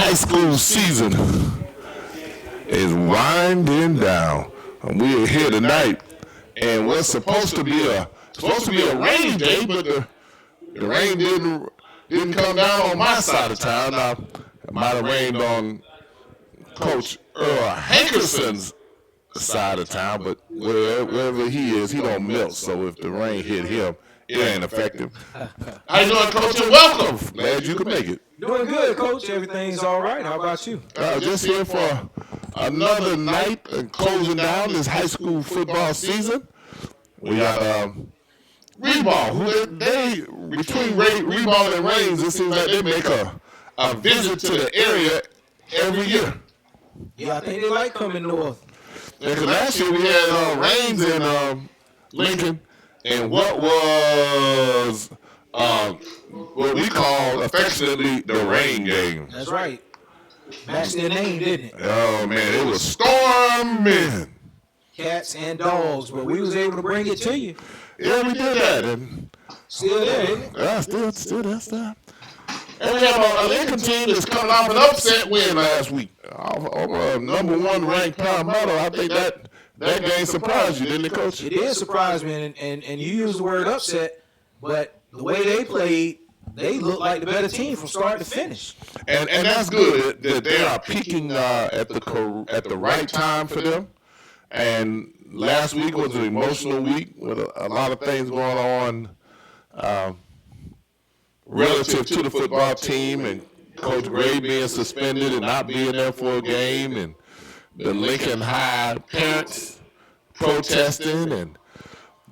high school season is winding down. And we are here tonight, and what's supposed to be a rainy day, but the rain didn't come down on my side of town. Now, it might have rained on Coach Earl Hankerson's side of town, but wherever he is, he don't melt. So if the rain hit him, it ain't effective. How you doing, Coach? And welcome. Glad you could make it. Doing good, Coach. Everything's all right. How about you? Just here for another night and closing down this high school football season. We got Ribault, who they between Ribault and Rains, it seems like they make a visit to the area every year. Yeah, I think they like coming north. Yeah, because last year we had Rains and Lincoln, and what was what we call affectionately the Rain Game. That's right. Matched their name, didn't it? Oh man, it was storming. Cats and dogs, but we was able to bring it to you. Yeah, we did that, and still there, isn't it? Yeah, still there, stuff. And we have a Lincoln team that's coming off an upset win last week over number 1 ranked Palmetto. I think that game surprised you, didn't it, Coach? It did surprise me, and you used the word upset, but the way they played, they looked like the better team from start to finish. And that's good that they are peaking at the right time for them. And last week was an emotional week with a lot of things going on relative to the football team, and Coach Gray being suspended and not being there for a game, and the Lincoln High parents protesting, and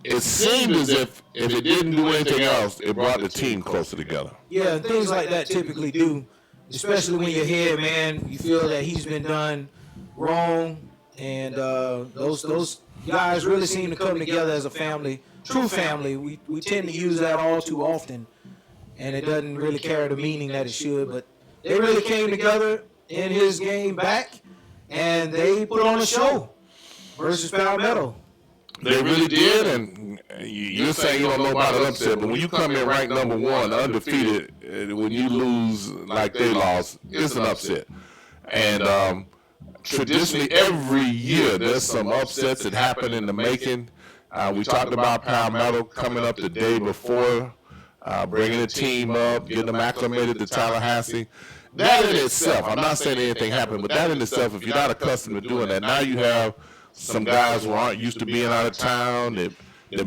it seemed as if it didn't do anything else, it brought the team closer together. Yeah, and things like that typically do, especially when your head man, you feel that he's been done wrong, and those guys really seem to come together as a family, true family. We tend to use that all too often, and it doesn't really carry the meaning that it should, but they really came together in his game back, and they put on a show versus Palmetto. They really did, and you're saying you don't know about an upset, but when you come in ranked number 1, undefeated, when you lose like they lost, it's an upset. And traditionally, every year there's some upsets that happen in the making. We talked about Palmetto coming up the day before, bringing the team up, getting them acclimated to Tallahassee. That in itself, I'm not saying anything happened, but that in itself, if you're not accustomed to doing that, now you have some guys who aren't used to being out of town that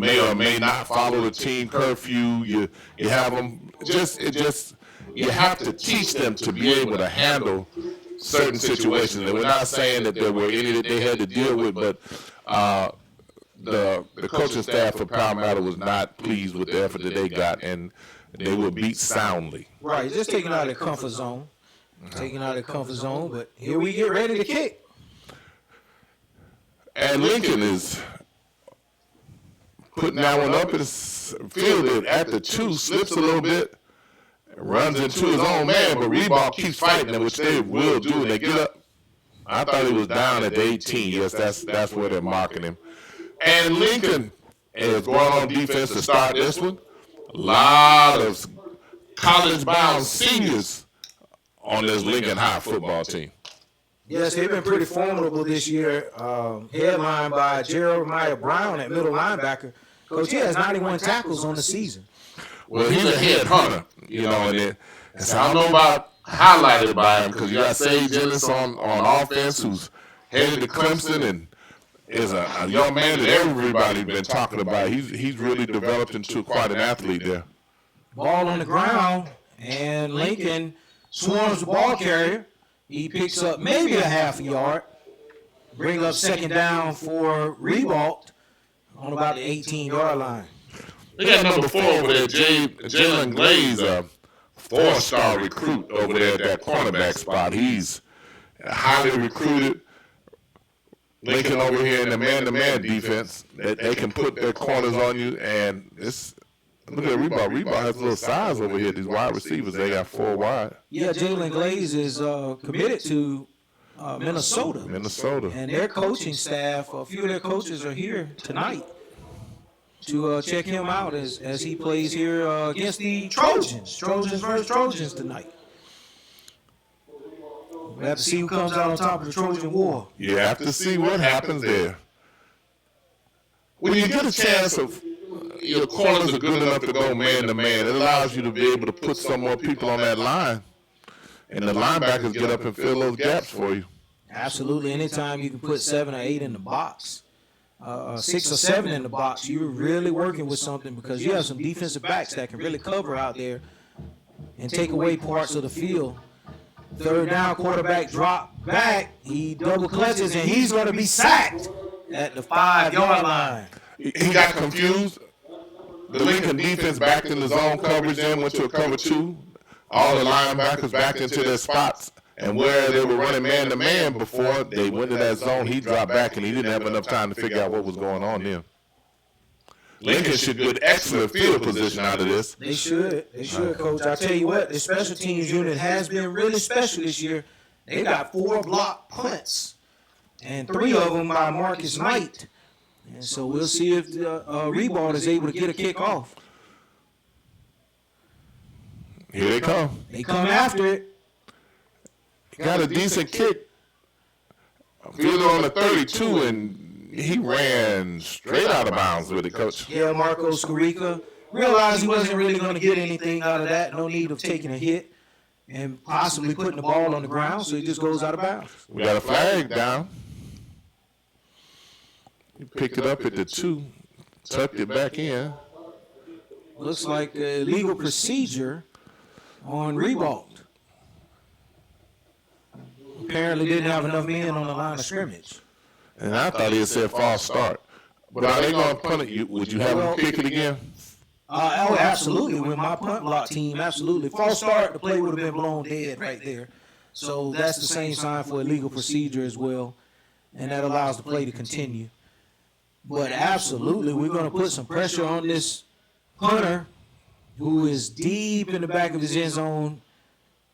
may or may not follow the team curfew. You have them you have to teach them to be able to handle certain situations. And we're not saying that there were any that they had to deal with, but the coaching staff for Palmetto was not pleased with the effort that they got, and they were beat soundly. Right, just taking out of their comfort zone. But here we get ready to kick. And Lincoln is putting that one up. It's fielded at the 2, slips a little bit, runs into his own man, but Ribault keeps fighting them, which they will do, and they get up. I thought he was down at the 18. Yes, that's where they're marking him. And Lincoln is going on defense to start this one. A lot of college-bound seniors on this Lincoln High football team. Yes, they've been pretty formidable this year. Headlined by Jeremiah Brown at middle linebacker. Coach, he has 91 tackles on the season. Well, he's a head hunter, and so I don't know about highlighted by him, because you got Sage Ellis on offense, who's headed to Clemson and is a young man that everybody's been talking about. He's really developed into quite an athlete there. Ball on the ground, and Lincoln swarms the ball carrier. He picks up maybe a half a yard. Bring up second down for Ribault on about the 18-yard line. They got number 4 over there, Jalen Glaze, a 4-star recruit over there at that cornerback spot. He's highly recruited. Lincoln over here in the man-to-man defense, they can put their corners on you, and it's look at Ribault. Ribault has a little size over here. These wide receivers, they got 4 wide. Yeah, Jalen Glaze is committed to Minnesota. And their coaching staff, a few of their coaches are here tonight to check him out as he plays here against the Trojans. Trojans versus Trojans tonight. We have to see who comes out on top of the Trojan War. You have to see what happens there. When you get a chance of your corners are good enough to go man to man, it allows you to be able to put some more people on that line. And the linebackers get up and fill those gaps for you. Absolutely. Anytime you can put 7 or 8 in the box, 6 or 7 in the box, you're really working with something because you have some defensive backs that can really cover out there and take away parts of the field. Third down, quarterback drop back. He double clutches, and he's going to be sacked at the 5-yard line. He got confused. The Lincoln defense backed in the zone coverage, then went to a cover 2. All the linebackers backed into their spots. And where they were running man-to-man before they went to that zone, he dropped back, and he didn't have enough time to figure out what was going on there. Lincoln should get excellent field position out of this. They should, Coach. I tell you what, the special teams unit has been really special this year. They got 4 block punts, and 3 of them by Marcus Knight. And so we'll see if Ribault is able to get a kick off. Here they come. They come after it. Got a decent kick. Fielder on the 32, and he ran straight out of bounds with it, Coach. Yeah, Marco Scarica realized he wasn't really going to get anything out of that. No need of taking a hit and possibly putting the ball on the ground, so he just goes out of bounds. We got a flag down. He picked it up at the 2, tucked it back in. Looks like a legal procedure on Ribault. Apparently didn't have enough men on the line of scrimmage. And I thought he had said false start. But are they going to punt it? Would you have him kick it again? Oh, absolutely. With my punt block team, absolutely. False start, the play would have been blown dead right there. So that's the same sign for illegal procedure as well. And that allows the play to continue. But absolutely, we're going to put some pressure on this punter who is deep in the back of his end zone.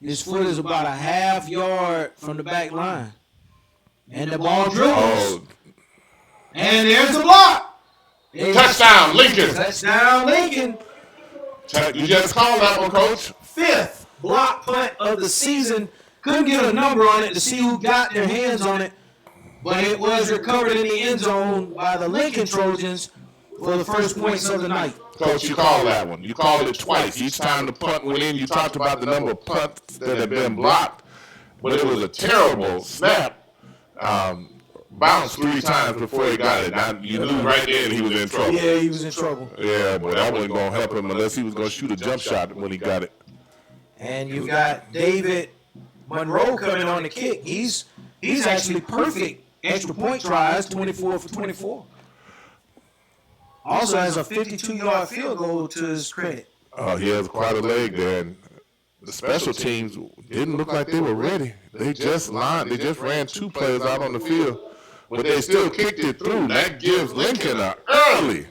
His foot is about a half yard from the back line. And the ball dribbles. Oh. And there's the block. Touchdown, Lincoln. Touchdown, Lincoln. You just called that one, Coach. 5th block punt of the season. Couldn't get a number on it to see who got their hands on it. But it was recovered in the end zone by the Lincoln Trojans for the first points of the night. Coach, you called that one. You called it twice. Each time the punt went in, you talked about the number of punts that had been blocked. But it was a terrible snap. Bounced 3 times before he got it. Now, you knew right then he was in trouble. Yeah, he was in trouble. Yeah, but that wasn't going to help him unless he was going to shoot a jump shot when he got it. And you've got David Monroe coming on the kick. He's actually perfect. Extra point tries, 24 for 24. Also has a 52-yard field goal to his credit. He has quite a leg there. And the special teams didn't look like they were ready. They just ran 2 players out on the field, but they still kicked it through. That gives Lincoln an early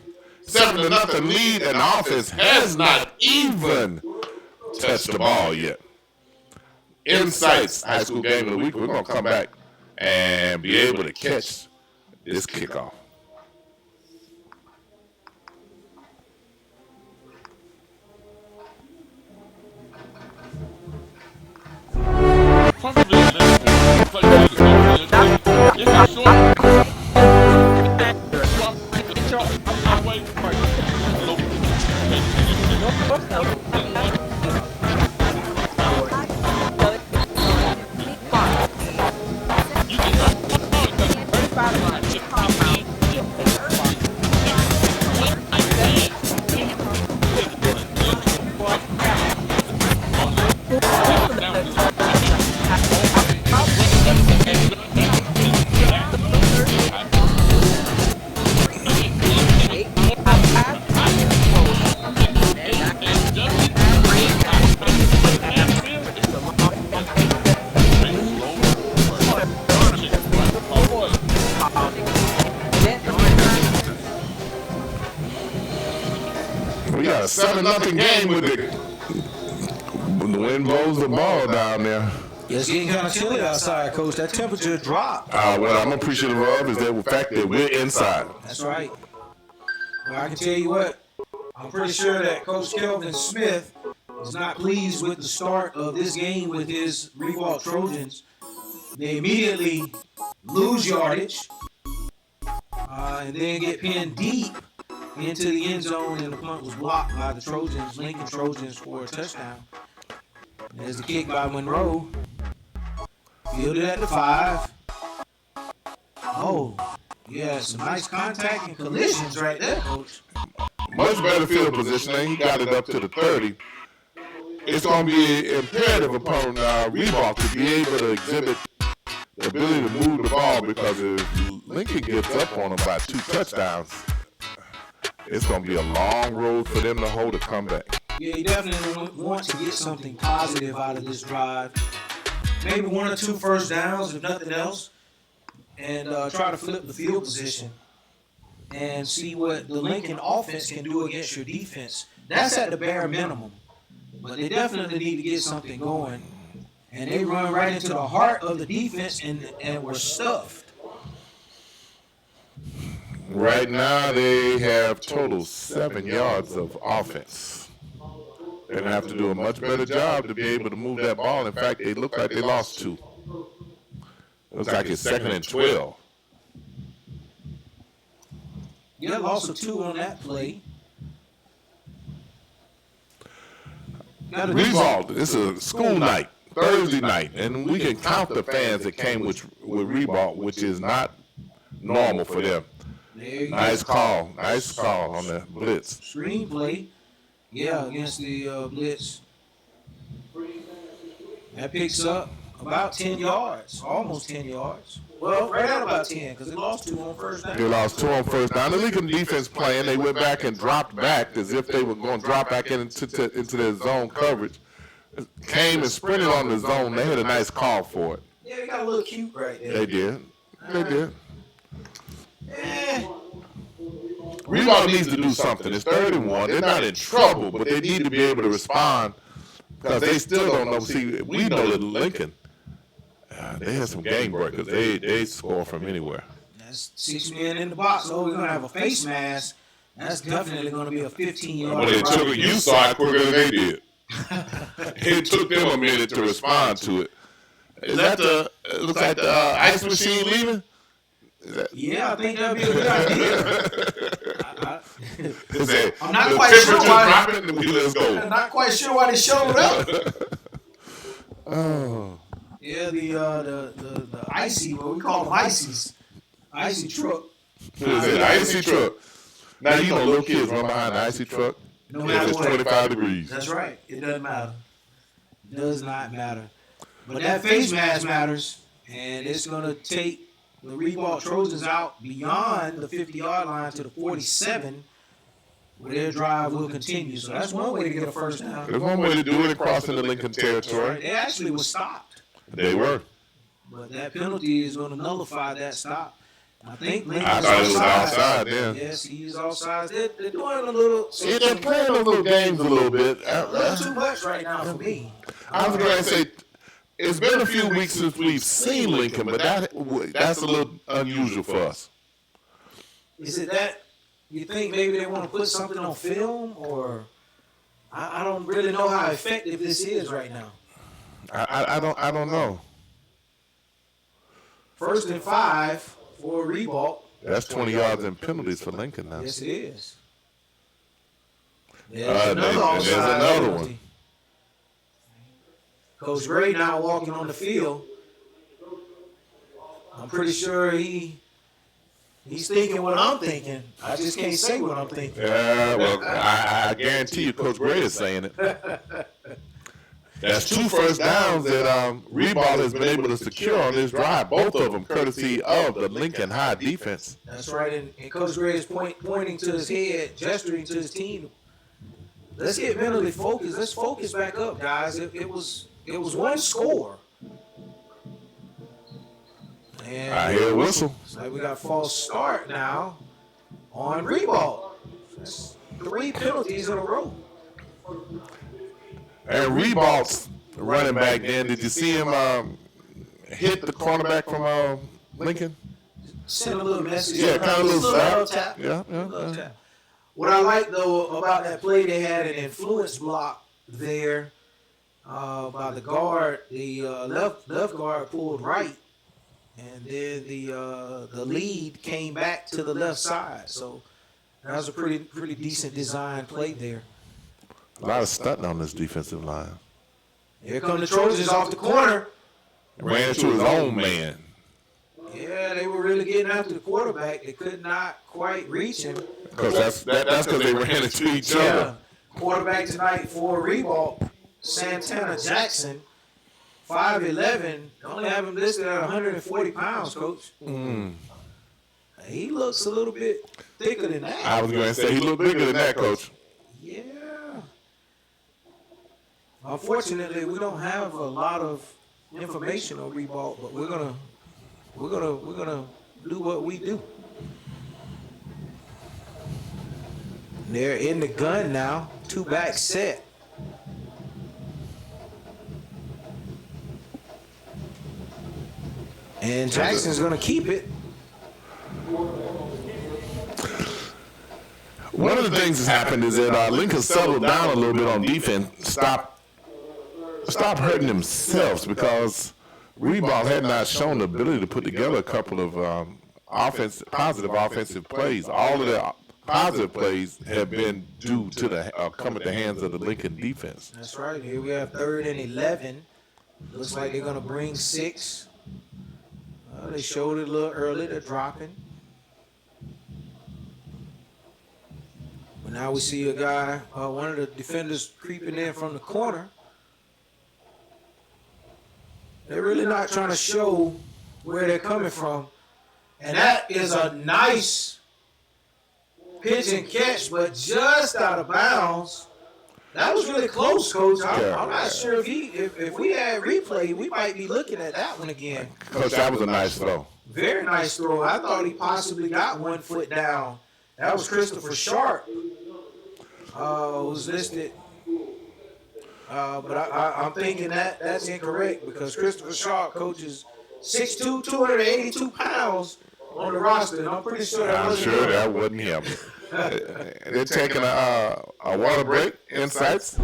7-0 lead, and the offense has not even touched the ball yet. Insights High School Game of the Week. We're going to come back and be able to catch this kickoff. We got a 7-0 game with the wind blows the ball down there. Yeah, it's getting kind of chilly outside, Coach. That temperature dropped. What I'm appreciative of is the fact that we're inside. That's right. Well, I can tell you what, I'm pretty sure that Coach Kelvin Smith is not pleased with the start of this game with his Ribault Trojans. They immediately lose yardage and then get pinned deep into the end zone, and the punt was blocked by the Trojans, Lincoln Trojans, for a touchdown. There's the kick by Monroe. Fielded at the 5. Oh, yeah, some nice contact and collisions right there, Coach. Much better field positioning. He got it up to the 30. It's going to be imperative upon Ribault to be able to exhibit the ability to move the ball, because if Lincoln gets up on him by 2 touchdowns, it's going to be a long road for them to hold a comeback. Yeah, you definitely want to get something positive out of this drive. Maybe 1 or 2 first downs, if nothing else, and try to flip the field position and see what the Lincoln offense can do against your defense. That's at the bare minimum. But they definitely need to get something going. And they run right into the heart of the defense and were stuffed. Right now, they have total 7 yards of offense. They're going to have to do a much better job to be able to move that ball. In fact, they look like they lost 2. Looks like it's 2nd and 12. Yeah, loss of 2 on that play. Ribault, it's a school night, Thursday night, and we can count the fans that came with Ribault, which is not normal for them. Nice call on the blitz. Screen play, yeah, against the blitz. That picks up about 10 yards, almost 10 yards. Well, right at about 10, because they lost 2 on first down. They lost 2 on first down. The Lincoln defense playing, they went back and dropped back as if they were going to drop back into their zone coverage. Came and sprinted on the zone. They had a nice call for it. Yeah, they got a little cute right there. They did. They did. Ribault needs to do something. It's 31. They're not in trouble, but they need to be able to respond, because they still don't know. See, we know that Lincoln, they have some game breakers. They score from anywhere. That's 6 men in the box. Oh, we're going to have a face mask. That's definitely going to be a 15-yard. But it took, you saw it quicker than they did. It took them a minute to respond to it. Is that the, it looks like the ice machine leaving? Yeah, I think that'd be a good idea. I'm not the quite sure why. Let's go. I'm not quite sure why they showed up. Oh. Yeah, the icy, what we call them icies, icy truck. Icy truck. Now you know little kids run behind the icy truck. No matter it's what. 25 degrees. That's right. It doesn't matter. It does not matter. But that face mask matters, and it's gonna take the Ribault Trojans out beyond the 50-yard line to the 47, where their drive will continue. So that's one way to get a first down. There's one way to do it, crossing the Lincoln territory. They actually were stopped. They were. But that penalty is going to nullify that stop. I think Lincoln I thought it was outside then. Yes, he's outside. They're doing a little. Yeah, they're playing those little games a little bit. A little too much right now for me. I was going to say, it's been a few weeks since we've seen Lincoln, but that's a little unusual for us. Is it that you think maybe they want to put something on film, or I don't really know how effective this is right now. I don't know. 1st and 5 for Ribault. That's 20 yards in penalties for Lincoln now. Yes, it is. There's another one. Coach Gray now walking on the field. I'm pretty sure he's thinking what I'm thinking. I just can't say what I'm thinking. Yeah, well, I guarantee you Coach Gray is saying it. That's 2 first downs that Ribault has been able to secure on this drive, both of them courtesy of the Lincoln High defense. That's right, and Coach Gray is pointing to his head, gesturing to his team. Let's get mentally focused. Let's focus back up, guys. It was one score. And I hear a whistle. It's like we got a false start now on Ribault. That's 3 penalties in a row. And Ribault's running back then, did you see him hit the cornerback from Lincoln? Send a little message. Yeah, kind of a little tap. Yeah. Tap. What I like, though, about that play, they had an influence block there by the guard. The left guard pulled right and then the lead came back to the left side. So that was a pretty decent design play there. A lot of stunting on this defensive line. Here come the Trojans off the corner. Ran into his own man. Yeah, they were really getting after the quarterback. They could not quite reach him. Because that's because they ran into each other. Quarterback tonight for Ribault, Santana Jackson, 5'11". Only have him listed at 140 pounds, Coach. He looks a little bit thicker than that. I was going to say he looked bigger than that, Coach. Yeah. Unfortunately, we don't have a lot of information on Ribault, but we're gonna do what we do. They're in the gun now, 2-back set. And Jackson's gonna keep it. One of the things that's happened is that Lincoln settled down a little bit on defense, stop hurting themselves, because Ribault had not shown the ability to put together a couple of positive offensive plays. All of the positive plays have been due to come at the hands of the Lincoln defense. That's right. Here we have 3rd and 11. Looks like they're going to bring 6. They showed it a little early. They're dropping. But now we see a guy, one of the defenders creeping in from the corner. They're really not trying to show where they're coming from. And that is a nice pitch and catch, but just out of bounds. That was really close, Coach. I'm not sure if we had replay, we might be looking at that one again. Coach, that was a nice throw. Very nice throw. I thought he possibly got 1 foot down. That was Christopher Sharp. Was listed. But I'm thinking that's incorrect, because Christopher Sharp, Coach, is 6'2", 282 pounds on the roster, and I'm pretty sure that wasn't him. They're taking a water break. Insights.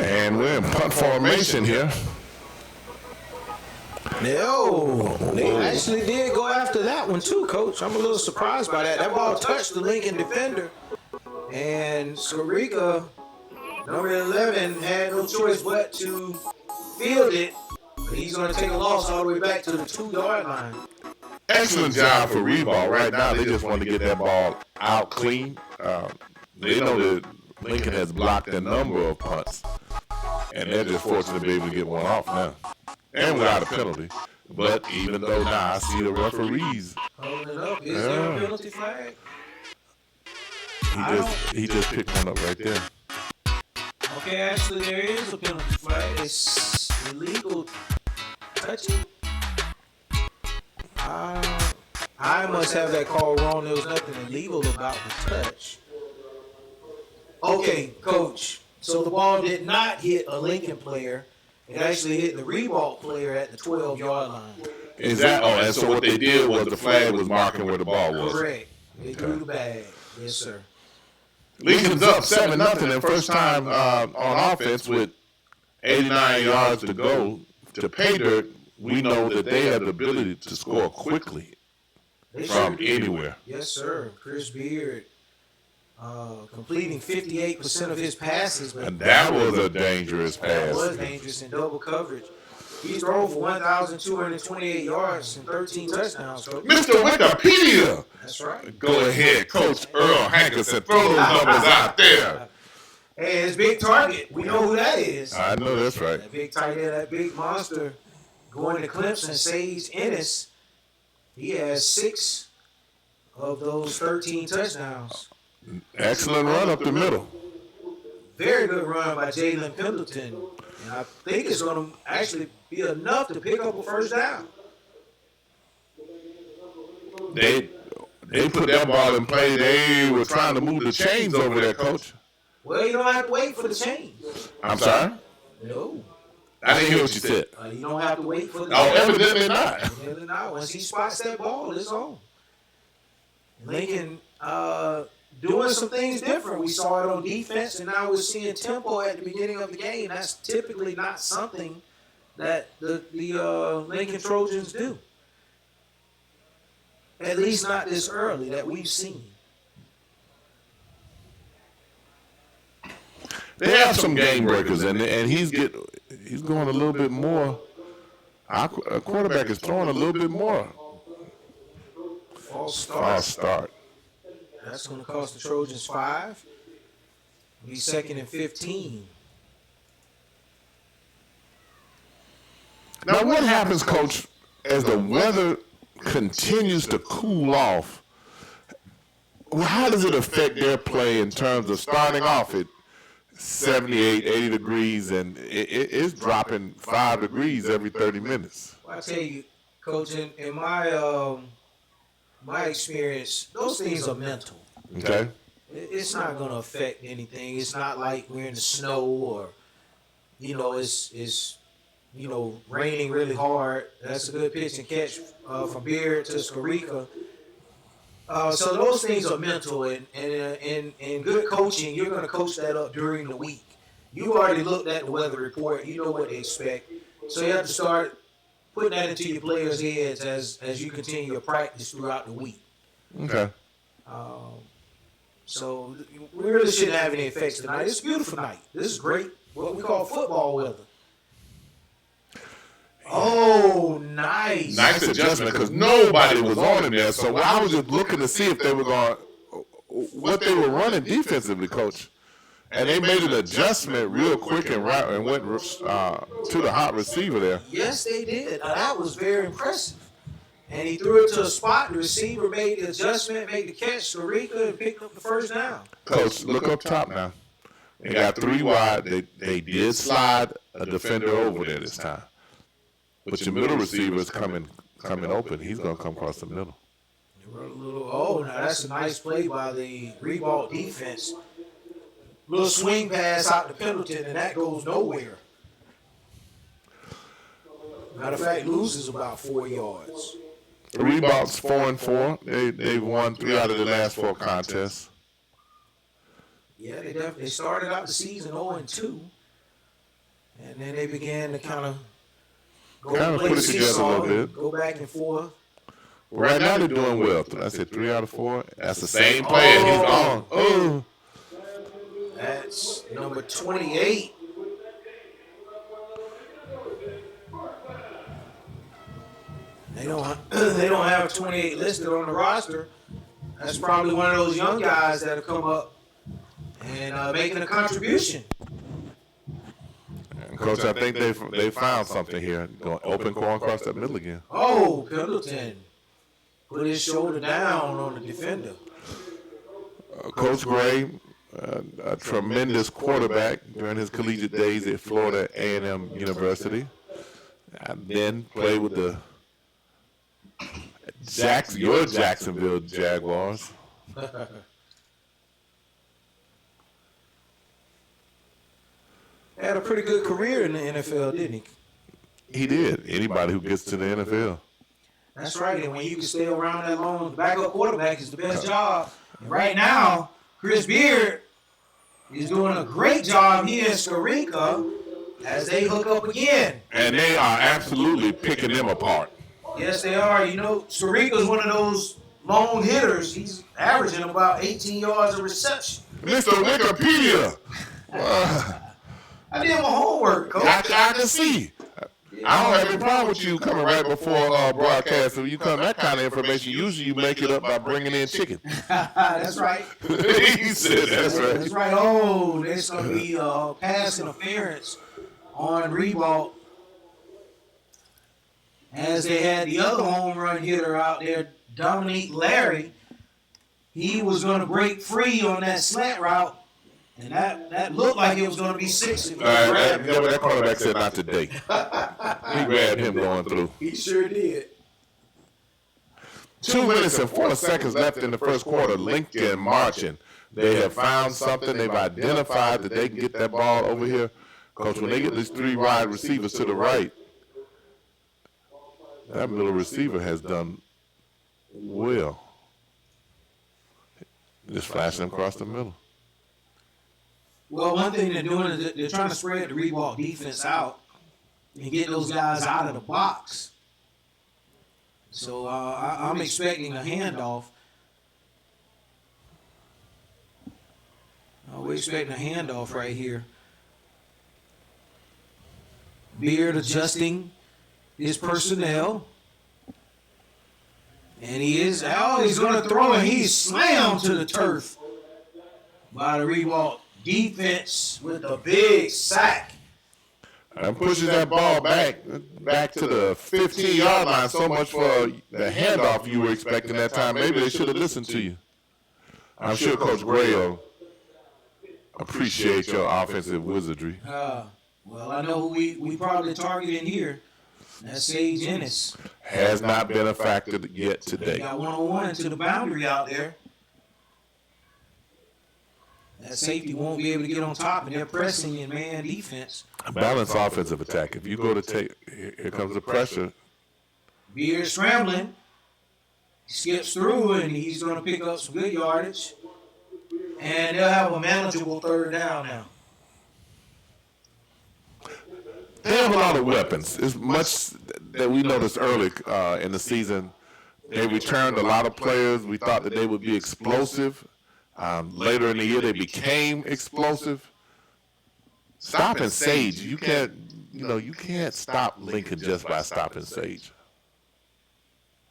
And we're in punt formation here. No, they actually did go after that one too, Coach. I'm a little surprised by that. That ball touched the Lincoln defender, and Skarika, number 11, had no choice but to field it. But he's going to take a loss all the way back to the 2-yard line. Excellent job for Ribault. Right now, they just want to get that ball out clean. They know that Lincoln has blocked a number of punts, and they're just fortunate to be able to get one off now, and without a penalty. But even though now I see the referees holding it up, is there a penalty flag? He just picked one up right there. Okay, actually there is a penalty flag. It's illegal touching. I must have that call wrong. There was nothing illegal about the touch. Okay, Coach. So the ball did not hit a Lincoln player. It actually hit the Ribault player at the 12-yard line. Is that? Oh, and so what they did was the flag was marking where the ball was. Correct. They threw the bag. Yes, sir. Lincoln's up 7-0, and first time on offense with 89 yards to go to pay dirt. We know that they have the ability to score quickly from anywhere. Yes, sir. Chris Beard completing 58% of his passes. And that was a dangerous pass. That was dangerous in double coverage. He's thrown for 1,228 yards and 13 touchdowns. Coach. Mr. Wikipedia. That's right. Go ahead, Coach Earl Hankerson. Throw those numbers out there. Hey, it's big target. We know who that is. I know that's right. That big tight end, that big monster going to Clemson, Sage Ennis. He has 6 of those 13 touchdowns. Excellent run up the middle. Very good run by Jalen Pendleton. And I think it's going to actually be enough to pick up a first down. They put that ball in play. They were trying to move the chains over there, Coach. Well, you don't have to wait for the chains. I'm sorry? No. I didn't hear what you said. You don't have to wait for the chains. Oh, evidently not. Evidently not. Once he spots that ball, it's on. Lincoln doing some things different. We saw it on defense, and now we're seeing tempo at the beginning of the game. That's typically not something that the Lincoln Trojans do. At least not this early that we've seen. They have some game breakers, and he's going a little bit more. Our quarterback is throwing a little bit more. False start. That's going to cost the Trojans 5. Be 2nd and 15. Now, what happens, Coach, as the weather continues to cool off? How does it affect their play in terms of starting off at 78, 80 degrees, and it's dropping 5 degrees every 30 minutes? Well, I tell you, Coach, in my my experience, those things are mental. Okay. It's not going to affect anything. It's not like we're in the snow or, it's raining really hard. That's a good pitch and catch from Beard to Skarica. So those things are mental, and in good coaching, you're going to coach that up during the week. You already looked at the weather report. You know what to expect. So you have to start putting that into your players' heads as you continue your practice throughout the week. Okay. So we really shouldn't have any effects tonight. It's a beautiful night. This is great, what we call football weather. Oh, nice. Nice adjustment, because nobody was on him there. So I was just looking to see if they were going, what they were running defensively, Coach. And they made an adjustment real quick and went to the hot receiver there. Yes, they did. That was very impressive. And he threw it to a spot. The receiver made the adjustment, made the catch, Skarica, and picked up the first down. Coach, look up top now. They got 3 wide. They did slide a defender over there this time. But your middle receiver is coming open. He's going to come across the middle. Now that's a nice play by the Ribault defense. Little swing pass out to Pendleton, and that goes nowhere. Matter of fact, loses about 4 yards. Ribault's 4-4. They've won 3 out of the last 4 contests. Yeah, they started out the season 0-2, and then they began to kind of put it together a little bit. Go back and forth. Right now they're doing well. I said 3 out of 4. That's the same play, and he's gone. Oh. That's number 28. They don't have 28 listed on the roster. That's probably one of those young guys that have come up and making a contribution. And Coach, I think they found something here. Going open corner across that middle again. Oh, Pendleton put his shoulder down on the defender. Coach Gray, a tremendous quarterback during his collegiate days at Florida A&M University, and then played with the your Jacksonville Jaguars. Had a pretty good career in the NFL, didn't he? He did. Anybody who gets to the NFL. That's right. And when you can stay around that long, the backup quarterback is the best job. And right now, Chris Beard is doing a great job. He and Skarica as they hook up again. And they are absolutely picking them apart. Yes, they are. Skarica is one of those long hitters. He's averaging about 18 yards of reception. Mr. Wikipedia. I did my homework, Coach. I can see. I don't have any problem with you coming right before broadcast. If you come that kind of information, usually you make it up by bringing in chicken. That's right. He said that's right. That's right. Oh, there's going to be pass interference on Ribault as because they had the other home run hitter out there, Dominique Larry. He was going to break free on that slant route, and that looked like it was going to be 6. That cornerback said not today. He grabbed him going through. He sure did. 2 minutes and 4 seconds left in the first quarter. Lincoln marching. They have found something. They've identified that they can get that ball over here. Coach, when they get these 3 wide receivers to the right, that middle receiver has done well. Just flashing across the middle. Well, one thing they're doing is they're trying to spread the Ribault defense out and get those guys out of the box. So I'm expecting a handoff. We're expecting a handoff right here. Beard adjusting his personnel. And he's going to throw, and he's slammed to the turf by the Ribault defense with a big sack. And pushes that ball back to the 15-yard line. So much for the handoff you were expecting that time. Maybe they should have listened to you. I'm sure Coach Gray will appreciate your offensive wizardry. Well, I know who we probably targeting here. That's Sage Ennis. Has not been a factor yet today. Got 1-on-1 to the boundary out there. That safety won't be able to get on top, and they're pressing in man defense. A balanced offensive attack. If you go to take, here comes the pressure. Beard scrambling. He skips through, and he's going to pick up some good yardage. And they'll have a manageable 3rd down now. They have a lot of weapons. It's much that we noticed early in the season. They returned a lot of players. We thought that they would be explosive. Later in the year, they became explosive. Stopping Sage, you can't stop Lincoln just by stopping Sage.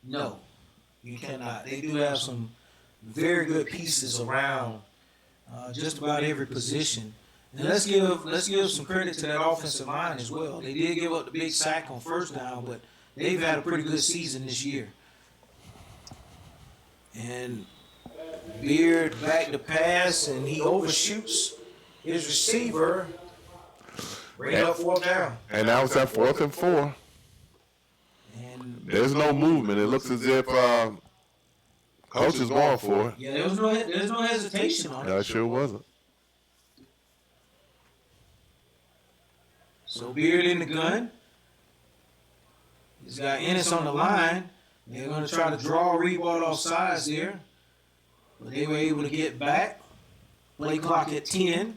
No, you cannot. They do have some very good pieces around just about every position. And let's give some credit to that offensive line as well. They did give up the big sack on 1st down, but they've had a pretty good season this year. And Beard back to pass, and he overshoots his receiver. Bring up 4th down. And now it's at 4th and 4. And there's no movement. It looks as if coach is going for it. Yeah, there's no hesitation on it. No, it sure wasn't. So Beard in the gun. He's got Ennis on the line. They're going to try to draw Ribault off sides there. But they were able to get back. Play clock at 10.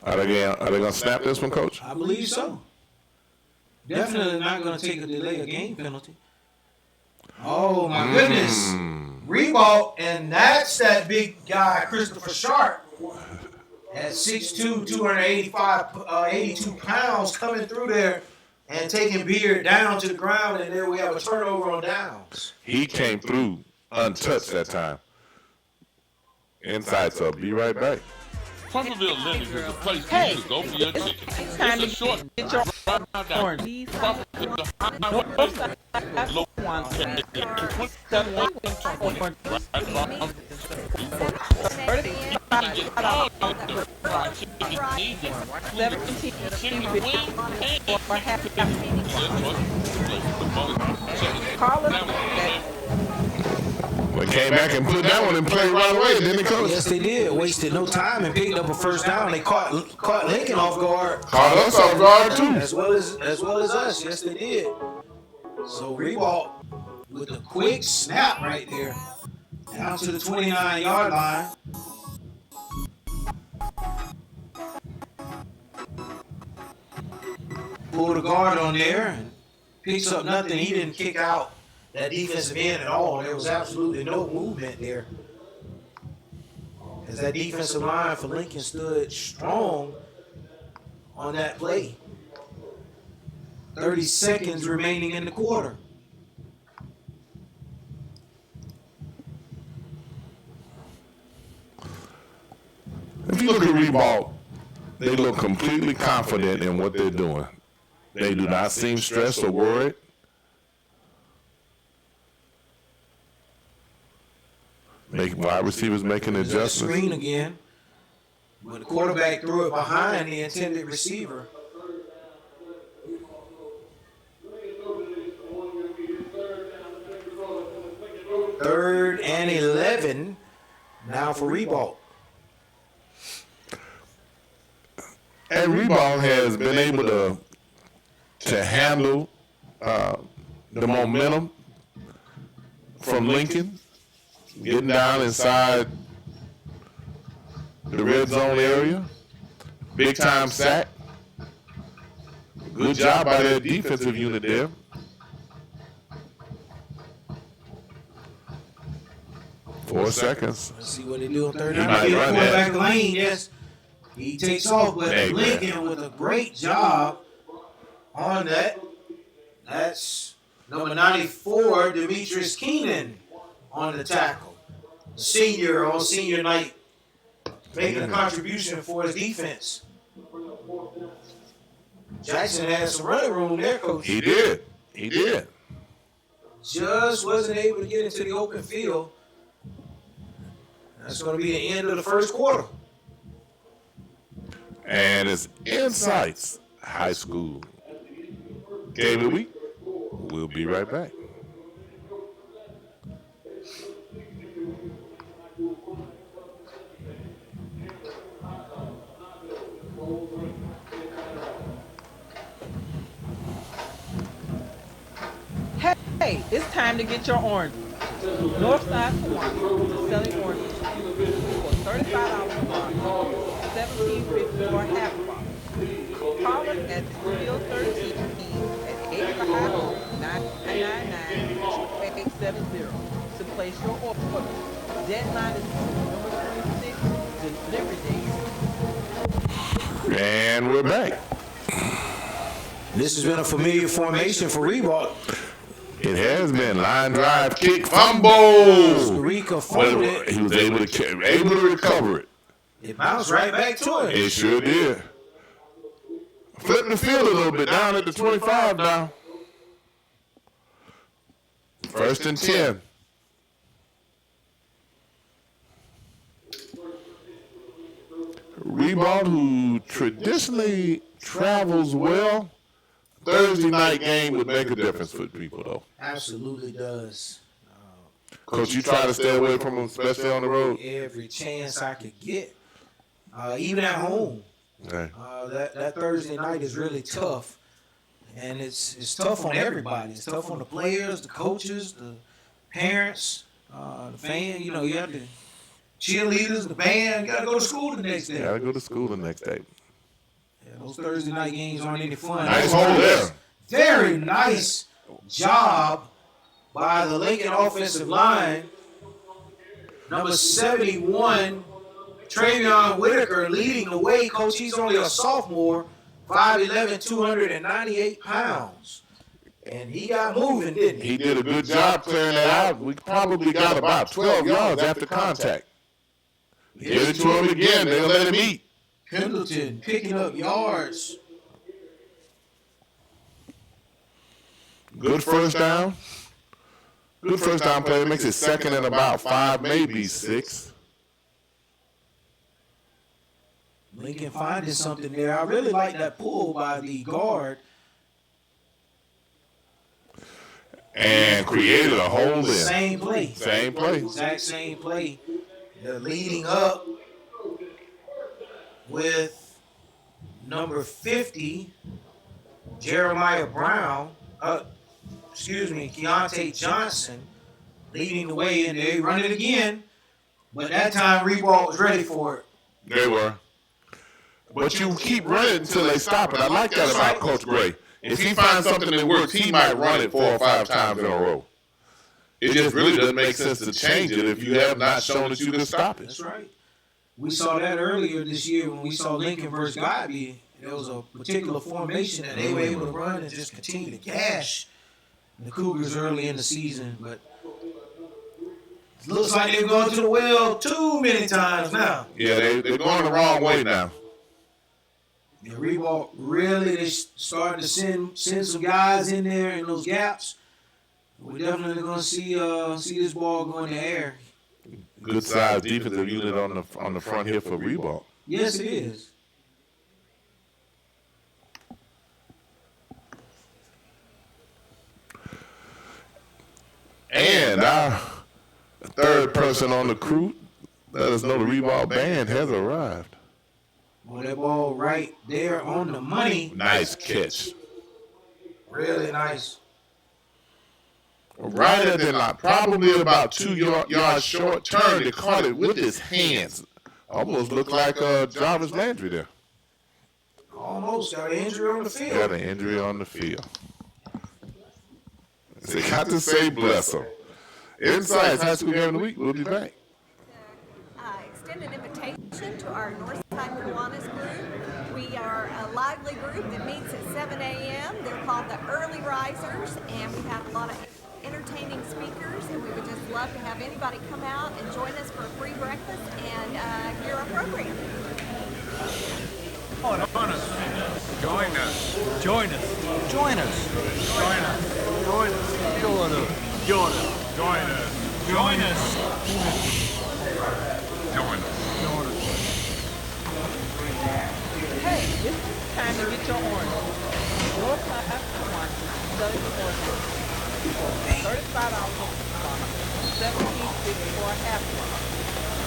Are they going to snap this one, Coach? I believe so. Definitely not going to take a delay of game penalty. Oh, my goodness. Ribault, and that's that big guy, Christopher Sharp. At 6'2", 82 pounds, coming through there and taking Beard down to the ground, and then we have a turnover on downs. He came through untouched that time. Inside sub. Be right back. Purpeville Lending is a place for you to go for your ticket. It's a short get your orange. low one. Well, came back and put that one in play right away, didn't they, Coach? Yes, they did. Wasted no time and picked up a 1st down. They caught Lincoln off guard. Caught us off guard too. As well as us. Yes, they did. So Ribault with a quick snap right there down to the 29-yard line. Pulled a guard on there and picks up nothing. He didn't kick out that defensive end at all. There was absolutely no movement there. As that defensive line for Lincoln stood strong on that play. 30 seconds remaining in the quarter. If you look at Ribault, they look completely confident in what they're doing. They do not seem stressed or worried. Wide receivers making adjustments. Screen again. When the quarterback threw it behind the intended receiver. Third and 11 now for Ribault. And Ribault has been able to handle the momentum from Lincoln, getting down inside the red zone area, big time sack. Good job by their defensive unit there. Four seconds. Let's see what they do on third He down. might run that. Quarterback lane, yes. He takes off, but Hey, Lincoln with a great job on that. That's number 94, Demetrius Keenan on the tackle. Senior on senior night, making a contribution for his defense. Jackson had some running room there, Coach. He did. He did. Just wasn't able to get into the open field. That's going to be the end of the first quarter. And it's Insights High School Game of the Week. We'll be right back. Hey, it's time to get your orange. Northside Kiwanis is selling oranges for $35 a bottle, $17.50 for a half a bottle. Call us at Studio 13 at 850-999-2870 to place your order. Deadline is November 26th. Delivery date. And we're back. This has been a familiar formation for Ribault. It has been line drive, kick, fumble. Rica fumbled it. He was able to recover it. It bounced right back to it. It sure did. Flipping the field a little bit down at the 25 now. First and 10. Ribault, who traditionally travels well, Thursday night game would make a difference for people, though. Absolutely does. Coach, you try to stay away from them, especially on the road? Every chance I could get, even at home. Okay. That Thursday night is really tough, and it's tough on everybody. It's tough on the players, the coaches, the parents, the fans. You know, you have the cheerleaders, the band. You got to go to school the next day. Got to go to school the next day. Yeah, those Thursday night games aren't any fun. Nice hold there. Very nice job by the Lincoln offensive line. Number 71, Travion Whitaker leading the way. Coach, he's only a sophomore, 5'11", 298 pounds. And he got moving, didn't he? He did a good job clearing that out. We probably got about 12 yards after contact. Give it to him again. They'll let him eat. Pendleton picking up yards. Good first down. Good first down play. Makes it second and about 5, maybe 6. Lincoln finding something there. I really like that pull by the guard. And created a hole in. Same play. Same play. Exact same play. They're leading up with number 50, Jeremiah Brown. Keontae Johnson leading the way in there. He run it again, but that time Ribault was ready for it. They were. But you keep running until they stop it. I like that about Coach Gray. If he finds something that works, he might run it 4 or 5 times in a row. It just really doesn't make sense to change it if you have not shown that you can stop it. That's right. We saw that earlier this year when we saw Lincoln versus Godby. There was a particular formation that they were able to run and just continue to gash the Cougars early in the season. But it looks like they're going to the well too many times now. Yeah, they're going the wrong way now. Yeah, Ribault really they starting to send some guys in there in those gaps. We're definitely gonna see this ball go in the air. Good size defensive unit on the front here for Ribault. Yes, it is. And our third person on the crew let us know the Ribault band has arrived. Well, that ball right there on the money. Nice catch. Really nice. Right at the line, probably about 2 yards short turn. He caught it with his hands. Almost looked like Jarvis Landry there. Almost got an injury on the field. Got an injury on the field. So got to say bless him. Insights High School Game of the Week. We'll be back. Extend an invitation to our Northside Kiwanis group. We are a lively group that meets at 7 a.m. They're called the Early Risers, and we have a lot of entertaining speakers, and we would just love to have anybody come out and join us for a free breakfast and hear our program. Join us. Join us. Join us. Join us. Join us. Join us. Join us. Join us. Join us. Join us. Join us. Hey, it's time to get your orange. Northside Kiwanis selling oranges. $35 $17.50 for a half one.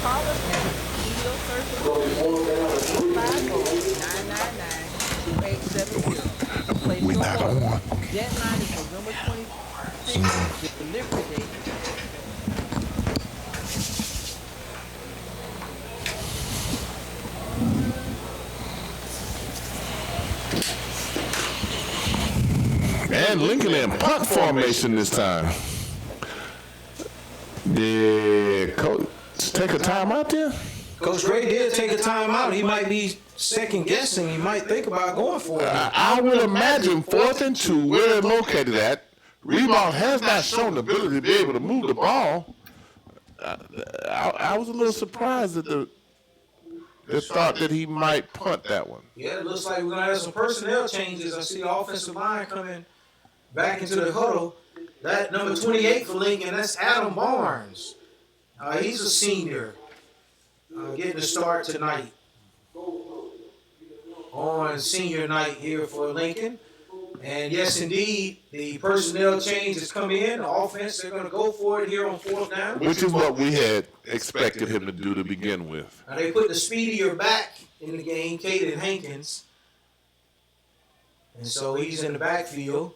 Call us at Meal Service 50999-2870. We're not on. Deadline is November 26th. Delivery date. And Lincoln in punt formation this time. Did Coach take a timeout there? Coach Ray did take a timeout. He might be second guessing. He might think about going for it. I would imagine 4th and 2, where they're located at. Ribault has not shown the ability to be able to move the ball. I was a little surprised at the thought that he might punt that one. Yeah, it looks like we're going to have some personnel changes. I see the offensive line coming back into the huddle. That number 28 for Lincoln, that's Adam Barnes. He's a senior getting a start tonight on senior night here for Lincoln. And yes, indeed, the personnel change has come in. The offense, they're going to go for it here on 4th down. Which is what we had expected him to do to begin with. Now they put the speedier back in the game, Caden Hankins. And so he's in the backfield.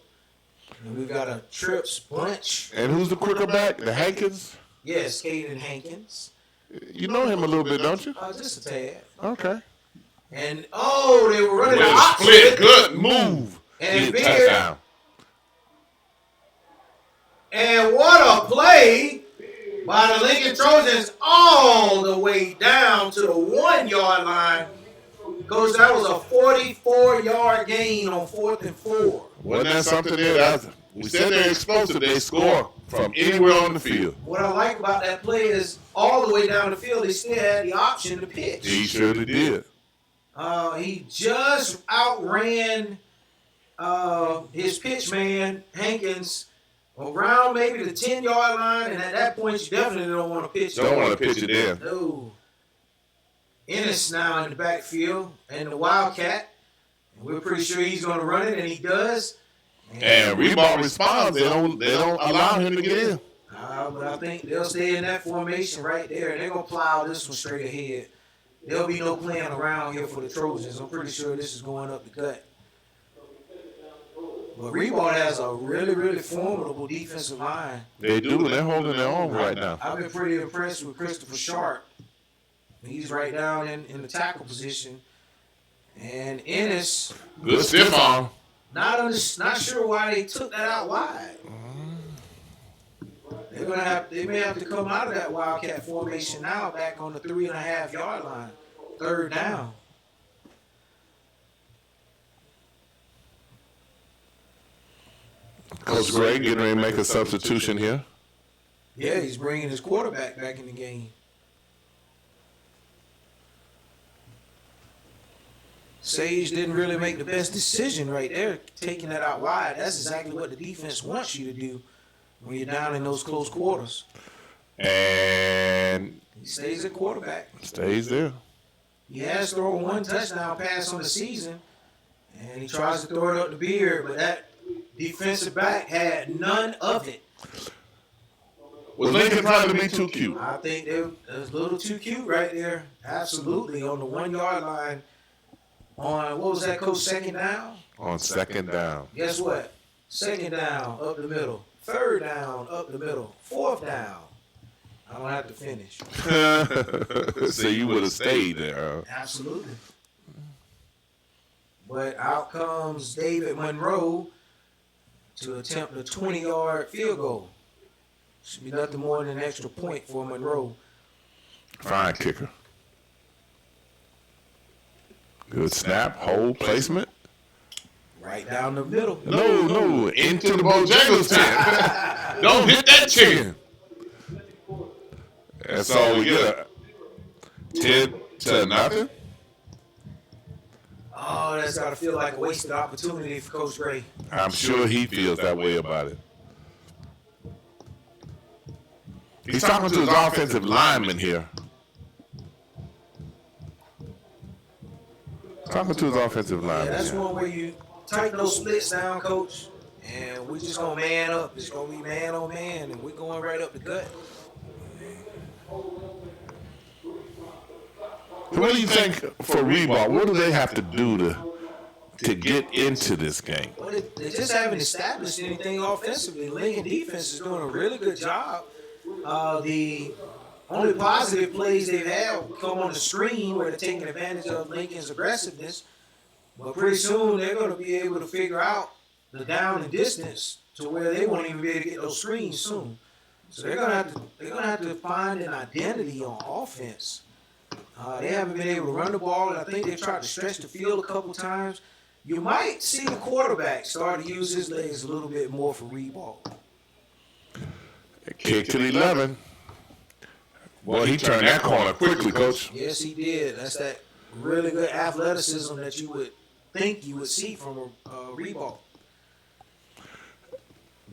And we've got a trips bunch. And who's the quicker back? The Hankins? Yes, Caden Hankins. You know him a little bit, don't you? Just a tad. Okay. And, they were running the With a option. split, good move. And Good Beard. touchdown. And what a play by the Lincoln Trojans all the way down to the 1 yard line. Coach, that was a 44-yard gain on 4th and 4. Wasn't that something there? We said they're explosive. They score from anywhere on the field. What I like about that play is all the way down the field, they still had the option to pitch. He surely did. He just outran his pitch man, Hankins, around maybe the 10-yard line, and at that point, you definitely don't want to pitch. Don't want to pitch it in. No. Ennis now in the backfield, and the Wildcat. We're pretty sure he's going to run it, and he does. And Ribault responds. They don't allow him to get in. But I think they'll stay in that formation right there, and they're going to plow this one straight ahead. There'll be no playing around here for the Trojans. I'm pretty sure this is going up the gut. But Ribault has a really, really formidable defensive line. They do, and they're holding their own right now. I've been pretty impressed with Christopher Sharp. He's right down in the tackle position. And Ennis, Good stiff arm. not sure why they took that out wide. They may have to come out of that Wildcat formation now, back on the 3.5 yard line, 3rd down. Coach Gray getting ready to make a substitution here. Yeah, he's bringing his quarterback back in the game. Sage didn't really make the best decision right there, taking that out wide. That's exactly what the defense wants you to do when you're down in those close quarters. And he stays at quarterback. Stays there. He has thrown one touchdown pass on the season, and he tries to throw it up the beard, but that defensive back had none of it. Was Lincoln trying to be too cute? I think it was a little too cute right there. Absolutely. On the 1 yard line on, what was that, Coach, second down? On second down. Guess what? Second down, up the middle. Third down, up the middle. Fourth down. I don't have to finish. So you would have stayed there. Absolutely. But out comes David Monroe to attempt a 20-yard field goal. Should be nothing more than an extra point for Monroe. Fine kicker. Good snap, hold placement. Right down the middle. No, into the Bojangles tent. Don't hit that chicken. That's all we get. 10-0. Oh, that's got to feel like a wasted opportunity for Coach Gray. I'm sure he feels that way about it. He's talking to his offensive lineman here. Talking to his offensive lineman. Yeah, that's one where you tighten those splits down, Coach, and we're just going to man up. It's going to be man on man, and we're going right up the gut. So what do you think for Ribault? What do they have to do to get into this game? Well, they just haven't established anything offensively. Lincoln defense is doing a really good job. The only positive plays they've had come on the screen where they're taking advantage of Lincoln's aggressiveness. But pretty soon they're going to be able to figure out the down and distance to where they won't even be able to get those screens soon. So they're going to have to find an identity on offense. They haven't been able to run the ball, and I think they've tried to stretch the field a couple times. You might see the quarterback start to use his legs a little bit more for Ribault. Kick to the 11. Well, he turned that corner quickly, Coach. Yes, he did. That's that really good athleticism that you would think you would see from a Ribault.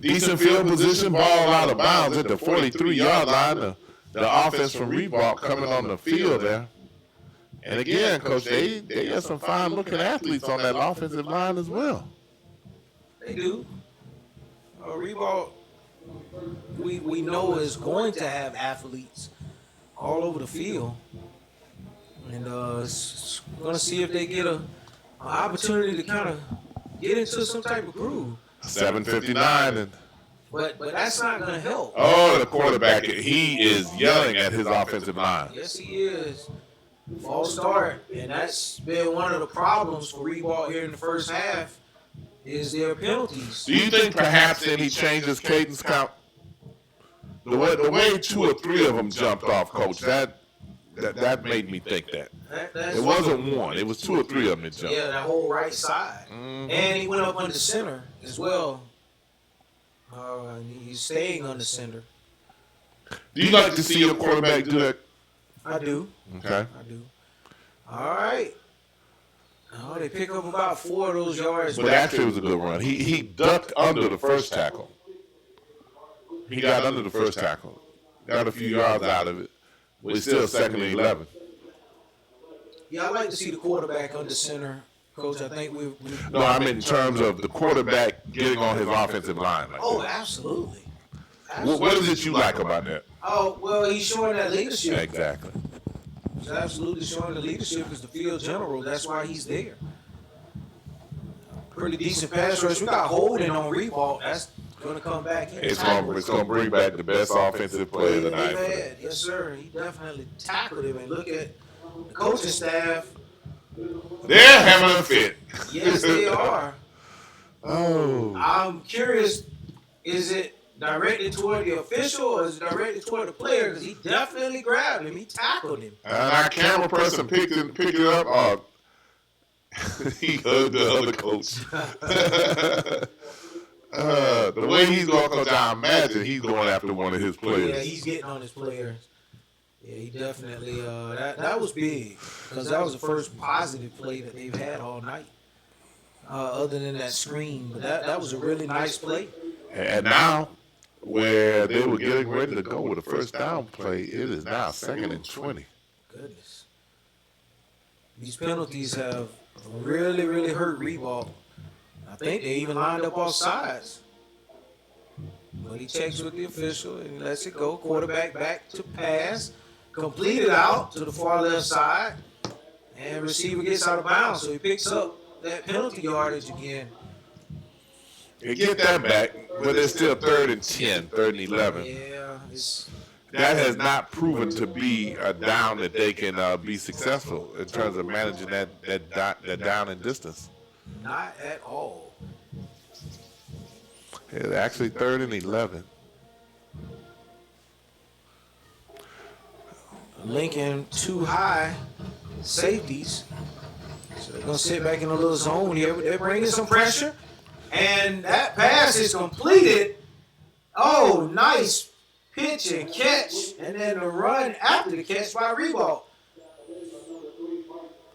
Decent field position, ball out of bounds at the 43-yard line. The offense from Ribault coming on the field there. And again, Coach, they got some fine-looking athletes on that offensive line as well. They do. Ribault, we know is going to have athletes all over the field. And going to see if they get an opportunity to kind of get into some type of groove. 7:59 and But that's not going to help. oh, the quarterback, he is yelling at his offensive line. Yes, he is. False start, and that's been one of the problems for Ribault here in the first half is their penalties. Do you think perhaps any changes cadence count? The way 2 or 3 of them jumped off, Coach, that made me think that. That's It wasn't one. It was 2 or 3 of them that jumped. Yeah, that whole right side. Mm-hmm. And he went up under center as well. He's staying under center. Do you like to see your quarterback do that? I do. Okay. I do. All right. Oh, they pick up about 4 of those yards. But actually, it was a good run. He ducked under the first tackle. He got under the first tackle. Got a few yards out of it. But it's still 2nd and 11. Yeah, I like to see the quarterback under center, Coach. I think we. No, I mean in terms of the quarterback getting on his offensive line. Like Oh, that. absolutely. What is it you like about that? Oh, well, he's showing that leadership. Exactly. He's absolutely showing the leadership as the field general. That's why he's there. Pretty decent pass rush. We got holding on Ribault. That's going to come back in. It's going to bring back the best offensive player of the night. Yes, sir. He definitely tackled him. And look at the coaching staff. They're having a fit. Yes, they are. Oh. I'm curious, is it directed toward the official or is it directed toward the player? Because he definitely grabbed him. He tackled him. And our camera person picked it up. He hugged the other coach. The way he's going, Coach, I imagine he's going after one of his players. Yeah, he's getting on his players. Yeah, he definitely. That was big because that was the first positive play that they've had all night, other than that screen. But that was a really nice play. And now, where they were getting ready to go with a first down play, it is now 2nd and 20. Goodness, these penalties have really, really hurt Ribault. I think they even lined up off sides. But he checks with the official and lets it go. Quarterback back to pass. Completed out to the far left side. And receiver gets out of bounds. So he picks up that penalty yardage again. They get that back, but it's still 3rd and 10, 3rd and 11. Yeah. That has not proven to be a down that they can be successful in terms of managing that down and distance. Not at all. It's actually 3rd and 11. Lincoln too high safeties. So they're going to sit back in a little zone here. They're bringing some pressure. And that pass is completed. Oh, nice pitch and catch. And then the run after the catch by Ribault.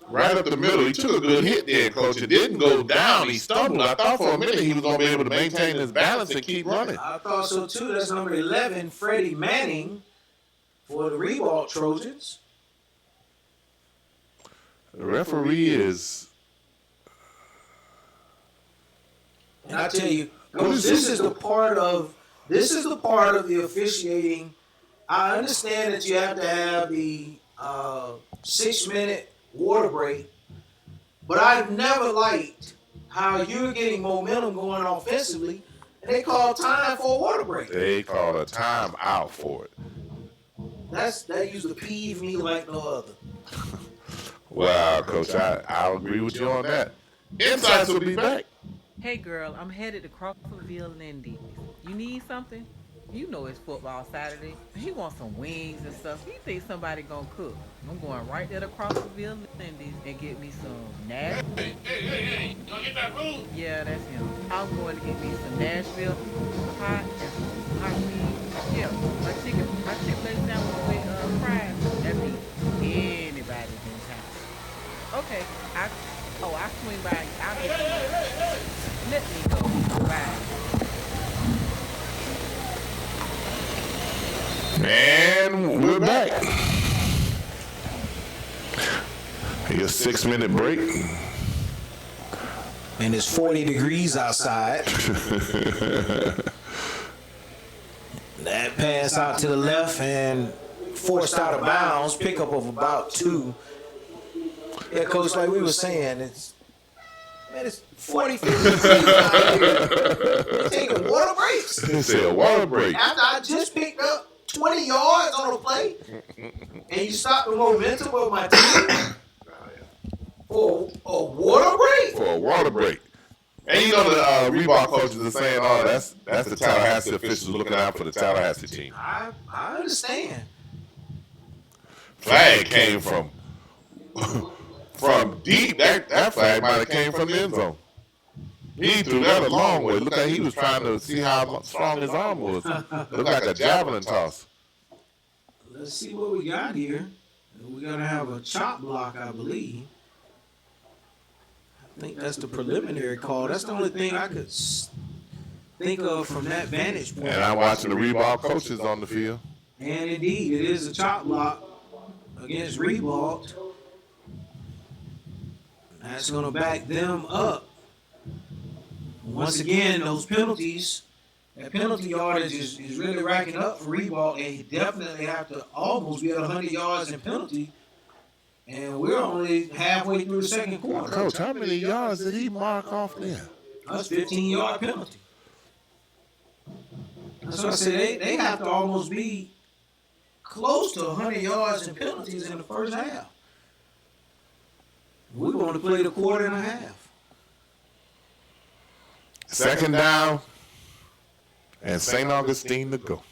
Right up the middle. He took a good hit there, Coach. It didn't go down. He stumbled. I thought for a minute he was going to be able to maintain his balance and keep running. I thought so, too. That's number 11, Freddie Manning for the Ribault Trojans. The referee is... And I tell you, Coach, this is the part of the officiating. I understand that you have to have the 6-minute water break, but I've never liked how you're getting momentum going offensively, and they call time for a water break. They called a time out for it. That used to peeve me like no other. Wow, Coach, I'll agree with you on that. Insights will be back. Hey girl, I'm headed to Crawfordville and Indies. You need something? You know it's football Saturday. He wants some wings and stuff. He thinks somebody gonna cook. I'm going right there to Crawfordville and Indies and get me some Nashville. Hey, you gonna get that food? Yeah, that's him. I'm going to get me some Nashville hot and some hot wings. Yeah, my chicken leg sandwich with fries. That means anybody's in town. Okay, I swing by. Let me go. Bye. And we're back. Your 6-minute break. And it's 40 degrees outside. That pass out to the left and forced out of bounds. Pickup of about 2. Yeah, Coach, like we were saying, it's 40, 50 degrees out here. They're taking water breaks. They say a water break. After I just picked up 20 yards on a play, and you stop the momentum of my team for a water break? For a water break. And you know the Ribault coaches are saying, oh, that's the Tallahassee officials looking out for the Tallahassee team. I understand. Flag came from deep. That flag might have came from the end zone. He threw that a long way. Looked like he was trying to see how strong his arm was. Looked like a javelin toss. Let's see what we got here. We're going to have a chop block, I believe. I think that's the preliminary call. That's the only thing I could think of from that vantage point. And I'm watching the Ribault coaches on the field. And indeed, it is a chop block against Ribault. That's going to back them up. Once again, those penalties, that penalty yardage is really racking up for Ribault, and you definitely have to almost be at 100 yards in penalty. And we're only halfway through the second quarter. Coach, how many yards did he mark off there? That's 15-yard penalty. That's what I said. They have to almost be close to 100 yards in penalties in the first half. We're going to play the quarter and a half. Second down, and St. Augustine to go.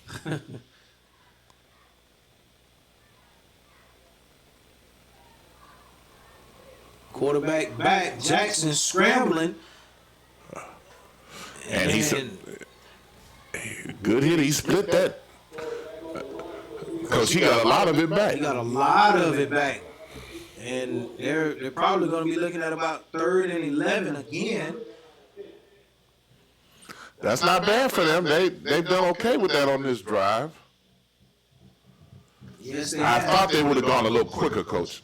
Quarterback back, Jackson scrambling. And he's good hit. He split that. Because he got a lot of it back. He got a lot of it back. And they're probably going to be looking at about 3rd and 11 again. That's not bad for them. They've done okay with that on this drive. Yes, they I have. thought they would have gone a little quicker, Coach.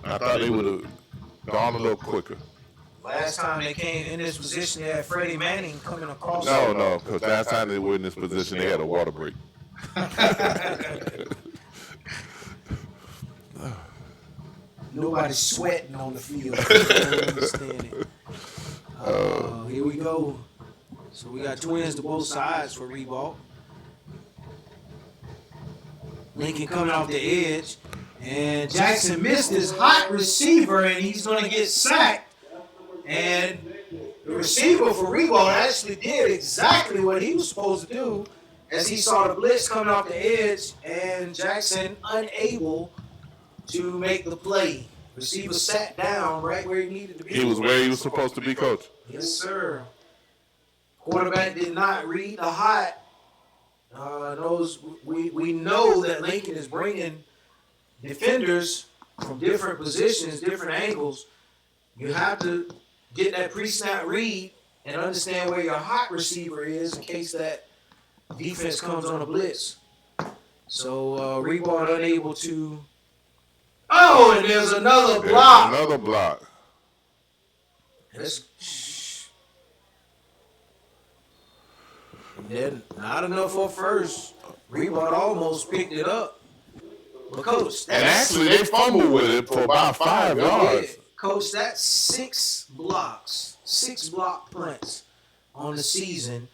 I thought they would have gone a little quicker. Last time they came in this position, they had Freddie Manning coming across. No, because last time they were in this position, they had a water break. Nobody's sweating on the field. I don't understand it. Here we go. So we got twins to both sides for Ribault. Lincoln coming off the edge. And Jackson missed his hot receiver, and he's going to get sacked. And the receiver for Ribault actually did exactly what he was supposed to do as he saw the blitz coming off the edge, and Jackson unable to make the play. Receiver sat down right where he needed to be. He was where he was supposed to be, Coach. Yes, sir. Quarterback did not read the hot. We know that Lincoln is bringing defenders from different positions, different angles. You have to get that pre-snap read and understand where your hot receiver is in case that defense comes on a blitz. So Ribault unable to. Oh, and there's another block. Another block. Then not enough for first. Ribault almost picked it up. But Coach, And actually, they fumbled with it for about 5 yards. Coach, that's 6 blocks, 6 block punts on the season.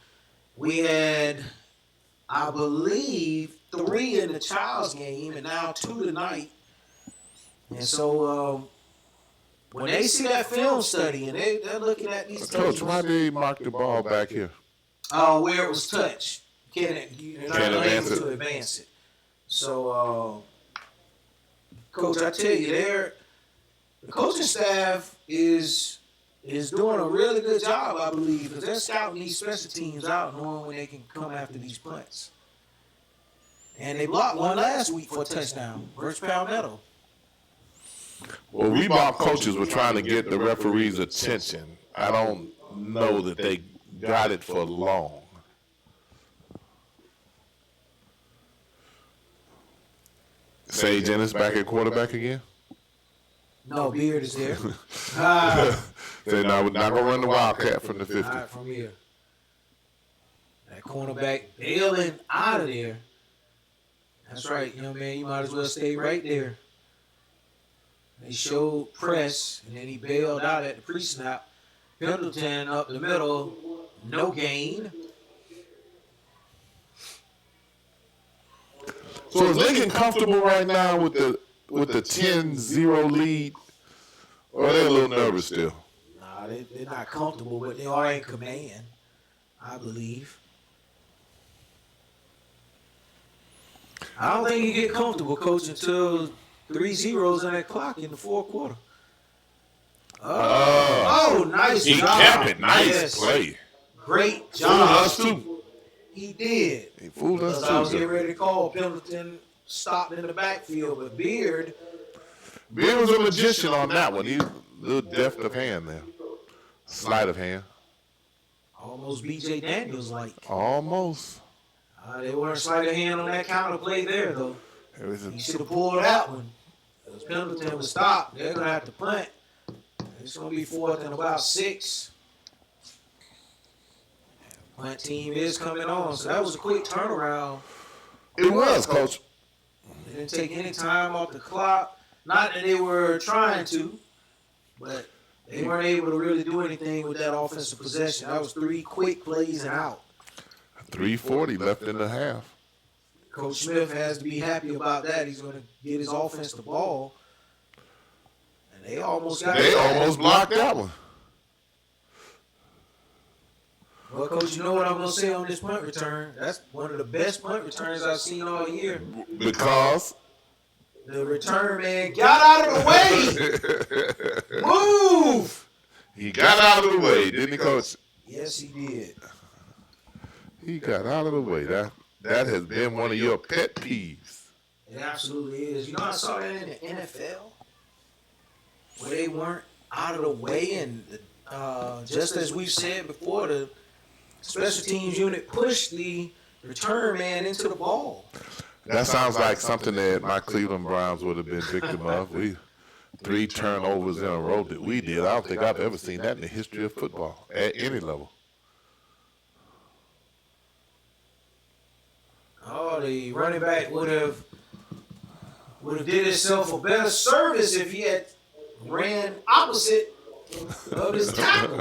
We had, I believe, 3 in the Child's game and now 2 tonight. And so when they see that film study and they're looking at these Coach, why did they mark the ball back here? where it was touched, you're not able to advance it. So, Coach, I tell you, the coaching staff is doing a really good job, I believe, because they're scouting these special teams out, knowing when they can come after these punts. And they blocked one last week for a touchdown versus Palmetto. Well, Ribault coaches were trying to get the referee's attention. I don't know that they got it for long. Sage Ennis back at quarterback again? No, Beard is there. They're not going to run the Wildcat from the 50. Not from here. That cornerback bailing out of there. That's right, young man. You might as well stay right there. They showed press, and then he bailed out at the pre-snap. Pendleton up the middle, no gain. So is Lincoln comfortable right now with the 10-0 lead? Or are they a little nervous still? Nah, they're not comfortable, but they are in command, I believe. I don't think you get comfortable, Coach, until 3 zeros on that clock in the fourth quarter. Nice He job. kept it. Nice Yes. play. Great Fooled job. us too. He did. He fooled us I was getting too. ready to call Pendleton stopped in the backfield, but Beard, Beard was a magician on that one. He was a little deft of hand there. Sleight of hand. almost B.J. Daniels like. Almost. They weren't sleight of hand on that counter play there, though. He should have pulled that one. Because Pendleton was stopped. They're going to have to punt. It's going to be 4th and about 6. Punt team is coming on. So that was a quick turnaround. It was, Coach. They didn't take any time off the clock. Not that they were trying to, but they weren't able to really do anything with that offensive possession. That was 3 quick plays and out. 3:40 left in the half. Coach Smith has to be happy about that. He's going to get his offense the ball. And they almost got They it. almost blocked that one. Well, Coach, you know what I'm going to say on this punt return? That's one of the best punt returns I've seen all year. Because The return man got out of the way. Move! he got out of the way, didn't he, Coach? Yes, he did. He got out of the way. That has been one of your pet peeves. It absolutely is. I saw that in the NFL where they weren't out of the way, and just as we've said before, the special teams unit pushed the return man into the ball. That sounds like something that my Cleveland Browns would have been victim of. 3 turnovers in a row that we did. I don't think I've ever seen that in the history of football at any level. Oh, the running back would have did himself a better service if he had ran opposite of his tackle.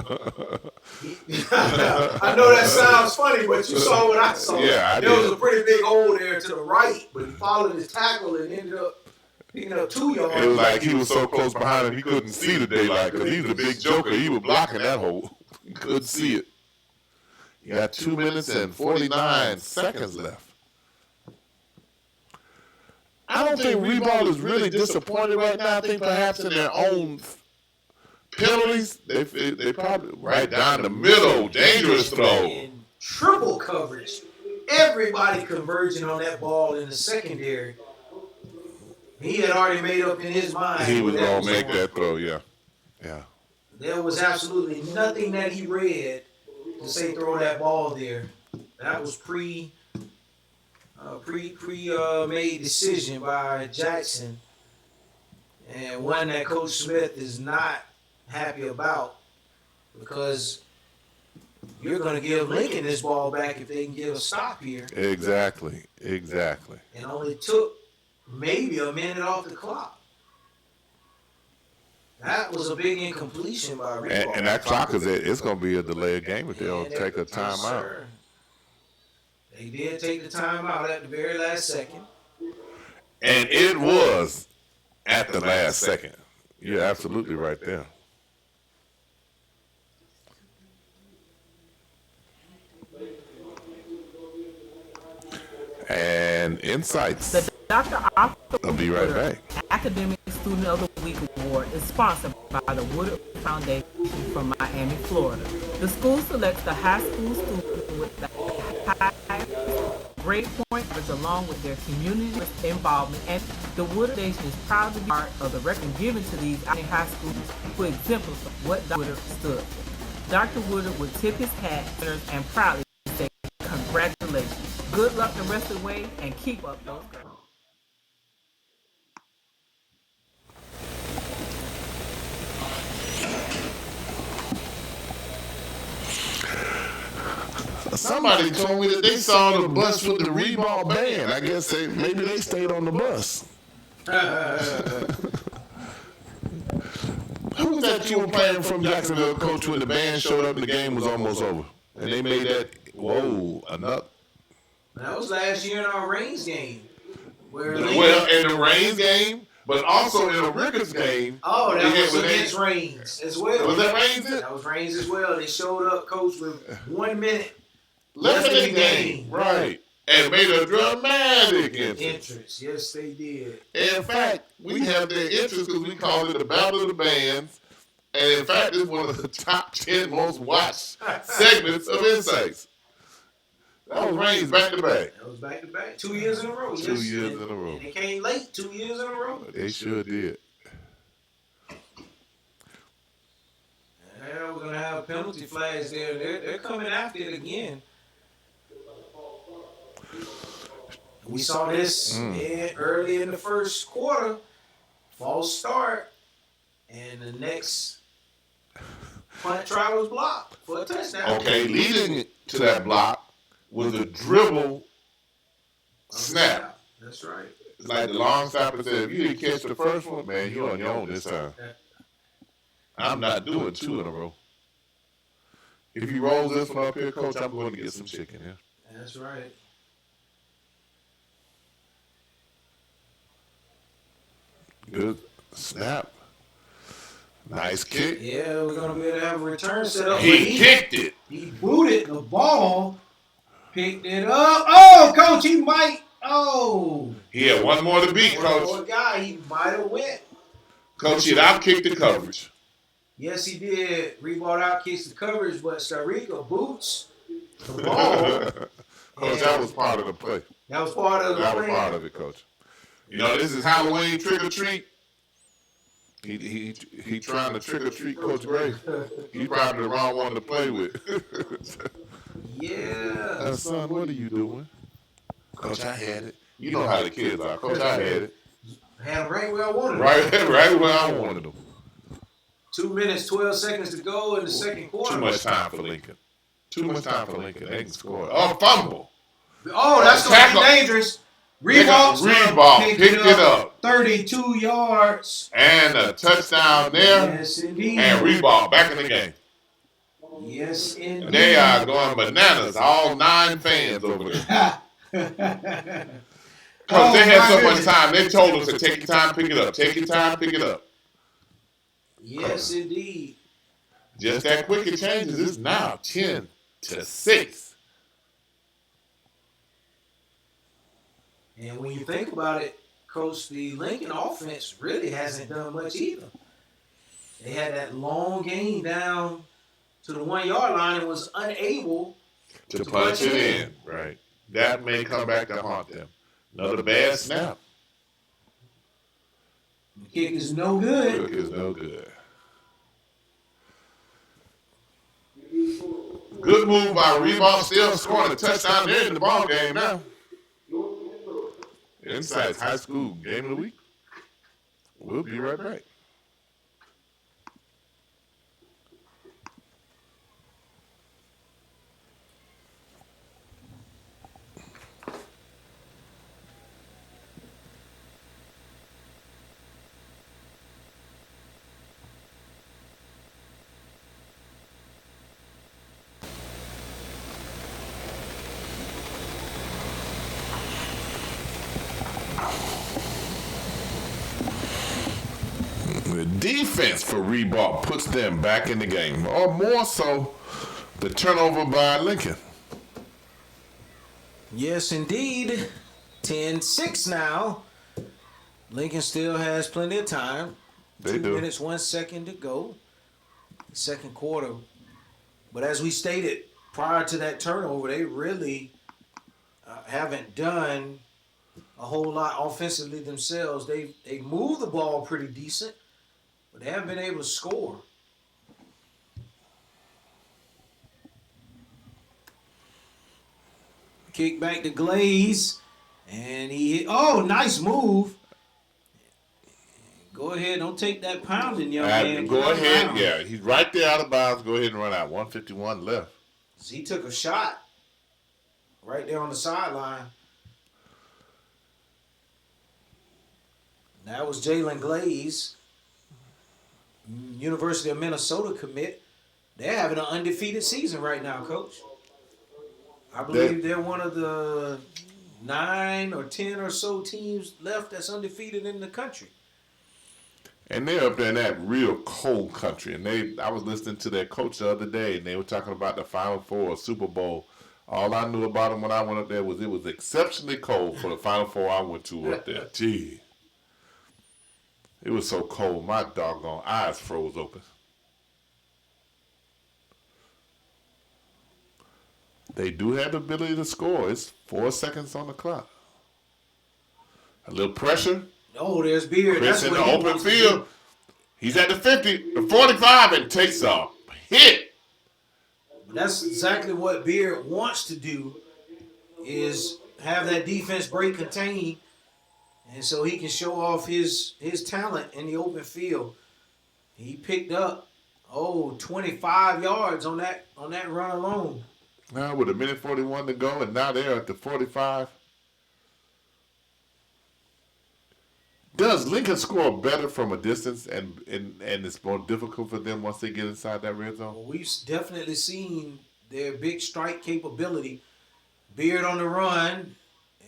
I know that sounds funny, but you saw what I saw. Yeah, there was a pretty big hole there to the right, but he followed his tackle and ended up picking up 2 yards. It was like he was so close behind him he couldn't see the daylight because he was a big joker. He was blocking that hole. He couldn't see it. You got 2 minutes and 49 seconds left. I don't think Ribault is really disappointed right now. I think perhaps in their own penalties, they probably right down the middle, dangerous throw. In triple coverage. Everybody converging on that ball in the secondary. He had already made up in his mind. He was going to make that throw, yeah. There was absolutely nothing that he read to say throw that ball there. That was pre-made decision by Jackson, and one that Coach Smith is not happy about, because you're going to give Lincoln this ball back if they can get a stop here. Exactly. And only took maybe a minute off the clock. That was a big incompletion by Ribault. And that clock it's going to be a delayed game if they don't take a timeout. They did take the timeout at the very last second. And it was at the last second. You're absolutely right there. And insights. The Dr. Arthur I'll be right back. Academic Student of the Week Award is sponsored by the Woodard Foundation from Miami, Florida. The school selects the high school student with the highest grade point average along with their community involvement, and the Woodard Foundation is proud to be part of the recognition given to these high schools who exemplify what Dr. Woodard stood for. Dr. Woodard would tip his hat and proudly say, "Congratulations. Good luck the rest of the way and keep up those girls." Somebody told me that they saw the bus with the Ribault band. I guess maybe they stayed on the bus. Who was that you were playing from Jacksonville, coach, when the band showed up and the game was almost over? And they made that, enough. That was last year in our Reigns game. Well, in the Reigns game, but also in the Ricketts game. Oh, that was against Reigns as well. Was that Reigns? That was Reigns as well. They showed up, coach, with 1 minute left in the game. Right. And made a dramatic entrance. Yes, they did. In fact, we have their entrance because we call it the Battle of the Bands. And in fact, it's one of the top 10 most watched segments of Insights. That was Reigns back to back. That was back to back. 2 years in a row. 2 years in a row. And they came late 2 years in a row. They sure did. Yeah, we're going to have penalty flags there. They're coming after it again. We saw this early in the first quarter. False start. And the next punt try was blocked for a touchdown. Okay, leading to that block was a dribble snap. That's right. It's like the long snapper said, if you didn't catch the first one, man, you're on your own this time. I'm not doing 2 in a row. If he rolls this one up here, coach, I'm going to get some chicken here. That's right. Good snap. Nice kick. Yeah, we're going to be able to have a return set up. He kicked it. He booted the ball, picked it up. Oh, coach, he might. Oh. He had one more to beat, One more coach. guy, he might have went. Coach, he'd outkicked the coverage. Yes, he did. Ribault outkicks the coverage, but Starika boots the ball. Coach, that was part of the play. That was part of the That plan. was part of it, Coach. You know, this is Halloween trick or treat. He trying to trick or treat Coach Gray. He probably the wrong one to play with. Yeah. Son, what are you doing? Coach, I had it. You know how the kids are. Coach, I had it. Had him right where I wanted him. Right where I wanted them. 2 minutes, 12 seconds to go in the second quarter. Too much time for Lincoln. Too much time for Lincoln. They can score. Oh, fumble. Oh, that's going to be dangerous. Ribault picked it up. 32 yards. And a touchdown there. Yes, indeed. And Ribault back in the game. Yes, indeed. They are going bananas. All 9 fans over there. Because they had so much time. They told us to take your time, pick it up. Take your time, pick it up. Yes, indeed. Just that quick it changes. It's now 10-6. And when you think about it, Coach, the Lincoln offense really hasn't done much either. They had that long game down to the 1 yard line and was unable to punch it in. Right. That may come back to haunt them. Another bad snap. The kick is no good. Kick is no good. Good move by Ribault, still scoring a touchdown there in the ball game now. Inside's high school game of the week. We'll be right back. The defense for Ribault puts them back in the game, or more so, the turnover by Lincoln. Yes, indeed. 10-6 now. Lincoln still has plenty of time. They 2 do. minutes, 1 second to go. Second quarter. But as we stated, prior to that turnover, they really haven't done a whole lot offensively themselves. They move the ball pretty decent, but they haven't been able to score. Kick back to Glaze, and he hit. Oh, nice move. Go ahead, don't take that pounding, young man. Go ahead, yeah. He's right there out of bounds. Go ahead and run out. 151 left. He took a shot right there on the sideline. That was Jalen Glaze, University of Minnesota commit. They're having an undefeated season right now, Coach. I believe they're one of the 9 or 10 or so teams left that's undefeated in the country. And they're up there in that real cold country. And I was listening to their coach the other day, and they were talking about the Final Four or Super Bowl. All I knew about them when I went up there was it was exceptionally cold for the Final Four I went to up there. Gee. It was so cold, my doggone eyes froze open. They do have the ability to score. It's 4 seconds on the clock. A little pressure. Oh, there's Beard. Chris in the open field. He's at the 50, the 45, and takes a hit. That's exactly what Beard wants to do, is have that defense break contain, and so he can show off his talent in the open field. He picked up 25 yards on that run alone. Now with 1:41 to go, and now they're at the 45. Does Lincoln score better from a distance, and it's more difficult for them once they get inside that red zone? Well, we've definitely seen their big strike capability. Beard on the run,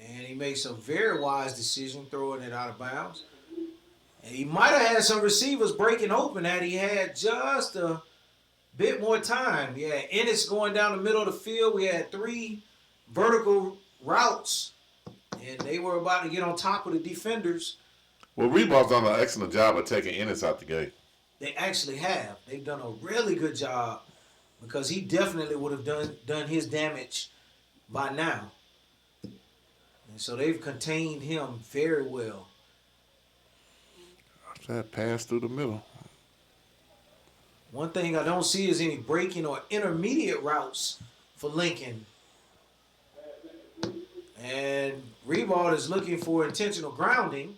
and he makes a very wise decision throwing it out of bounds. And he might have had some receivers breaking open had he had just a bit more time. Yeah, Ennis going down the middle of the field. We had 3 vertical routes, and they were about to get on top of the defenders. Well, Ribault's done an excellent job of taking Ennis out the gate. They actually have. They've done a really good job, because he definitely would have done his damage by now. And so they've contained him very well. That pass through the middle. One thing I don't see is any breaking or intermediate routes for Lincoln. And Ribault is looking for intentional grounding.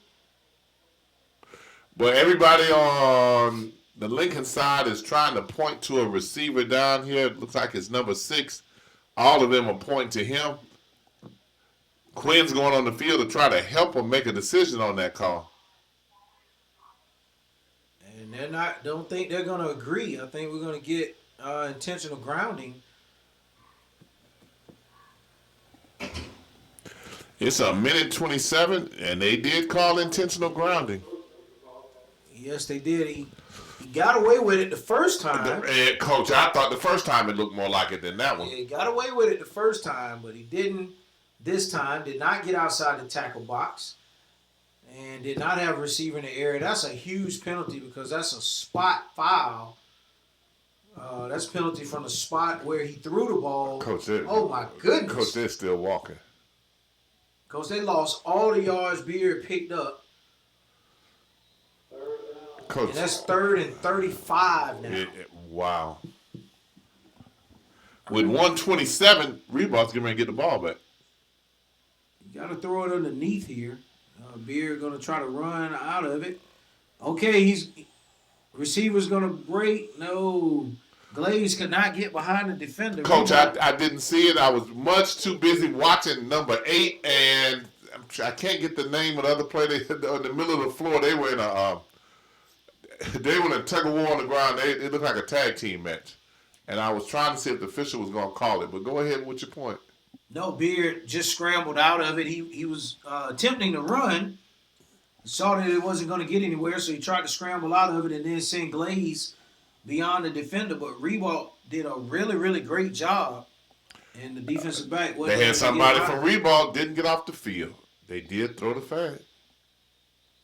But everybody on the Lincoln side is trying to point to a receiver down here. It looks like it's number 6. All of them are pointing to him. Quinn's going on the field to try to help him make a decision on that call. And don't think they're going to agree. I think we're going to get intentional grounding. It's a minute 27, and they did call intentional grounding. Yes, they did. He got away with it the first time. Coach, I thought the first time it looked more like it than that one. Yeah, he got away with it the first time, but he didn't this time. Did not get outside the tackle box. And did not have a receiver in the area. That's a huge penalty because that's a spot foul. That's penalty from the spot where he threw the ball. Coach, oh, my goodness. Coach, they're still walking. Coach, they lost all the yards Beard picked up. Coach, and that's 3rd and 35 now. Wow. With 127, Ribault's going to get the ball back. You got to throw it underneath here. Beard going to try to run out of it. Okay, receiver's going to break. No. Glaze could not get behind the defender. Coach, I didn't see it. I was much too busy watching number 8, and I can't get the name of the other player. They in the middle of the floor. They were in a tug of war on the ground. It looked like a tag team match, and I was trying to see if the official was going to call it. But go ahead with your point. No, Beard just scrambled out of it. He was attempting to run. He saw that it wasn't going to get anywhere, so he tried to scramble out of it and then send Glaze beyond the defender. But Ribault did a really, really great job. And the defensive back wasn't. They had somebody from Ribault didn't get off the field. They did throw the flag.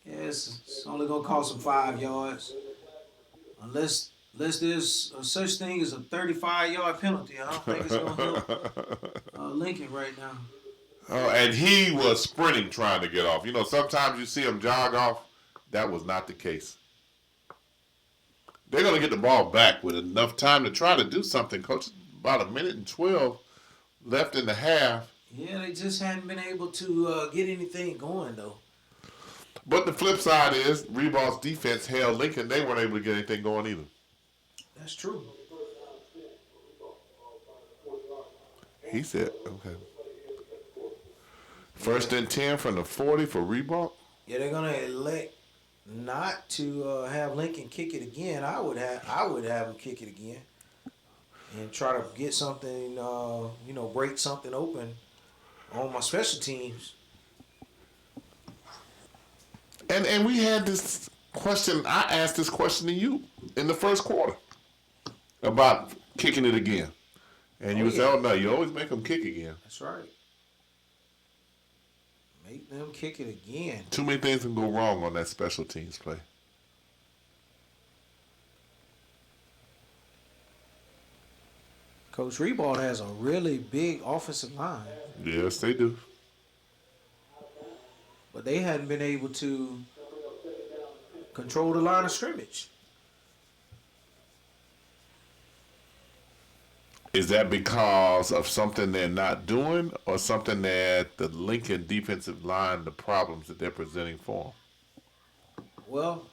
Yes, it's only going to cost them 5 yards. Unless there's such thing as a 35-yard penalty. I don't think it's going to help Lincoln right now. Oh, and he was sprinting trying to get off. You know, sometimes you see him jog off. That was not the case. They're going to get the ball back with enough time to try to do something, Coach. About a minute and 12 left in the half. Yeah, they just hadn't been able to get anything going, though. But the flip side is Ribault's defense held Lincoln. They weren't able to get anything going either. That's true. He said, okay. 1st and 10 from the 40 for Ribault. Yeah, they're gonna elect not to have Lincoln kick it again. I would have him kick it again and try to get something, break something open on my special teams. And we had this question. I asked this question to you in the first quarter about kicking it again. And you said, oh, no, you always make them kick again. That's right. Make them kick it again. Too many things can go wrong on that special teams play. Coach Ribault has a really big offensive line. Yes, they do. But they hadn't been able to control the line of scrimmage. Is that because of something they're not doing or something that the Lincoln defensive line, the problems that they're presenting for them? Well,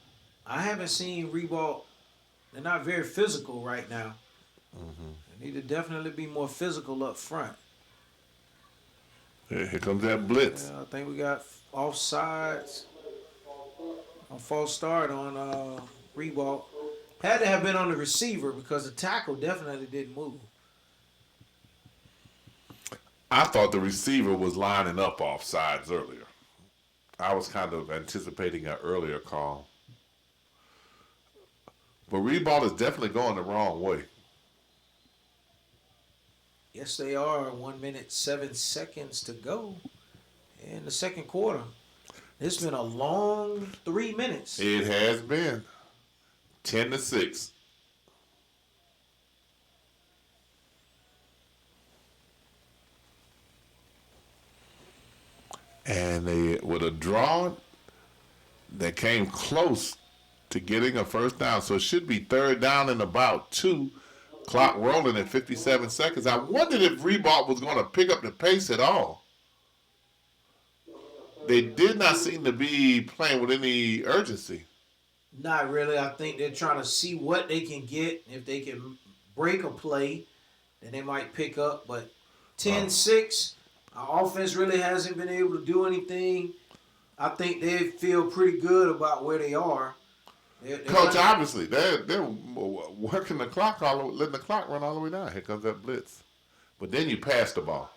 I haven't seen Ribault. They're not very physical right now. Mm-hmm. They need to definitely be more physical up front. Here comes that blitz. I think we got offsides. A false start on Ribault. Had to have been on the receiver because the tackle definitely didn't move. I thought the receiver was lining up offsides earlier. I was kind of anticipating an earlier call. But Ribault is definitely going the wrong way. Yes, they are. 1 minute, 7 seconds to go in the second quarter. It's been a long 3 minutes. It has been. 10-6. And they would have drawn. They came close to getting a first down. So it should be third down and about 2. Clock rolling at 57 seconds. I wondered if Ribault was going to pick up the pace at all. They did not seem to be playing with any urgency. Not really. I think they're trying to see what they can get. If they can break a play, then they might pick up. But 10-6, our offense really hasn't been able to do anything. I think they feel pretty good about where they are. Coach, obviously, they're working the clock letting the clock run all the way down. Here comes that blitz. But then you pass the ball.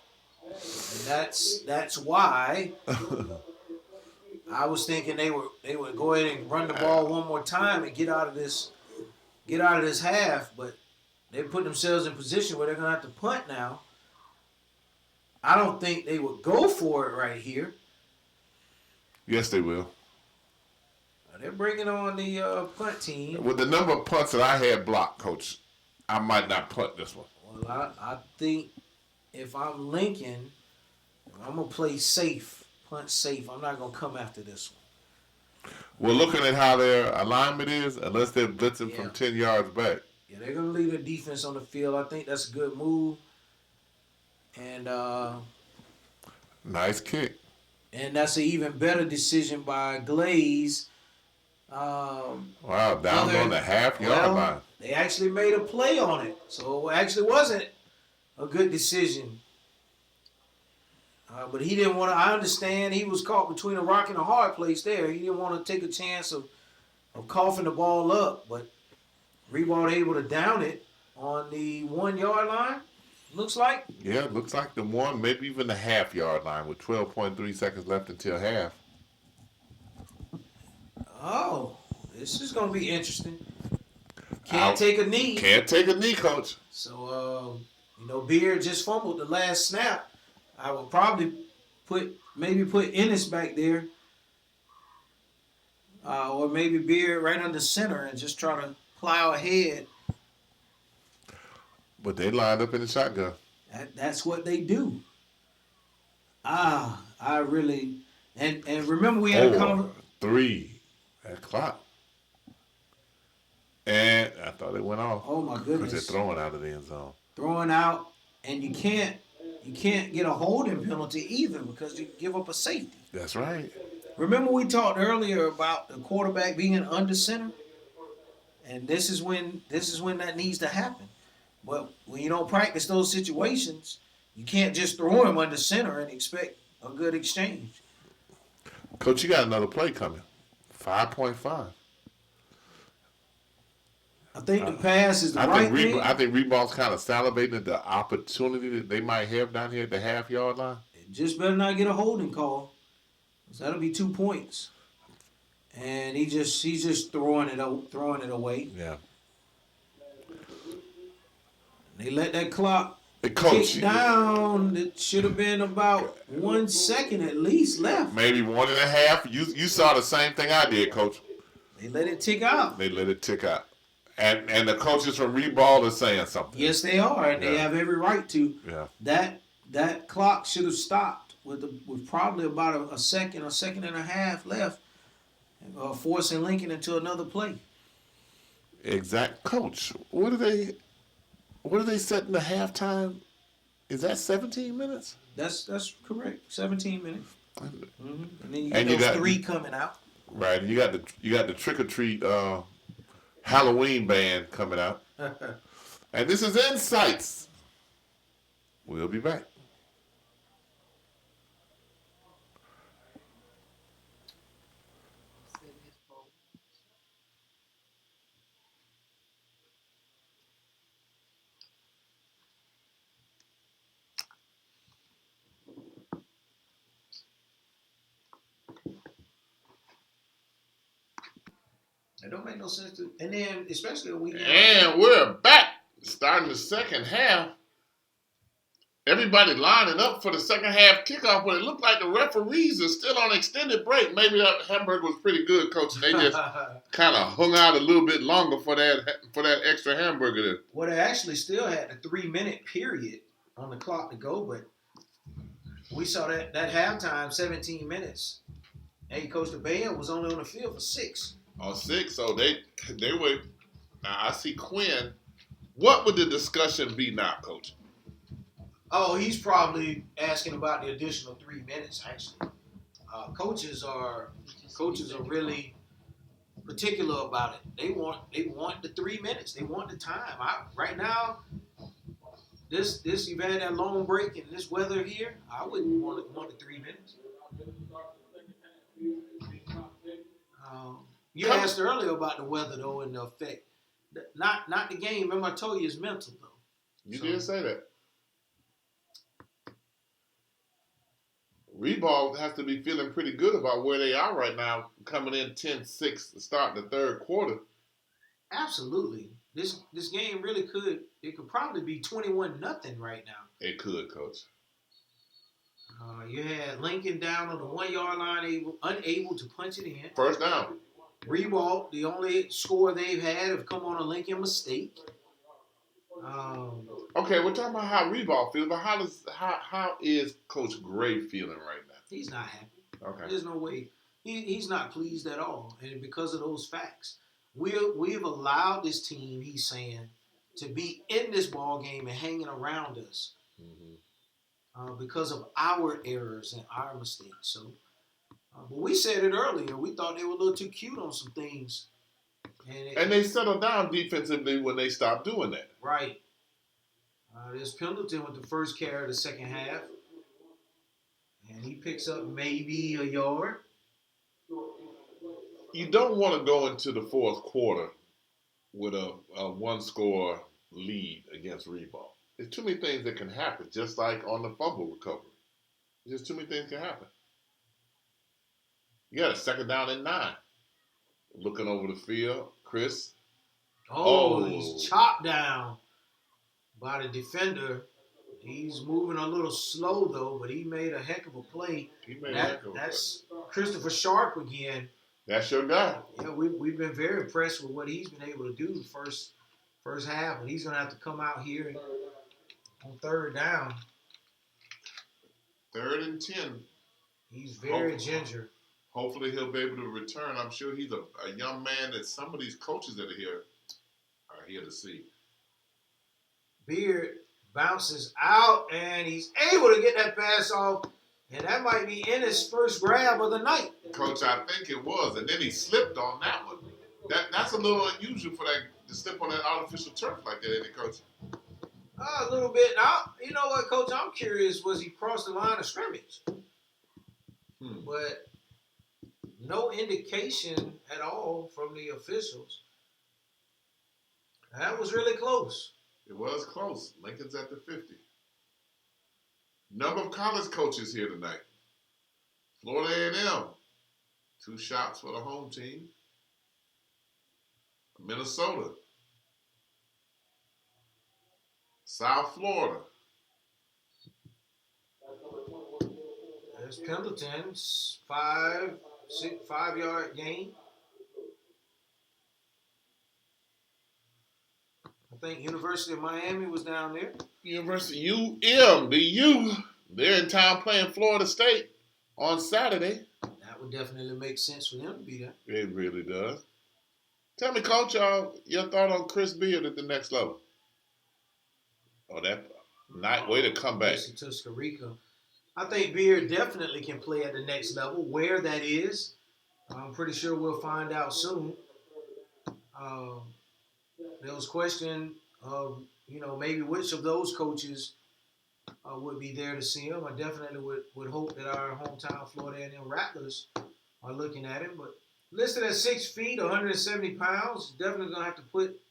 And that's why I was thinking they would go ahead and run the ball one more time and get out of this half, but they put themselves in position where they're gonna have to punt now. I don't think they would go for it right here. Yes, they will. They're bringing on the punt team. With the number of punts that I had blocked, Coach, I might not punt this one. Well, I think if I'm Lincoln, I'm going to play safe, punt safe. I'm not going to come after this one. Well, looking at how their alignment is, unless they're blitzing from 10 yards back. Yeah, they're going to leave the defense on the field. I think that's a good move. And nice kick. And that's an even better decision by Glaze. Wow, down on the half-yard line. They actually made a play on it. So it actually wasn't a good decision. But he didn't want to. I understand he was caught between a rock and a hard place there. He didn't want to take a chance of coughing the ball up. But Ribault able to down it on the 1 yard line, looks like. Yeah, it looks like the 1, maybe even the half-yard line with 12.3 seconds left until half. Oh, this is going to be interesting. Can't take a knee. Can't take a knee, Coach. So, Beard just fumbled the last snap. I would probably put Ennis back there. Or maybe Beard right under center and just try to plow ahead. But they lined up in the shotgun. That's what they do. I really... And remember we had a 3. That clock. And I thought it went off. Oh, my goodness. Because they're throwing out of the end zone. Throwing out, and you can't get a holding penalty either because you give up a safety. That's right. Remember we talked earlier about the quarterback being under center? And this is when that needs to happen. But when you don't practice those situations, you can't just throw him under center and expect a good exchange. Coach, you got another play coming. 5.5. I think the pass is the right thing. I think Ribault's kind of salivating at the opportunity that they might have down here at the half-yard line. It just better not get a holding call. So that'll be 2 points. And he's just throwing it away. Yeah. They let that clock kick down. It should have been about 1 second at least left. Maybe 1.5. You saw the same thing I did, Coach. They let it tick out. And the coaches from Ribault are saying something. Yes, they are, and they have every right to. Yeah. That clock should have stopped with probably about a second and a half left, forcing Lincoln into another play. Exact, Coach. What are they setting the halftime? Is that 17 minutes? That's correct. 17 minutes. Mm-hmm. And then you got those 3 coming out. Right, and you got the trick or treat Halloween band coming out. And this is Insights. We'll be back. It don't make no sense to, and then especially a week. And we're back, starting the second half. Everybody lining up for the second half kickoff, but it looked like the referees are still on extended break. Maybe that hamburger was pretty good, Coach, and they just kind of hung out a little bit longer for that extra hamburger there. Well, they actually still had a 3-minute period on the clock to go, but We saw that halftime, 17 minutes. Hey, Coach, the band was only on the field for 6. On 6, so they were. Now I see Quinn. What would the discussion be now, Coach? Oh, he's probably asking about the additional 3 minutes. Actually, coaches are really particular about it. They want the 3 minutes. They want the time. Right now, this you've had that long break and this weather here, I wouldn't want the 3 minutes. You asked earlier about the weather though and the effect. Not the game. Remember I told you it's mental though. You did say that. Ribault has to be feeling pretty good about where they are right now, coming in 10-6 to start the third quarter. Absolutely. This game really could probably be 21-0 right now. It could, Coach. You had Lincoln down on the 1 yard line, unable to punch it in. First down. Ribault, the only score they've had have come on a Lincoln mistake. Okay, we're talking about how Ribault feels, but how is Coach Gray feeling right now? He's not happy. Okay. There's no way. He's not pleased at all, and because of those facts, we've allowed this team, he's saying, to be in this ball game and hanging around us because of our errors and our mistakes. So, but we said it earlier. We thought they were a little too cute on some things, and they settled down defensively when they stopped doing that. Right. There's Pendleton with the first carry of the second half, and he picks up maybe a yard. You don't want to go into the fourth quarter with a one-score lead against Ribault. There's too many things that can happen, just like on the fumble recovery. There's too many things can happen. You got a second down and 9. Looking over the field, Chris. He's chopped down by the defender. He's moving a little slow, though, but he made a heck of a play. That's Christopher Sharp again. That's your guy. Yeah, we've been very impressed with what he's been able to do the first half, but he's going to have to come out here on third down. 3rd and 10. He's very ginger. Hopefully he'll be able to return. I'm sure he's a young man that some of these coaches that are here to see. Beard bounces out, and he's able to get that pass off, and that might be in his first grab of the night. Coach, I think it was, and then he slipped on that one. That's a little unusual for that to slip on that artificial turf like that, isn't it, Coach? A little bit. Now, you know what, Coach? I'm curious, was he crossed the line of scrimmage? But no indication at all from the officials. That was really close. It was close. Lincoln's at the 50. Number of college coaches here tonight. Florida A&M, 2 shots for the home team. Minnesota. South Florida. There's Pendleton's 5-yard gain. I think University of Miami was down there. University UM, the U. They're in town playing Florida State on Saturday. That would definitely make sense for them to be there. It really does. Tell me, Coach, your thought on Chris Beard at the next level. Oh, that night way to come back. To Scarica. I think Beard definitely can play at the next level. Where that is, I'm pretty sure we'll find out soon. There was question of, maybe which of those coaches would be there to see him. I definitely would hope that our hometown Florida A&M Rattlers are looking at him. But listed at 6 feet, 170 pounds, definitely going to have to put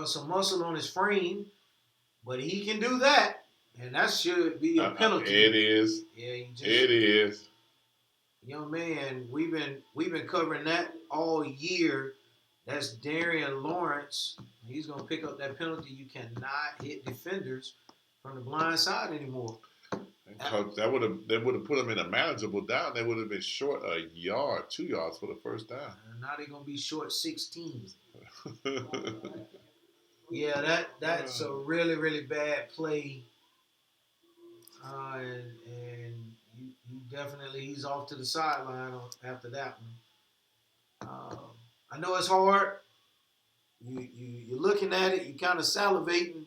some muscle on his frame. But he can do that. And that should be a penalty. It is. Yeah, it is. Young man, we've been covering that all year. That's Darian Lawrence. He's gonna pick up that penalty. You cannot hit defenders from the blind side anymore. Coach, they would have put him in a manageable down. They would have been short a yard, 2 yards for the first down. And now they're gonna be short 16. Yeah, that's a really, really bad play. and you definitely he's off to the sideline after that one. I know it's hard. You're looking at it, you kind of salivating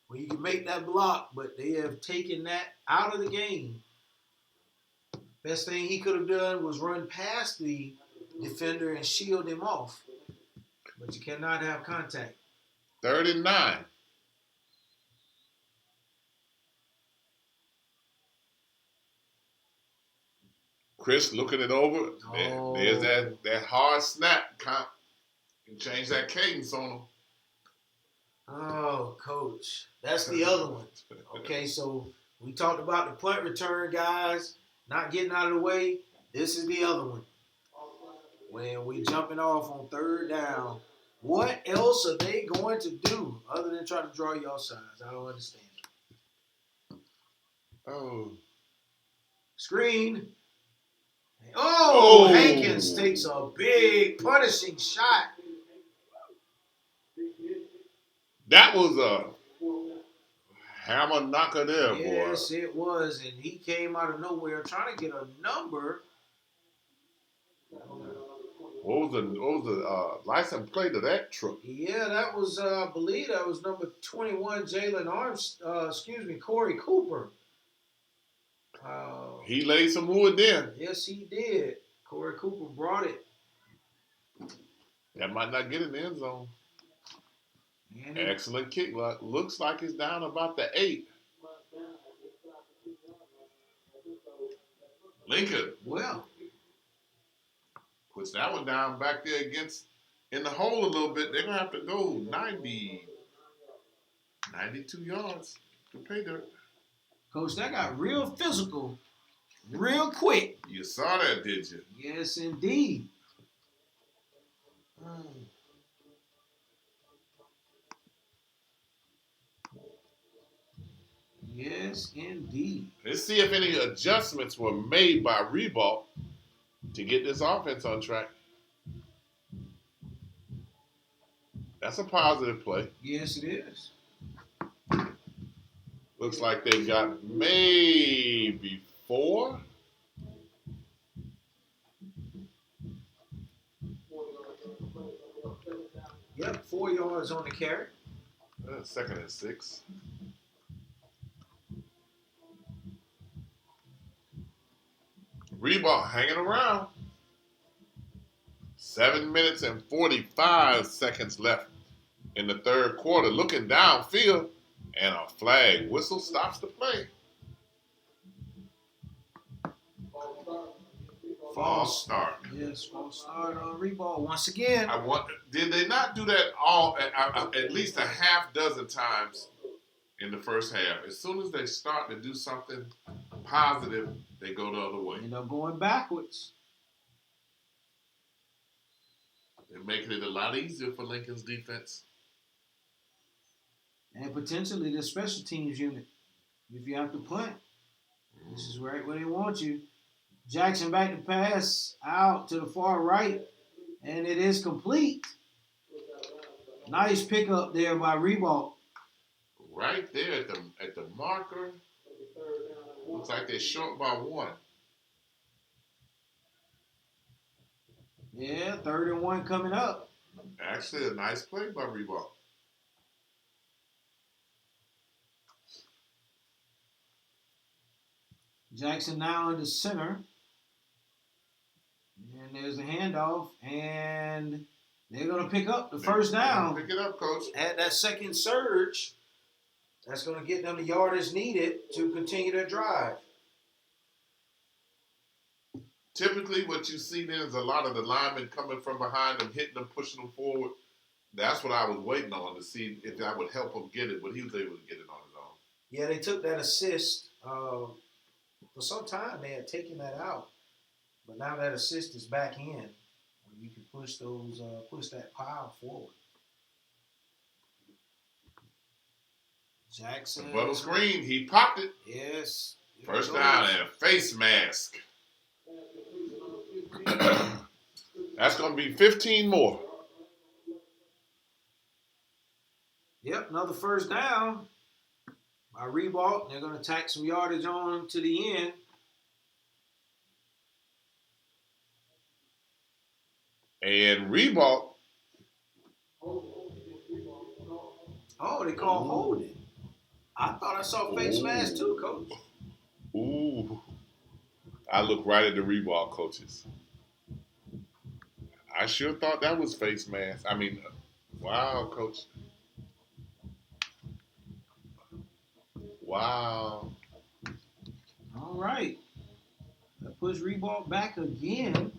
when you can make that block, but they have taken that out of the game. Best thing he could have done was run past the defender and shield him off. But you cannot have contact. 3rd and 9. Chris looking it over. There's that hard snap. Can change that cadence on him. Oh, coach. That's the other one. Okay, so we talked about the punt return guys not getting out of the way. This is the other one. When we jumping off on 3rd down, what else are they going to do other than try to draw your sides? I don't understand. Oh. Screen. Oh, Hankins takes a big punishing shot. That was a hammer knocker there, boy. Yes, it was. And he came out of nowhere trying to get a number. What was the license plate of that truck? Yeah, that was, I believe that was number 21, Corey Cooper. He laid some wood there. Yes, he did. Corey Cooper brought it. That might not get in the end zone. Excellent kick. Looks like it's down about the 8. Lincoln. Well. Puts that one down back there in the hole a little bit. They're going to have to go 92 yards to pay dirt. Coach, that got real physical real quick. You saw that, did you? Yes, indeed. Yes, indeed. Let's see if any adjustments were made by Ribault to get this offense on track. That's a positive play. Yes, it is. Looks like they got maybe 4. Yep, 4 yards on the carry. 2nd and 6. Ribault hanging around. 7 minutes and 45 seconds left in the 3rd quarter. Looking downfield, and a flag whistle stops the play. False start. Yes, false start on Ribault once again. Did they not do that all at least a half dozen times in the first half? As soon as they start to do something positive, they go the other way. End up going backwards. They're making it a lot easier for Lincoln's defense. And potentially the special teams unit. If you have to punt, this is right where they want you. Jackson back to pass out to the far right, and it is complete. Nice pickup there by Ribault. Right there at the marker. Looks like they're short by 1. Yeah, 3rd and 1 coming up. Actually, a nice play by Ribault. Jackson now in the center. And there's a handoff, and they're going to pick up the first down. Pick it up, Coach. At that second surge, that's going to get them the yardage needed to continue their drive. Typically, what you see then is a lot of the linemen coming from behind them, hitting them, pushing them forward. That's what I was waiting on to see if that would help him get it, but he was able to get it on his own. Yeah, they took that assist. For some time, they had taken that out. But now that assist is back in. You can push that pile forward. Jackson. The bubble screen, he popped it. Yes. First down and a face mask. That's going to be 15 more. Yep, another first down by Ribault. They're going to tack some yardage on to the end. And Ribault. Oh, they call holding. I thought I saw face mask too, Coach. Ooh. I look right at the Ribault coaches. I sure thought that was face mask. I mean, wow, Coach. Wow. All right. That puts Ribault back again.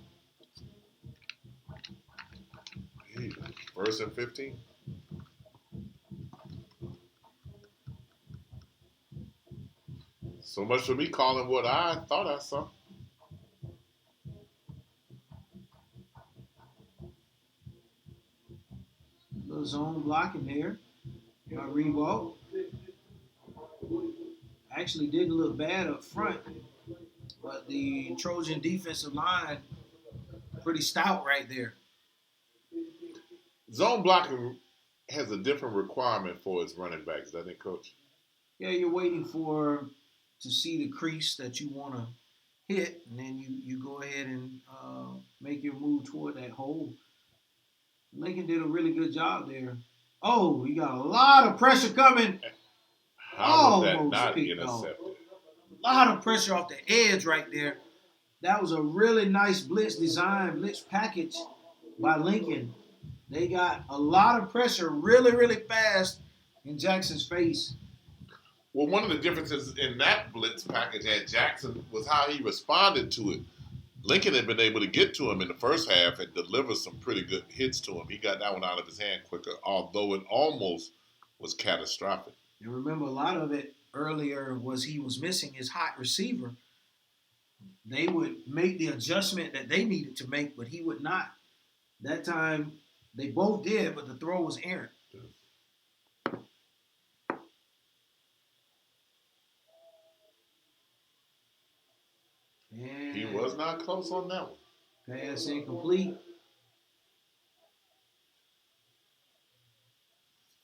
Hey, 1st and 15. So much for me calling what I thought I saw. Little zone blocking there by Ribault. Actually didn't look bad up front, but the Trojan defensive line pretty stout right there. Zone blocking has a different requirement for its running backs, doesn't it, Coach? Yeah, you're waiting to see the crease that you want to hit, and then you go ahead and make your move toward that hole. Lincoln did a really good job there. Oh, you got a lot of pressure coming. How was that Almost not picked intercepted? A lot of pressure off the edge right there. That was a really nice blitz package by Lincoln. They got a lot of pressure really, really fast in Jackson's face. Well, one of the differences in that blitz package at Jackson was how he responded to it. Lincoln had been able to get to him in the first half and deliver some pretty good hits to him. He got that one out of his hand quicker, although it almost was catastrophic. And remember, a lot of it earlier was he was missing his hot receiver. They would make the adjustment that they needed to make, but he would not. That time, they both did, but the throw was errant. And He was not close on that one. pass incomplete.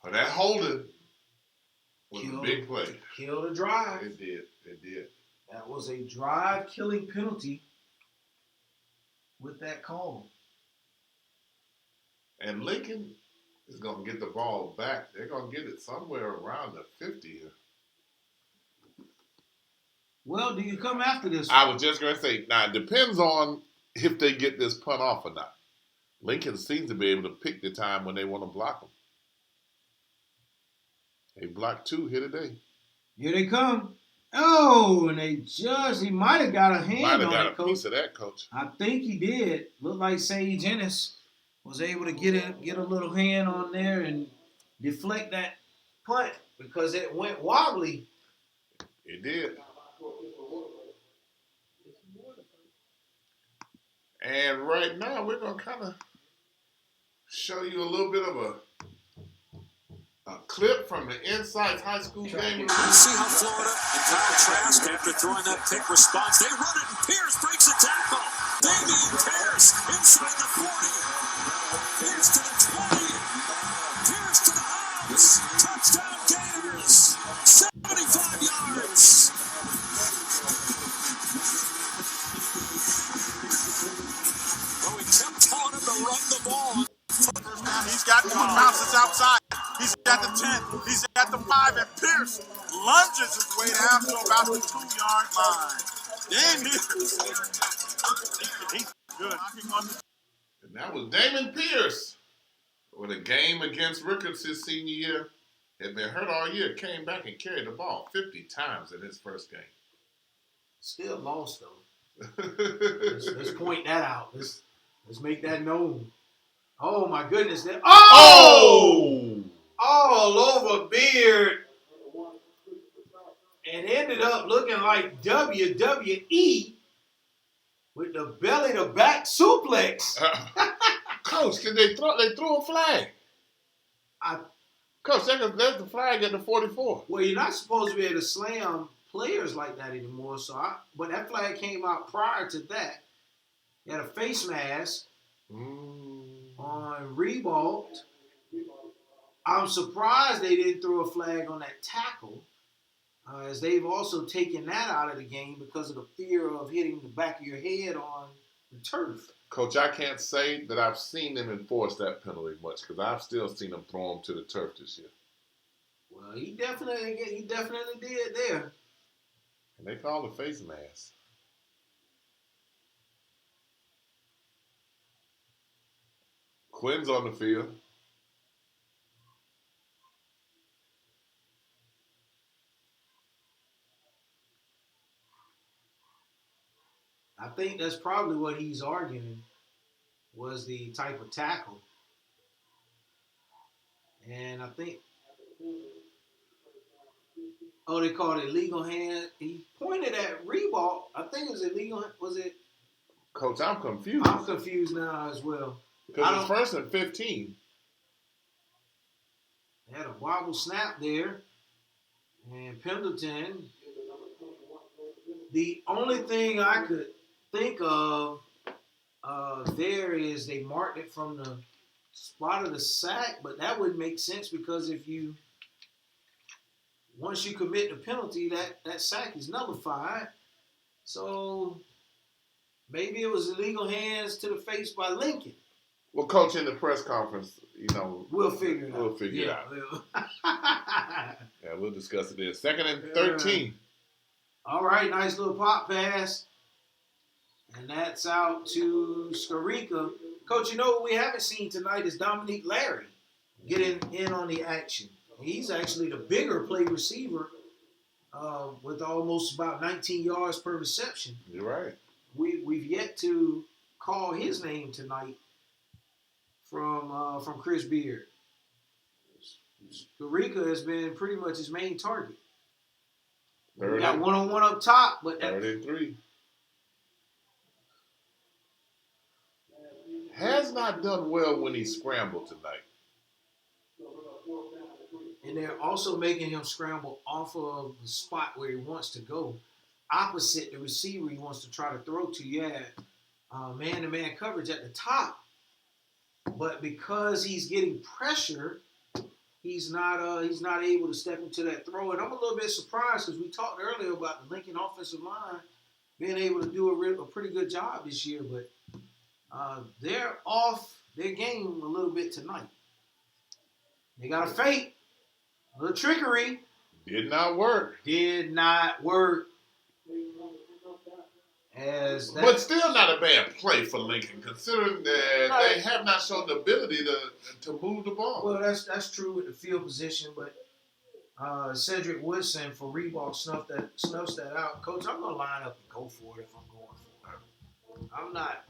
But that holding was a big play. Killed a drive. It did. That was a drive-killing penalty with that call. And Lincoln is going to get the ball back. They're going to get it somewhere around the 50 here. Well, do you come after this? I was just going to say, now it depends on if they get this punt off or not. Lincoln seems to be able to pick the time when they want to block them. They blocked 2 here today. Here they come. Oh, and he might have got a hand Might have on got it, a Coach. piece of that, Coach. I think he did. Looked like Sage Ennis was able to get a little hand on there and deflect that punt because it went wobbly. It did. And right now, we're going to kind of show you a little bit of a clip from the Insights High School game. Let's see how Florida and Kyle Trask, after throwing that pick response, they run it and Pierce breaks a tackle. Damian Pierce inside the 40. Pierce to the 20. Pierce to the house. Touchdown Gators. 75 yards. Oh, he kept telling him to run the ball. He's got one bounces outside. He's at the 10. He's at the 5. And Pierce lunges his way down to about the 2-yard line. Damn, he's good. And that was Damon Pierce with a game against Ricketts his senior year. Had been hurt all year. Came back and carried the ball 50 times in his first game. Still lost though. let's point that out. Let's make that known. Oh my goodness! Oh! All over Beard, and ended up looking like WWE with the belly to back suplex. Coach, they threw a flag. Coach, that's the flag at the 44. Well, you're not supposed to be able to slam players like that anymore. But that flag came out prior to that. He had a face mask on Ribault. I'm surprised they didn't throw a flag on that tackle. as they've also taken that out of the game because of the fear of hitting the back of your head on the turf. Coach, I can't say that I've seen them enforce that penalty much because I've still seen them throw them to the turf this year. Well, he definitely did there. And they call the face mask. Quinn's on the field. I think that's probably what he's arguing was the type of tackle. And I think, they called it illegal hand. He pointed at Ribault. I think it was illegal. Was it? Coach, I'm confused. I'm confused now as well. Because it's first and 15. They had a wobble snap there. And Pendleton, the only thing I could think of there is they marked it from the spot of the sack, but that wouldn't make sense because once you commit the penalty, that sack is nullified. So maybe it was illegal hands to the face by Lincoln. Well, Coach, in the press conference, we'll figure it out. We'll figure it out. Yeah, we'll discuss it there. Second and 13. All right, nice little pop pass. And that's out to Skarica. Coach, what we haven't seen tonight is Dominique Larry getting in on the action. He's actually the bigger play receiver with almost about 19 yards per reception. You're right. We've yet to call his name tonight from Chris Beard. Skarica has been pretty much his main target. We got one-on-one up top, but 33. Has not done well when he scrambled tonight. And they're also making him scramble off of the spot where he wants to go, opposite the receiver he wants to try to throw to. Yeah, man-to-man coverage at the top. But because he's getting pressure, he's not able to step into that throw. And I'm a little bit surprised because we talked earlier about the Lincoln offensive line being able to do a pretty good job this year, but they're off their game a little bit tonight. They got a fake, a little trickery. Did not work. But still not a bad play for Lincoln, considering that they have not shown the ability to move the ball. Well, that's true with the field position, but Cedric Woodson for Ribault snuffs that out. Coach, I'm gonna line up and go for it if I'm going for it. I'm not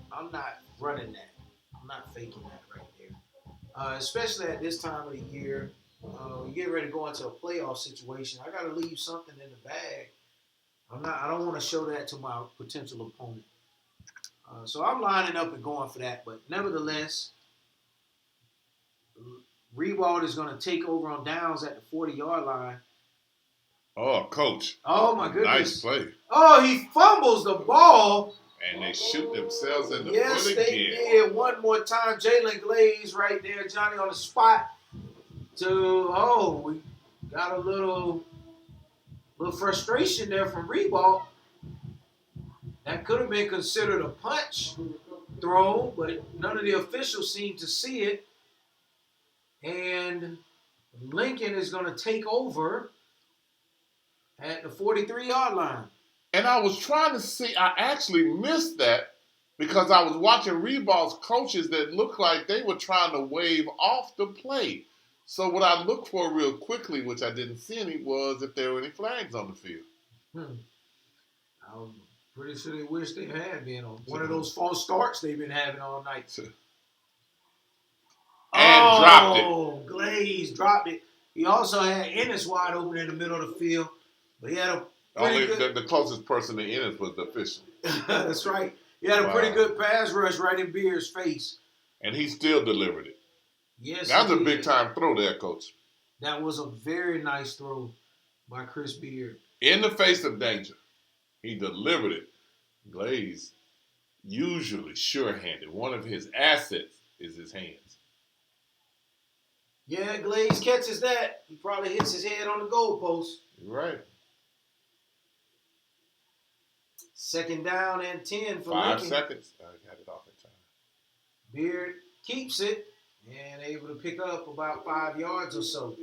running that. I'm not faking that right there. Especially at this time of the year, you get ready to go into a playoff situation. I gotta leave something in the bag. I don't want to show that to my potential opponent. So I'm lining up and going for that. But nevertheless, Ribault is going to take over on downs at the 40-yard line. Oh, Coach. Oh, my goodness. Nice play. Oh, he fumbles the ball. And they shoot themselves in the yes, foot again. Yes, they did. One more time. Jalen Glaze right there. Johnny on the spot. We got a little frustration there from Ribault. That could have been considered a punch throw, but none of the officials seem to see it. And Lincoln is going to take over at the 43-yard line. And I was trying to see, I actually missed that because I was watching Ribault's coaches that looked like they were trying to wave off the play. So what I looked for real quickly, which I didn't see any, was if there were any flags on the field. I'm pretty sure they wish they had been on one of those false starts they've been having all night. Dropped it. Oh, Glaze dropped it. He also had Ennis wide open in the middle of the field. But he had the closest person to Ennis was the official. That's right. He had a pretty good pass rush right in Beard's face. And he still delivered it. Yes, that was a big-time throw there, Coach. That was a very nice throw by Chris Beard. In the face of danger, he delivered it. Glaze, usually sure-handed. One of his assets is his hands. Yeah, Glaze catches that. He probably hits his head on the goalpost. You're right. 2nd down and 10 for 5 Lincoln. seconds. I got it off in time. Beard keeps it and able to pick up about 5 yards or so.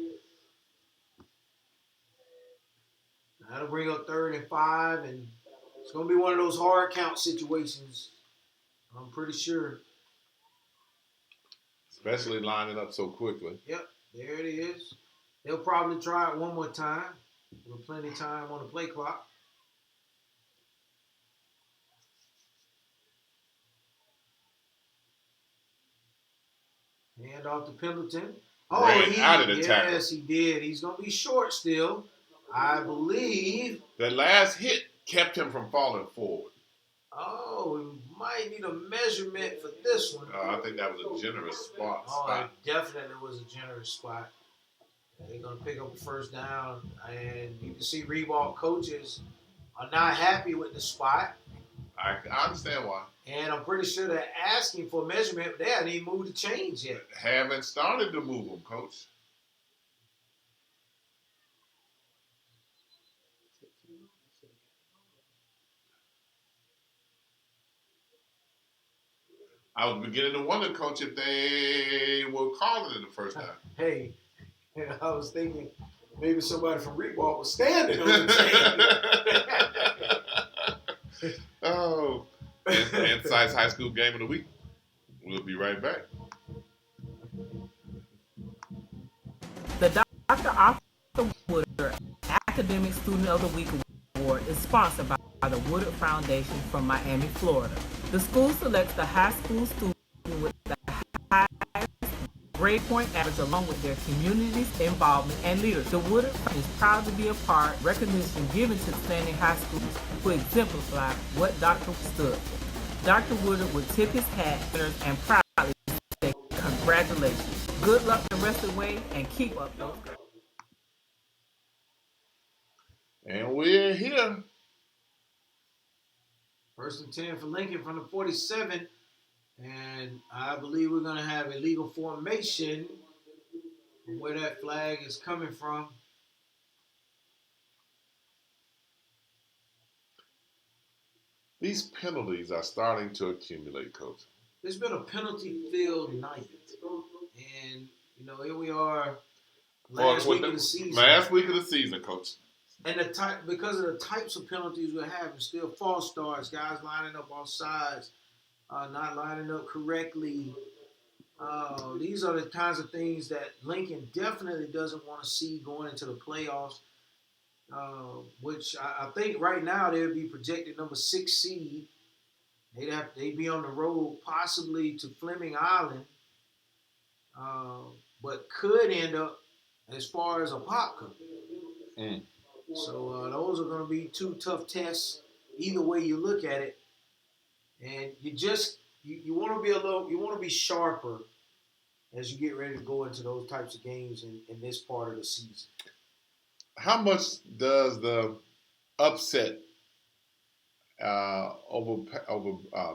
That'll bring up 3rd and 5, and it's going to be one of those hard count situations, I'm pretty sure. Especially lining up so quickly. Yep, there it is. They'll probably try it one more time with plenty of time on the play clock. Hand off to Pendleton. Ran out of the tackle. Yes, he did. He's going to be short still, I believe. The last hit kept him from falling forward. Oh, we might need a measurement for this one. I think that was a generous spot. It definitely was a generous spot. They're going to pick up a 1st down, and you can see Ribault coaches are not happy with the spot. I understand why. And I'm pretty sure they're asking for a measurement, but they haven't even moved the chains yet. Haven't started to move them, Coach. I was beginning to wonder, Coach, if they were calling it the first time. Hey, I was thinking maybe somebody from Ribault was standing on the chain. Oh, Insight's High School Game of the Week. We'll be right back. The Dr. Arthur Woodard Academic Student of the Week Award is sponsored by the Woodard Foundation from Miami, Florida. The school selects the high school student with the highest grade point average along with their community's involvement and leadership. The Woodard Foundation is proud to be a part recognition given to standing high schools who exemplify what Dr. stood for. Dr. Woodard would tip his hat and proudly say, congratulations. Good luck the rest of the way and keep up those grades. And we're here. 1st and 10 for Lincoln from the 47. And I believe we're going to have a legal formation from where that flag is coming from. These penalties are starting to accumulate, Coach. It's been a penalty-filled night. And, here we are last week of the season. Last week of the season, Coach. And because of the types of penalties we're having, still false starts, guys lining up on sides, not lining up correctly. These are the kinds of things that Lincoln definitely doesn't want to see going into the playoffs, which I think right now they would be projected number 6 seed. They'd be on the road possibly to Fleming Island, but could end up as far as a pop cup. So those are going to be 2 tough tests either way you look at it. And you want to be you want to be sharper as you get ready to go into those types of games in this part of the season. How much does the upset over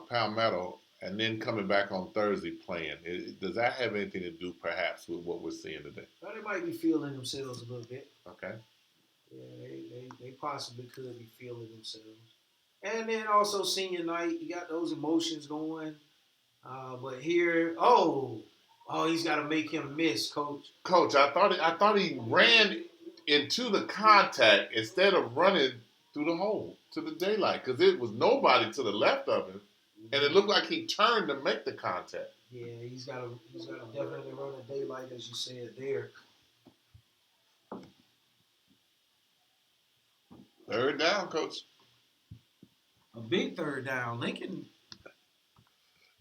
Palmetto and then coming back on Thursday playing, does that have anything to do perhaps with what we're seeing today? Well, they might be feeling themselves a little bit. Okay. Yeah, they possibly could be feeling themselves. And then also senior night, you got those emotions going. But here, he's got to make him miss, Coach. Coach, I thought he ran into the contact instead of running through the hole to the daylight because it was nobody to the left of him, and it looked like he turned to make the contact. Yeah, he's got to definitely run the daylight, as you said there. 3rd down, Coach. A big 3rd down. Lincoln,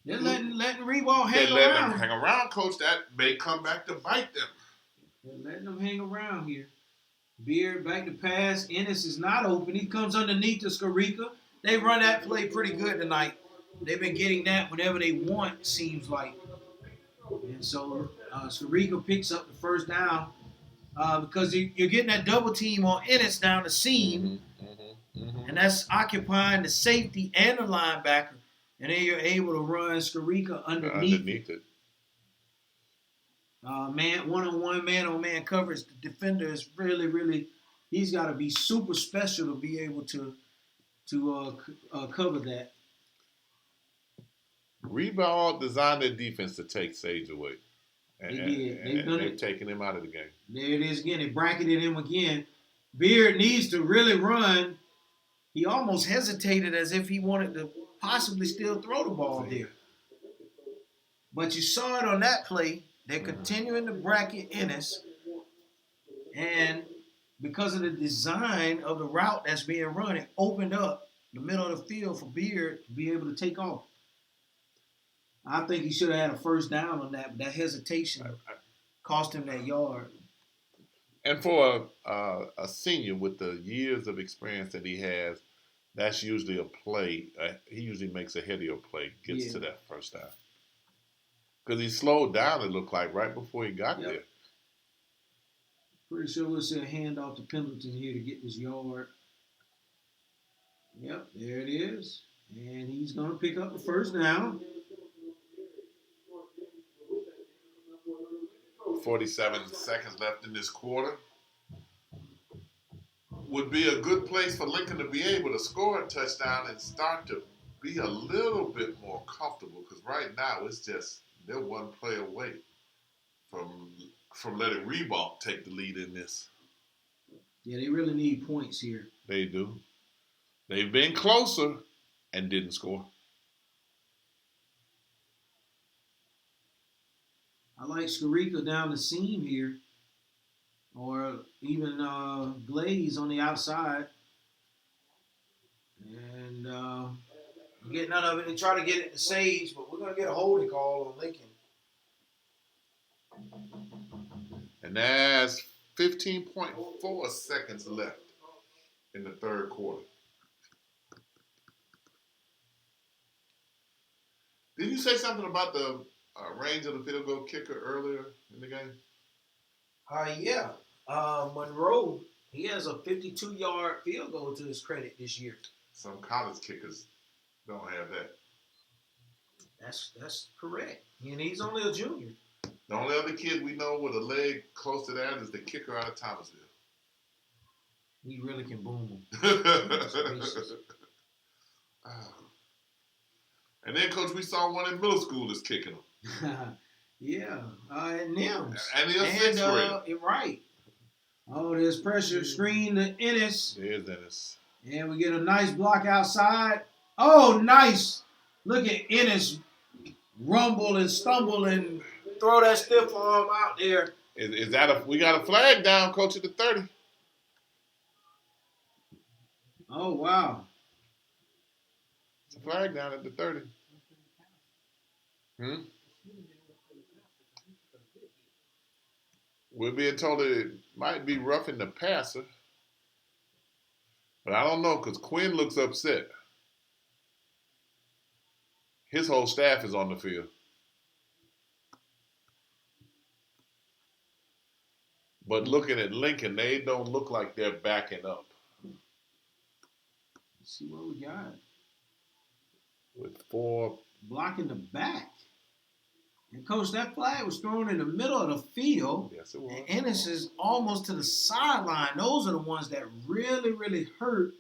they're letting Ribault hang around. They're letting them hang around, Coach. That may come back to bite them. They're letting them hang around here. Beard back to pass. Ennis is not open. He comes underneath to Skarica. They run that play pretty good tonight. They've been getting that whenever they want, seems like. And so Skarica picks up the 1st down because you're getting that double team on Ennis down the seam. And that's occupying the safety and the linebacker. And then you're able to run Skarica underneath it. One-on-one, man-on-man coverage. The defender is really, really, he's got to be super special to be able to to cover that. Ribault designed their defense to take Sage away. They did. They've taken him out of the game. There it is again. They bracketed him again. Beard needs to really run. He almost hesitated as if he wanted to possibly still throw the ball there. But you saw it on that play. They're continuing to bracket Ennis. And because of the design of the route that's being run, it opened up the middle of the field for Beard to be able to take off. I think he should have had a first down on that, but that hesitation cost him that yard. And for a senior with the years of experience that he has, that's usually a play. He usually makes a headier play, gets to that first down. Because he slowed down, it looked like, right before he got there. Pretty sure we'll see a handoff to Pendleton here to get this yard. Yep, there it is. And he's going to pick up the first down. 47 seconds left in this quarter. Would be a good place for Lincoln to be able to score a touchdown and start to be a little bit more comfortable. Because right now it's just they're one play away from letting Ribault take the lead in this. Yeah, they really need points here. They do. They've been closer and didn't score. I like Skarika down the seam here. Or even Glaze on the outside. And get none of it and try to get it to Sage, but we're going to get a holding call on Lincoln. And that's 15.4 seconds left in the third quarter. Did you say something about the range of the field goal kicker earlier in the game? Yeah. Monroe, he has a 52-yard field goal to his credit this year. Some college kickers don't have that. That's correct. And he's only a junior. The only other kid we know with a leg close to that is the kicker out of Thomasville. He really can boom them. And then, Coach, we saw one in middle school that's kicking them. Yeah, and Nims. And he's sixth grade. Right. Oh, there's pressure. Screen to Ennis. There's Ennis. And we get a nice block outside. Oh, nice. Look at Ennis rumble and stumble and throw that stiff arm out there. Is that we got a flag down, Coach, at the 30. Oh, wow. It's a flag down at the 30. We're being told that it might be roughing the passer. But I don't know because Quinn looks upset. His whole staff is on the field. But looking at Lincoln, they don't look like they're backing up. Let's see what we got. With 4. Blocking the back. And, Coach, that flag was thrown in the middle of the field. Yes, it was. And Ennis is almost to the sideline. Those are the ones that really, really hurt.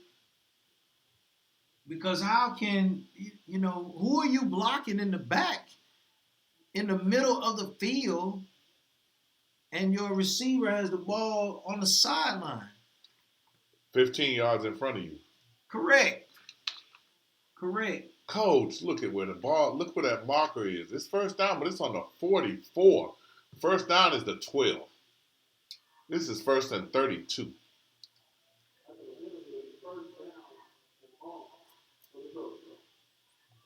Because how can, who are you blocking in the back, in the middle of the field, and your receiver has the ball on the sideline? 15 yards in front of you. Correct. Coach, look where that marker is. It's first down, but it's on the 44. First down is the 12. This is first and 32.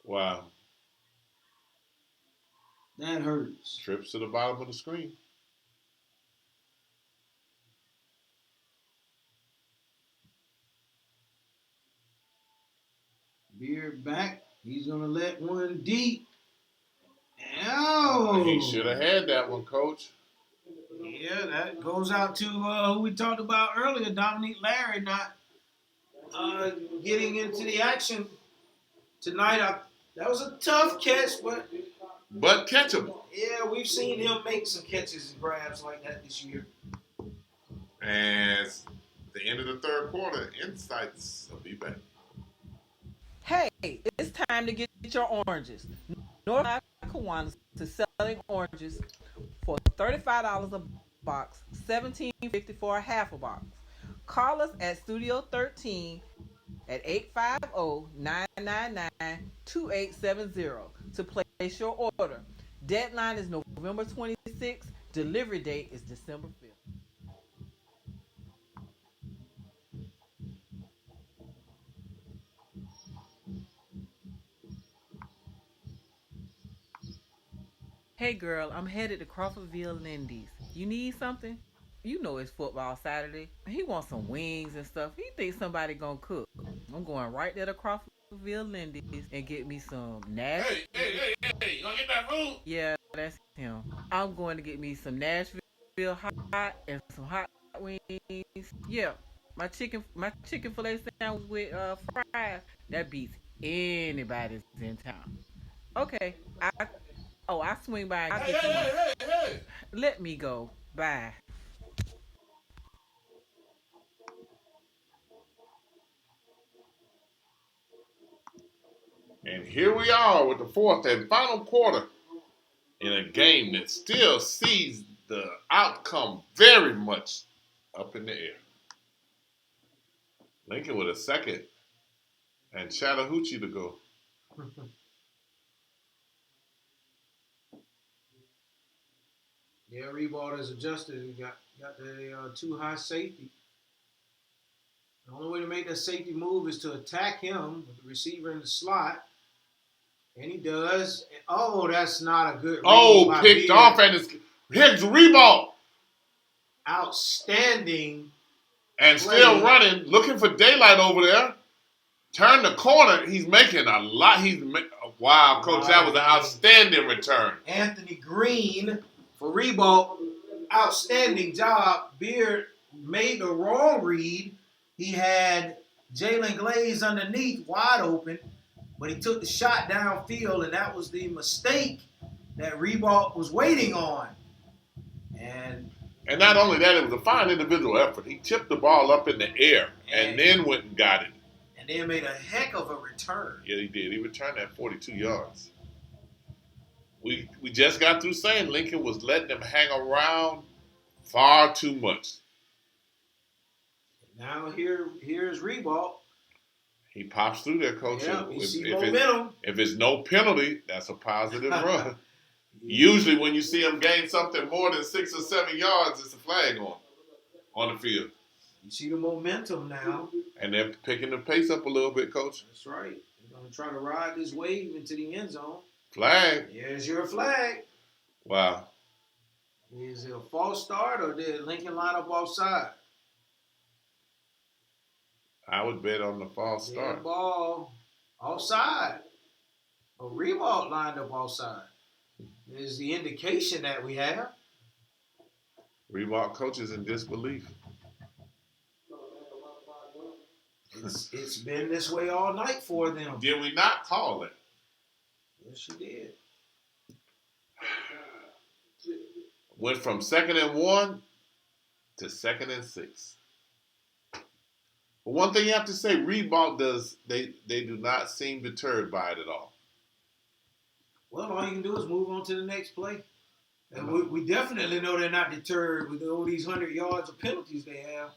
Wow. That hurts. Trips to the bottom of the screen. Beard back. He's going to let one deep. Oh! He should have had that one, Coach. Yeah, that goes out to who we talked about earlier, Dominique Larry, not getting into the action tonight. That was a tough catch, but catchable. Yeah, we've seen him make some catches and grabs like that this year. And the end of the third quarter, Insights will be back. Hey, it's time to get your oranges. Northside Kiwanis is selling oranges for $35 a box, $17.50 for a half a box. Call us at Studio 13 at 850-999-2870 to place your order. Deadline is November 26th. Delivery date is December 5th. Hey girl, I'm headed to Crawfordville Lindy's. You need something? You know it's football Saturday. He wants some wings and stuff. He thinks somebody gonna cook. I'm going right there to Crawfordville Lindy's and get me some Nashville. Hey, you gonna get that food? Yeah, that's him. I'm going to get me some Nashville hot and some hot wings. Yeah, my chicken fillet sandwich with fries. That beats anybody's in town. Okay, I swing by and get you. Let me go. Bye. And here we are with the fourth and final quarter in a game that still sees the outcome very much up in the air. Lincoln with a second and Chattahoochee to go. Yeah, Ribault has adjusted. He got the too high safety. The only way to make that safety move is to attack him with the receiver in the slot. And he does. Oh, that's not a good read. Picked off, and here's Ribault. Outstanding. And still running, looking for daylight over there. Turn the corner. He's making a lot. Wow, Coach, that was an outstanding return. Anthony Green for Ribault. Outstanding job. Beard made the wrong read. He had Jalen Glaze underneath, wide open. But he took the shot downfield, and that was the mistake that Ribault was waiting on. And not only that, it was a fine individual effort. He tipped the ball up in the air and then went and got it. And then made a heck of a return. Yeah, he did. He returned that 42 yards. We just got through saying Lincoln was letting them hang around far too much. Now here's Ribault. He pops through there, Coach. Yeah, you see momentum. If it's no penalty, that's a positive run. Usually when you see him gain something more than 6 or 7 yards, it's a flag on the field. You see the momentum now. And they're picking the pace up a little bit, Coach. That's right. They're going to try to ride this wave into the end zone. Flag. Here's your flag. Wow. Is it a false start or did Lincoln line up offside? I would bet on the false start. Dead ball offside. A Ribault lined up offside. Is the indication that we have. Ribault coaches in disbelief. It's been this way all night for them. Did we not call it? Yes, you did. Went from 2nd and 1 to 2nd and 6. But one thing you have to say, Ribault they do not seem deterred by it at all. Well, all you can do is move on to the next play. And we definitely know they're not deterred with all these 100 yards of penalties they have.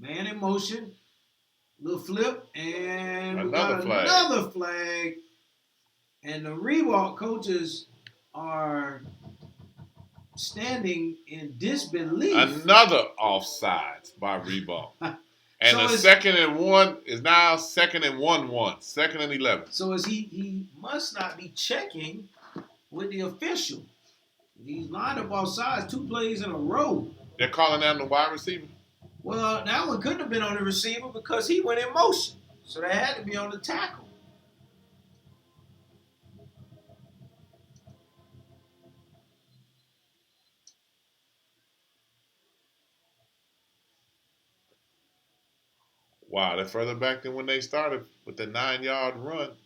Man in motion. Little flip. And we got another flag. And the Ribault coaches are standing in disbelief. Another offside by Ribault. And So the 2nd and 1 is now 2nd and 1-1. 2nd and 11. So is he must not be checking with the official. He's lined up all sides, 2 plays in a row. They're calling down the wide receiver? Well, that one couldn't have been on the receiver because he went in motion. So they had to be on the tackle. Wow, they're further back than when they started with the 9-yard run.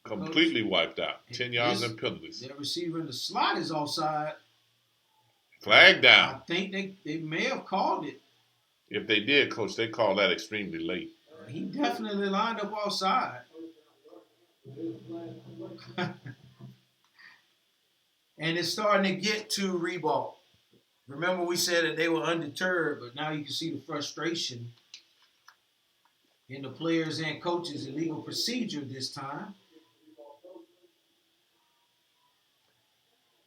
Completely wiped out. 10 yards and penalties. Their receiver in the slot is offside. Flag down. I think they may have called it. If they did, Coach, they call that extremely late. He definitely lined up offside. And it's starting to get to Ribault. Remember we said that they were undeterred, but now you can see the frustration in the players and coaches' illegal procedure this time.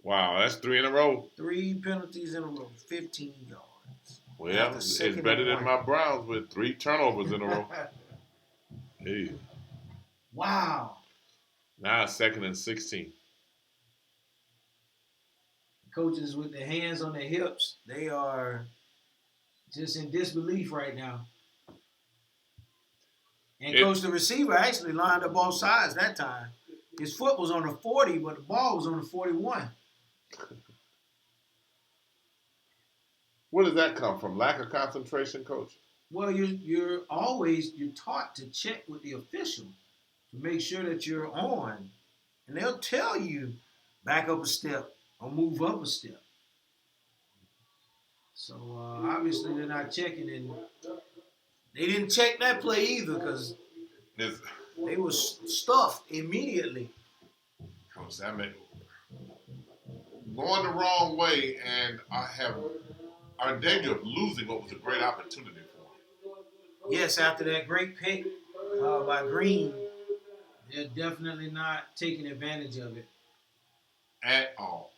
Wow, that's 3 in a row. 3 penalties in a row, 15 yards. Well, it's better than my Browns with 3 turnovers in a row. Hey. Wow. Now it's 2nd and 16. Coaches with their hands on their hips, they are just in disbelief right now. And Coach, the receiver actually lined up both sides that time. His foot was on the 40, but the ball was on the 41. Where does that come from? Lack of concentration, Coach? Well, you're taught to check with the official to make sure that you're on. And they'll tell you back up a step or move up a step. So obviously they're not checking, and they didn't check that play either because they were stuffed immediately. Coach, that meant going the wrong way, and are in danger of losing what was a great opportunity for them. Yes, after that great pick by Green, they're definitely not taking advantage of it. At all.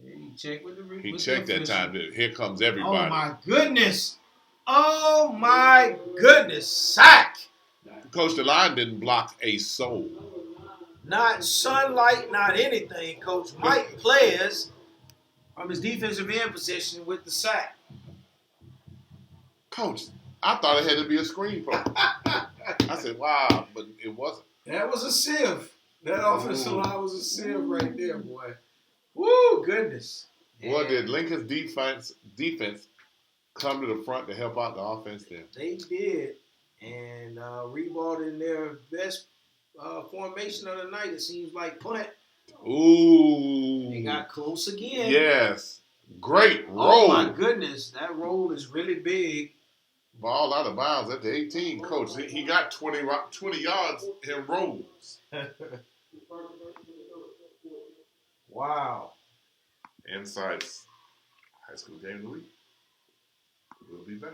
He checked with the He checked that time. Here comes everybody. Oh, my goodness. Oh, my goodness. Sack. Coach, the line didn't block a soul. Not sunlight, not anything. Coach Mike Players from his defensive end position with the sack. Coach, I thought it had to be a screen play. I said, wow, but it wasn't. That was a sieve. That offensive line was a sieve right there, boy. Woo, goodness. Boy, did Lincoln's defense come to the front to help out the offense there. They did. And Ribault in their best formation of the night, it seems like punt. Ooh. They got close again. Yes. Great roll. Oh, my goodness. That roll is really big. Ball out of bounds at the 18, Coach. He got 20 yards in rolls. Wow. Insights. High school game of the week. We'll be back.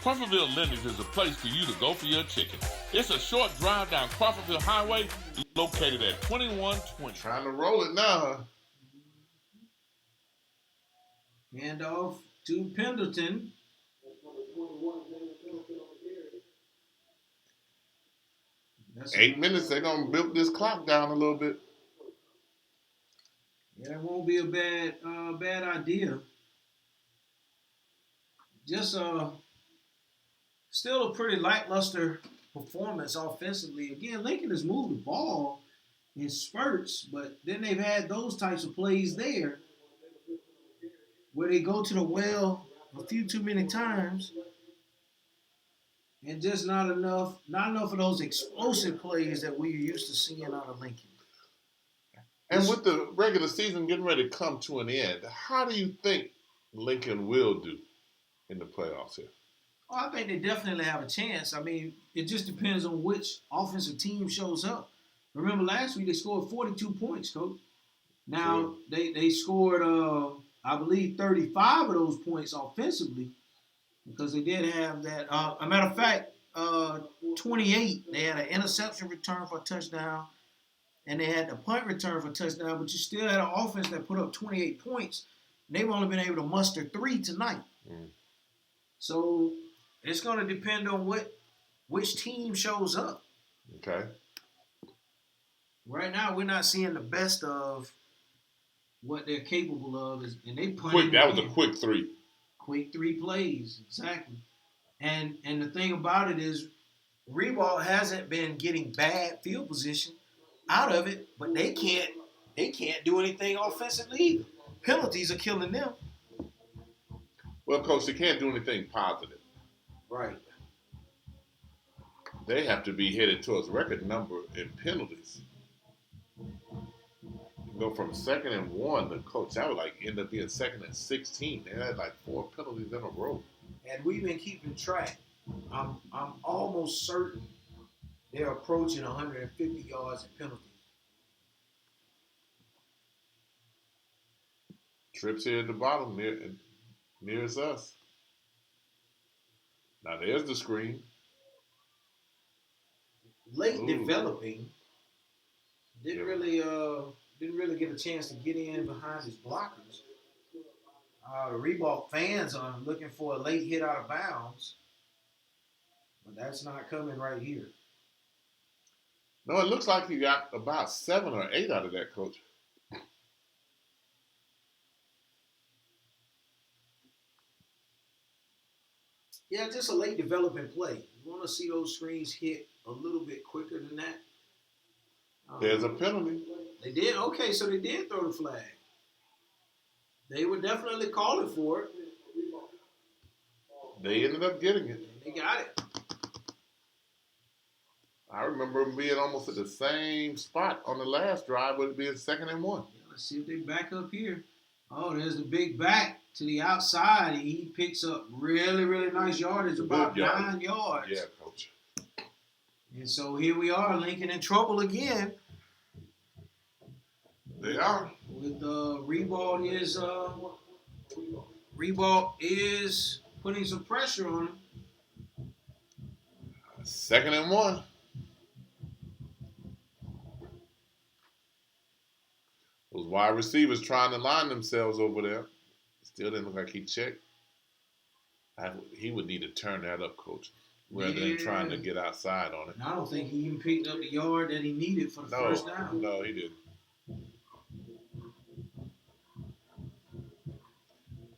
Crawfordville Lenders is a place for you to go for your chicken. It's a short drive down Crawfordville Highway located at 2120. Trying to roll it now, huh? Hand off to Pendleton. That's 8 minutes. They're going to build this clock down a little bit. Yeah, that won't be a bad idea. Just still a pretty lackluster performance offensively. Again, Lincoln has moved the ball in spurts, but then they've had those types of plays there where they go to the well a few too many times and just not enough of those explosive plays that we're used to seeing out of Lincoln. And with the regular season getting ready to come to an end, how do you think Lincoln will do in the playoffs here? Oh, I think they definitely have a chance. I mean, it just depends on which offensive team shows up. Remember last week they scored 42 points, Coach. Now they scored, I believe, 35 of those points offensively because they did have that. A matter of fact, 28. They had an interception return for a touchdown, and they had the punt return for a touchdown. But you still had an offense that put up 28 points. They've only been able to muster 3 tonight. So it's going to depend on which team shows up. Okay. Right now, we're not seeing the best of what they're capable of, and they punted. Quick, that was a quick 3. Quick 3 plays, exactly. And the thing about it is, Ribault hasn't been getting bad field position out of it, but they can't do anything offensively either. Penalties are killing them. Well, Coach, they can't do anything positive. Right. They have to be headed towards record number in penalties. Go from 2nd and 1 to Coach. That would like end up being 2nd and 16. They had like 4 penalties in a row. And we've been keeping track. I'm almost certain they're approaching 150 yards in penalties. Trips here at the bottom nearest us. Now there's the screen. Late developing. Didn't really get a chance to get in behind his blockers. The Ribault fans are looking for a late hit out of bounds, but that's not coming right here. No, it looks like he got about 7 or 8 out of that, Coach. Yeah, just a late developing play. You want to see those screens hit a little bit quicker than that. There's a penalty. They did? Okay, so they did throw the flag. They were definitely calling for it. They ended up getting it. They got it. I remember them being almost at the same spot on the last drive, with it being 2nd and 1. Let's see if they back up here. Oh, there's the big back to the outside. He picks up really, really nice yardage, about 9 yards. Yeah, Coach. And so here we are, Lincoln in trouble again. They are. With Ribault is putting some pressure on him. 2nd and 1. Those wide receivers trying to line themselves over there. Still didn't look like he checked. He would need to turn that up, Coach, rather than trying to get outside on it. And I don't think he even picked up the yard that he needed for the first down. No, he didn't.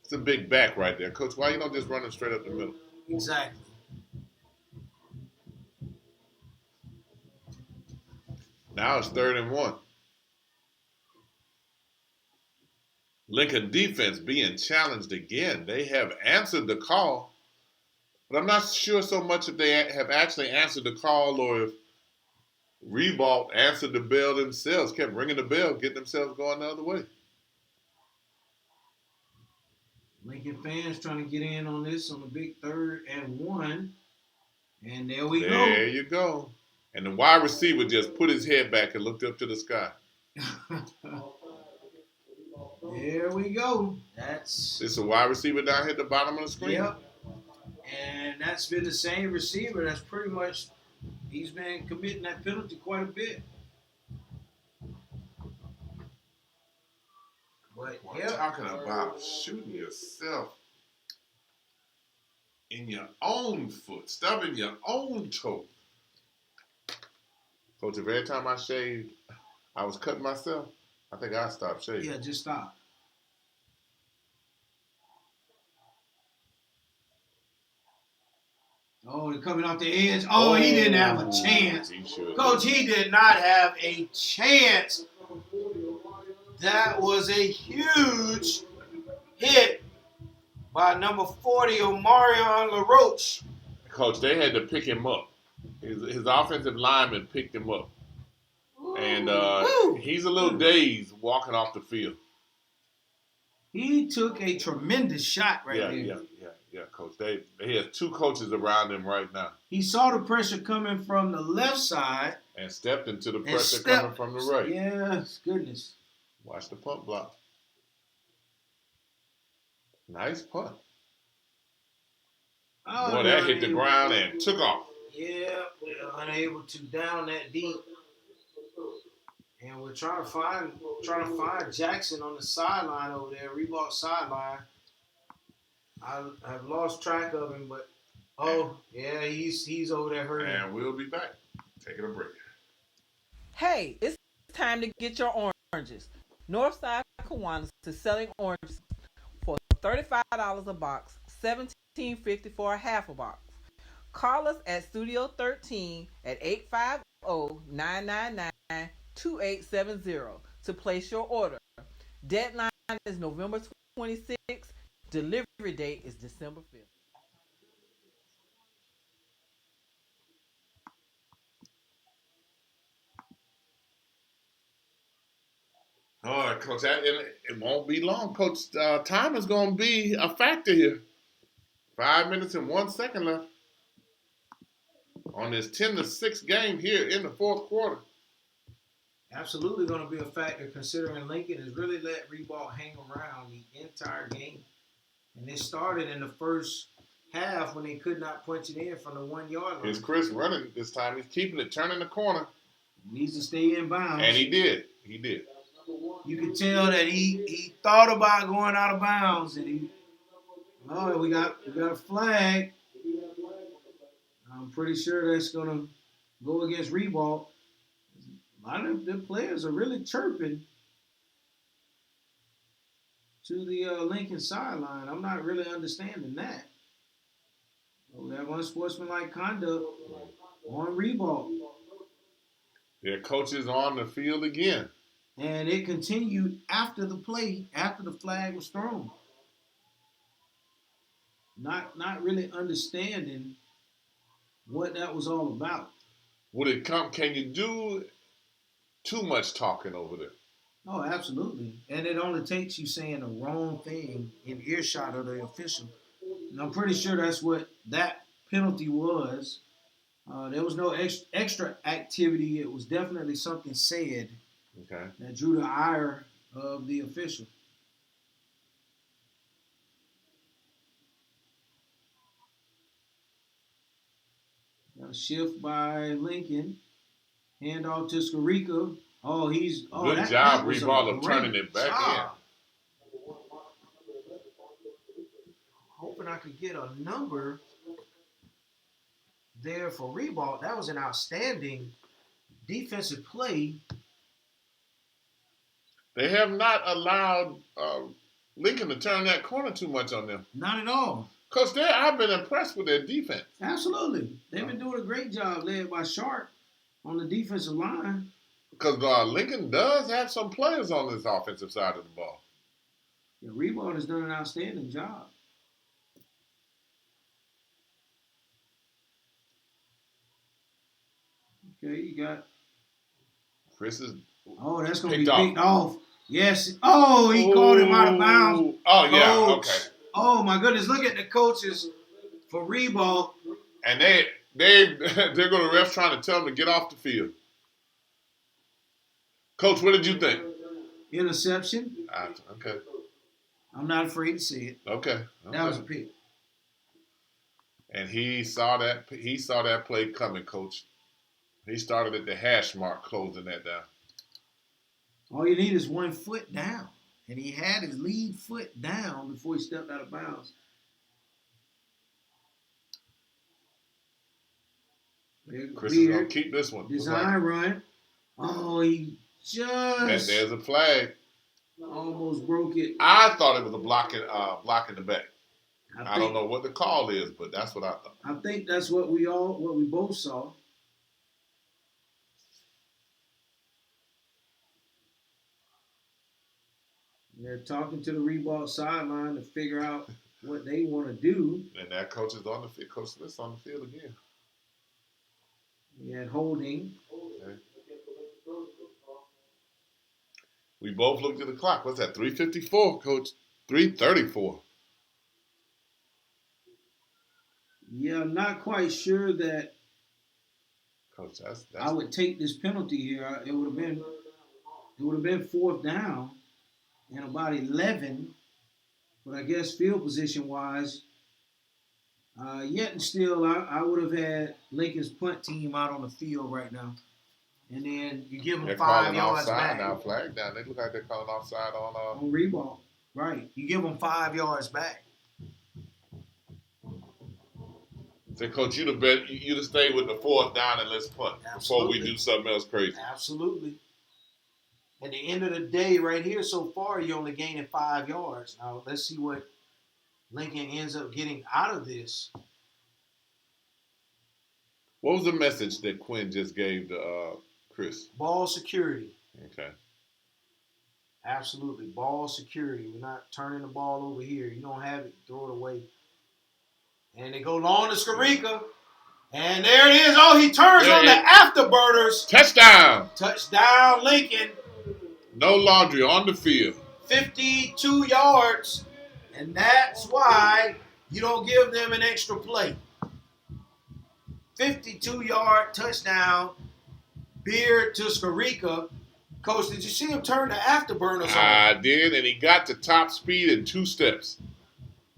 It's a big back right there. Coach, why you don't just run him straight up the middle? Exactly. Now it's 3rd and 1. Lincoln defense being challenged again. They have answered the call, but I'm not sure so much if they have actually answered the call or if Ribault answered the bell themselves, kept ringing the bell, getting themselves going the other way. Lincoln fans trying to get in on this on the big 3rd and 1. And there we go. There you go. And the wide receiver just put his head back and looked up to the sky. There we go. It's a wide receiver down here at the bottom of the screen. Yep. And that's been the same receiver. That's pretty much, he's been committing that penalty quite a bit. But talking about shooting yourself in your own foot, stubbing your own toe. Coach, every time I shaved, I was cutting myself. I think I stopped shaving. Yeah, just stop. Oh, they're coming off the edge. Oh, he didn't have a chance. Coach, he did not have a chance. That was a huge hit by number 40, Omarion LaRoche. Coach, they had to pick him up. His offensive lineman picked him up. And he's a little dazed walking off the field. He took a tremendous shot there. Yeah, Coach. They have 2 coaches around him right now. He saw the pressure coming from the left side. And stepped into the pressure coming from the right. Yes, goodness. Watch the punt block. Nice punt. Oh, boy, that hit the ground and took off. Yeah, they're unable to down that deep. And we're trying to find Jackson on the sideline over there, Ribault sideline. I've lost track of him, but he's over there hurting. And we'll be back. Taking a break. Hey, it's time to get your oranges. Northside Kiwanis is selling oranges for $35 a box, $17.50 for a half a box. Call us at Studio 13 at 850-999-2870 to place your order. Deadline is November 26th. Delivery date is December 5th. All right, Coach. It won't be long, Coach. Time is going to be a factor here. 5 minutes and 1 second left on this 10-6 game here in the fourth quarter. Absolutely going to be a factor considering Lincoln has really let Ribault hang around the entire game. And it started in the first half when they could not punch it in from the 1 yard line. Here's Chris running this time. He's keeping it, turning the corner. Needs to stay in bounds. And he did. He did. You can tell that he thought about going out of bounds, and we got a flag. I'm pretty sure that's gonna go against Ribault. A lot of the players are really chirping to the Lincoln sideline. I'm not really understanding that. We have unsportsmanlike conduct on Ribault. Their coach is on the field again. And it continued after the play, after the flag was thrown. Not really understanding what that was all about. Would it come? Can you do too much talking over there? Oh, absolutely. And it only takes you saying the wrong thing in earshot of the official. And I'm pretty sure that's what that penalty was. There was no extra activity. It was definitely something said that drew the ire of the official. Got a shift by Lincoln. Hand off to Skarica. Good job, Ribault, of turning it back in. Hoping I could get a number there for Ribault. That was an outstanding defensive play. They have not allowed Lincoln to turn that corner too much on them. Not at all. Coach, I've been impressed with their defense. Absolutely. They've been doing a great job led by Sharp on the defensive line. Because Lincoln does have some players on this offensive side of the ball. Yeah, Ribault has done an outstanding job. Okay, you got Chris is. Oh, that's going to be picked off. Yes. Oh, he called him out of bounds. Oh, yeah. Okay. Oh, my goodness. Look at the coaches for Ribault. And they're going to refs trying to tell them to get off the field. Coach, what did you think? Interception. Okay. I'm not afraid to see it. Okay. That was a pick. And he saw that play coming, Coach. He started at the hash mark, closing that down. All you need is 1 foot down. And he had his lead foot down before he stepped out of bounds. Chris is going to keep this one. Design run. Oh, he just... There's a flag. Almost broke it. I thought it was a block in the back. I don't know what the call is, but that's what I thought. I think that's what we both saw. They're talking to the Ribault sideline to figure out what they want to do. And that coach is on the field. Coach Smith's on the field again. We had holding. Okay. We both looked at the clock. What's that? 3:54, Coach. 3:34. Yeah, I'm not quite sure that Coach, that's I would take this penalty here. It would have been 4th down and about 11. But I guess field position wise, yet and still, I would have had Lincoln's punt team out on the field right now. And then you give them 5 yards back. Now, flag down. They look like they're calling offside on Ribault. Right. You give them 5 yards back. Say, Coach, you'd have stayed with the 4th down and let's punt before we do something else crazy. Absolutely. At the end of the day, right here, so far, you're only gaining 5 yards. Now, let's see what Lincoln ends up getting out of this. What was the message that Quinn just gave to Chris? Ball security. Okay. Absolutely. Ball security. We're not turning the ball over here. You don't have it, throw it away. And they go long to Skarica. And there it is. Oh, he turns on the afterburners. Touchdown. Touchdown, Lincoln. No laundry on the field. 52 yards. And that's why you don't give them an extra play. 52-yard touchdown. Beard to Skarica. Coach, did you see him turn the afterburners on? I did, and he got to top speed in 2 steps.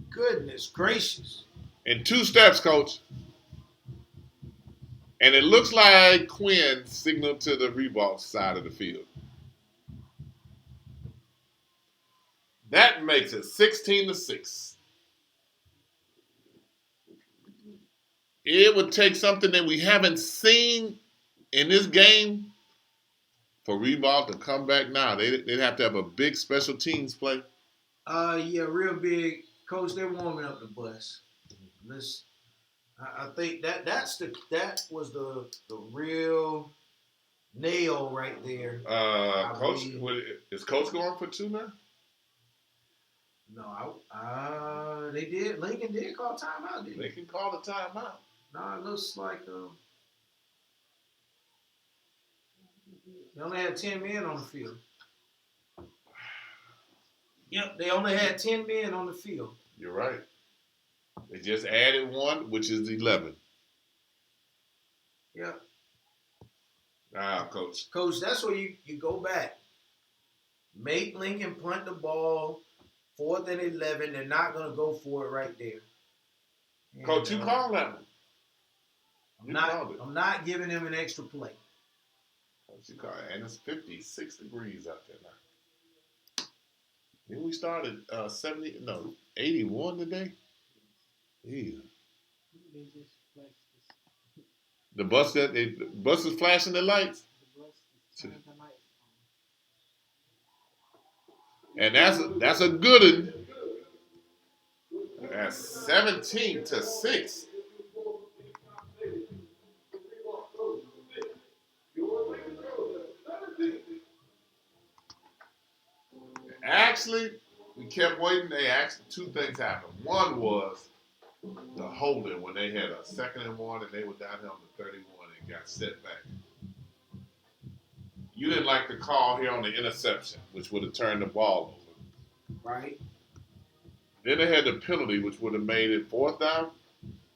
Goodness gracious. In 2 steps, Coach. And it looks like Quinn signaled to the Ribault side of the field. That makes it 16-6. It would take something that we haven't seen in this game for Ribault to come back now. They'd have to have a big special teams play. Yeah, real big. Coach, they're warming up the bus. I think that was the real nail right there. Coach, is Coach going for 2 now? No, they did. Lincoln did call timeout, didn't They can call the timeout. No, it looks like they only had 10 men on the field. Yep, they only had 10 men on the field. You're right. They just added 1, which is 11. Yep. Coach. Coach, that's where you go back. Make Lincoln punt the ball, 4th and 11. They're not going to go for it right there. And, Coach, you call that one. I'm not giving him an extra play. Coach, you call it. And it's 56 degrees out there now. Then we started 81 today. Yeah. The bus is flashing the lights. And that's a good one. That's 17-6. Actually, we kept waiting. Actually, 2 things happened. One was the holding when they had a 2nd and 1 and they were down here on the 31 and got set back. You didn't like the call here on the interception, which would have turned the ball over. Right. Then they had the penalty, which would have made it 4th down,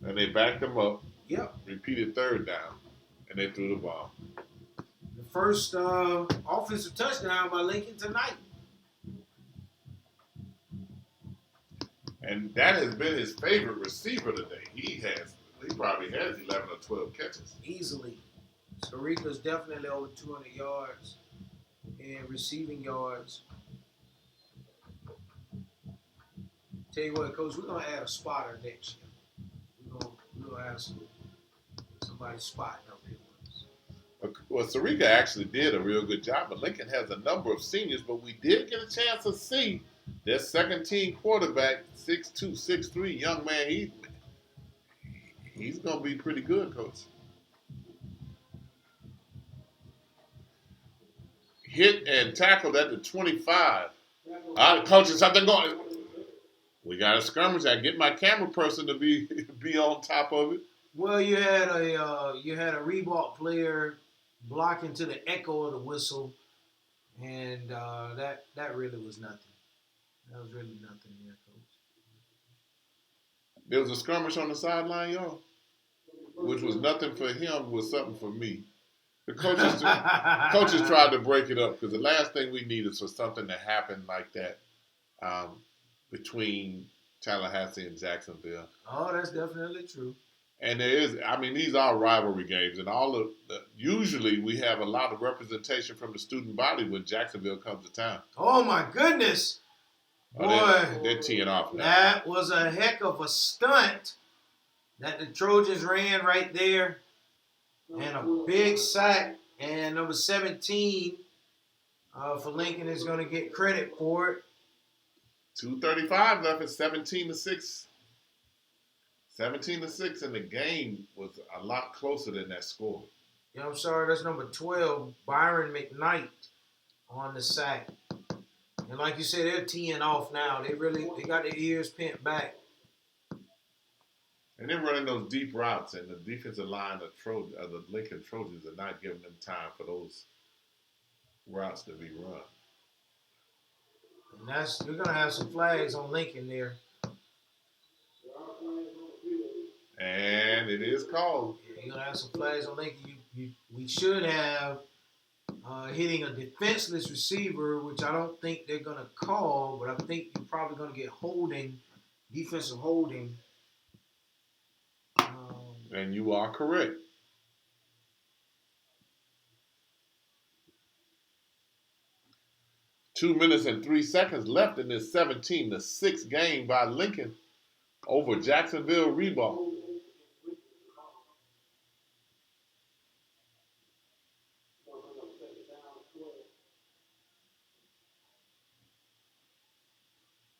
and they backed them up. Yep. Repeated 3rd down, and they threw the ball. The first offensive touchdown by Lincoln tonight. And that has been his favorite receiver today. He probably has 11 or 12 catches. Easily. Skarica's definitely over 200 yards and receiving yards. Tell you what, Coach, we're going to add a spotter next year. We're going to have somebody spotting up here. Well, Skarica actually did a real good job, but Lincoln has a number of seniors, but we did get a chance to see their 2nd-team quarterback, 6'2", 6'3", young man. He's going to be pretty good, Coach. Hit and tackled at the 25. Coach, is something going? We got a skirmish. I get my camera person to be on top of it. Well, you had a Ribault player blocking to the echo of the whistle, and that really was nothing. That was really nothing there, Coach. There was a skirmish on the sideline, y'all, which was nothing for him, was something for me. The coaches tried to break it up because the last thing we need is for something to happen like that between Tallahassee and Jacksonville. Oh, that's definitely true. And these are rivalry games, and usually we have a lot of representation from the student body when Jacksonville comes to town. Oh my goodness. Boy, they're teeing off now. That was a heck of a stunt that the Trojans ran right there. And a big sack. And number 17 for Lincoln is going to get credit for it. 2:35 left at 17-6. 17-6, and the game was a lot closer than that score. Yeah, I'm sorry. That's number 12, Byron McKnight on the sack. And like you said, they're teeing off now. They got their ears pinned back. And they're running those deep routes, and the defensive line of the Lincoln Trojans are not giving them time for those routes to be run. And you're gonna have some flags on Lincoln there. And it is called. Yeah, you're gonna have some flags on Lincoln. We should have hitting a defenseless receiver, which I don't think they're gonna call, but I think you're probably gonna get defensive holding. And you are correct. Two minutes and 3 seconds left in this 17-6 game by Lincoln over Jacksonville Ribault.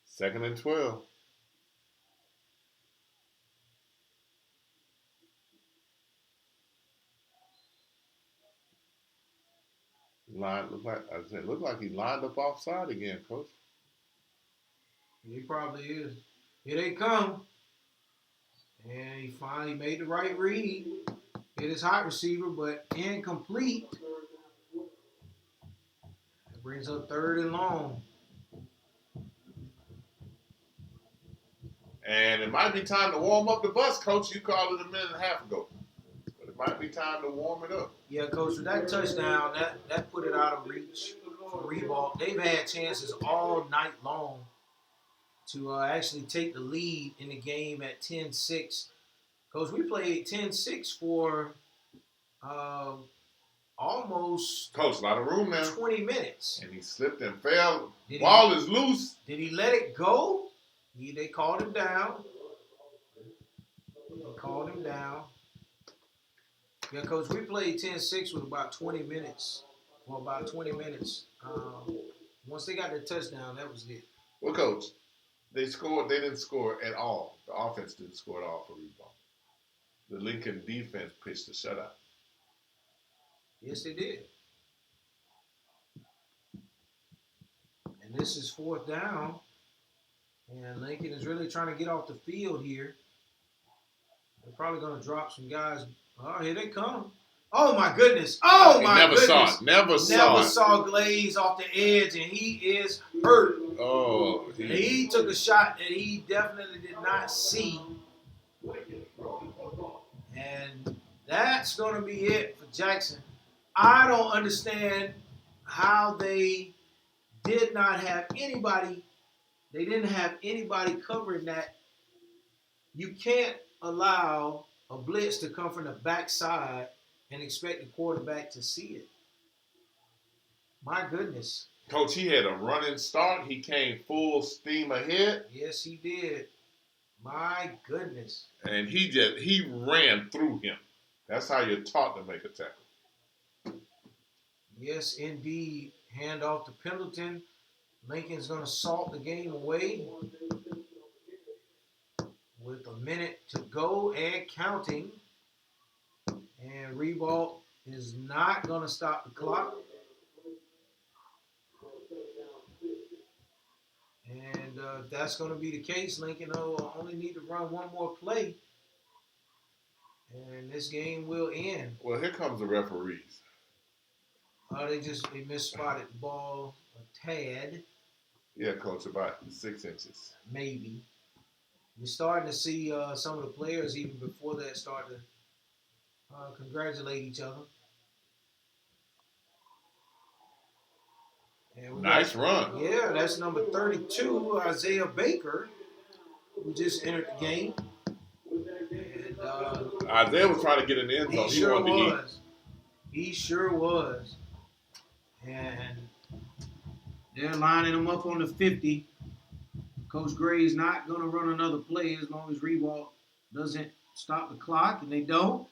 Second and 12. Look like he lined up offside again, Coach. He probably is. Here they come. And he finally made the right read. Hit his hot receiver, but incomplete. That brings up 3rd and long. And it might be time to warm up the bus, Coach. You called it a minute and a half ago. But it might be time to warm it up. Yeah, Coach, with that touchdown, that put it out of reach for Ribault. They've had chances all night long to actually take the lead in the game at 10-6. Coach, we played 10-6 for almost Coach, a lot of room now. 20 minutes. And he slipped and fell. Ball is loose. Did he let it go? They called him down. Yeah, Coach, we played 10-6 with about 20 minutes. Once they got their touchdown, that was it. Well, Coach, they didn't score at all. The offense didn't score at all for Ribault. The Lincoln defense pitched a shutout. Yes, they did. And this is 4th down. And Lincoln is really trying to get off the field here. They're probably going to drop some guys. Oh, here they come. Oh, my goodness. Oh, my goodness. Never saw Glaze off the edge, and he is hurt. Oh. He took a shot that he definitely did not see. And that's going to be it for Jackson. I don't understand how they did not have anybody. They didn't have anybody covering that. You can't allow a blitz to come from the backside and expect the quarterback to see it. My goodness. Coach, he had a running start. He came full steam ahead. Yes, he did. My goodness. And he ran through him. That's how you're taught to make a tackle. Yes, indeed. Hand off to Pendleton. Lincoln's going to salt the game away with a minute to go and counting. And Ribault is not going to stop the clock. And if that's going to be the case, Lincoln will only need to run one more play. And this game will end. Well, here comes the referees. They misspotted the ball a tad. Yeah, Coach, about 6 inches. Maybe. You're starting to see some of the players even before that start to congratulate each other. Nice run. Yeah, that's number 32, Isaiah Baker, who just entered the game. And, Isaiah was trying to get in the end zone. He sure was. He sure was. And they're lining him up on the 50. Coach Gray's not going to run another play as long as Ribault doesn't stop the clock, and they don't.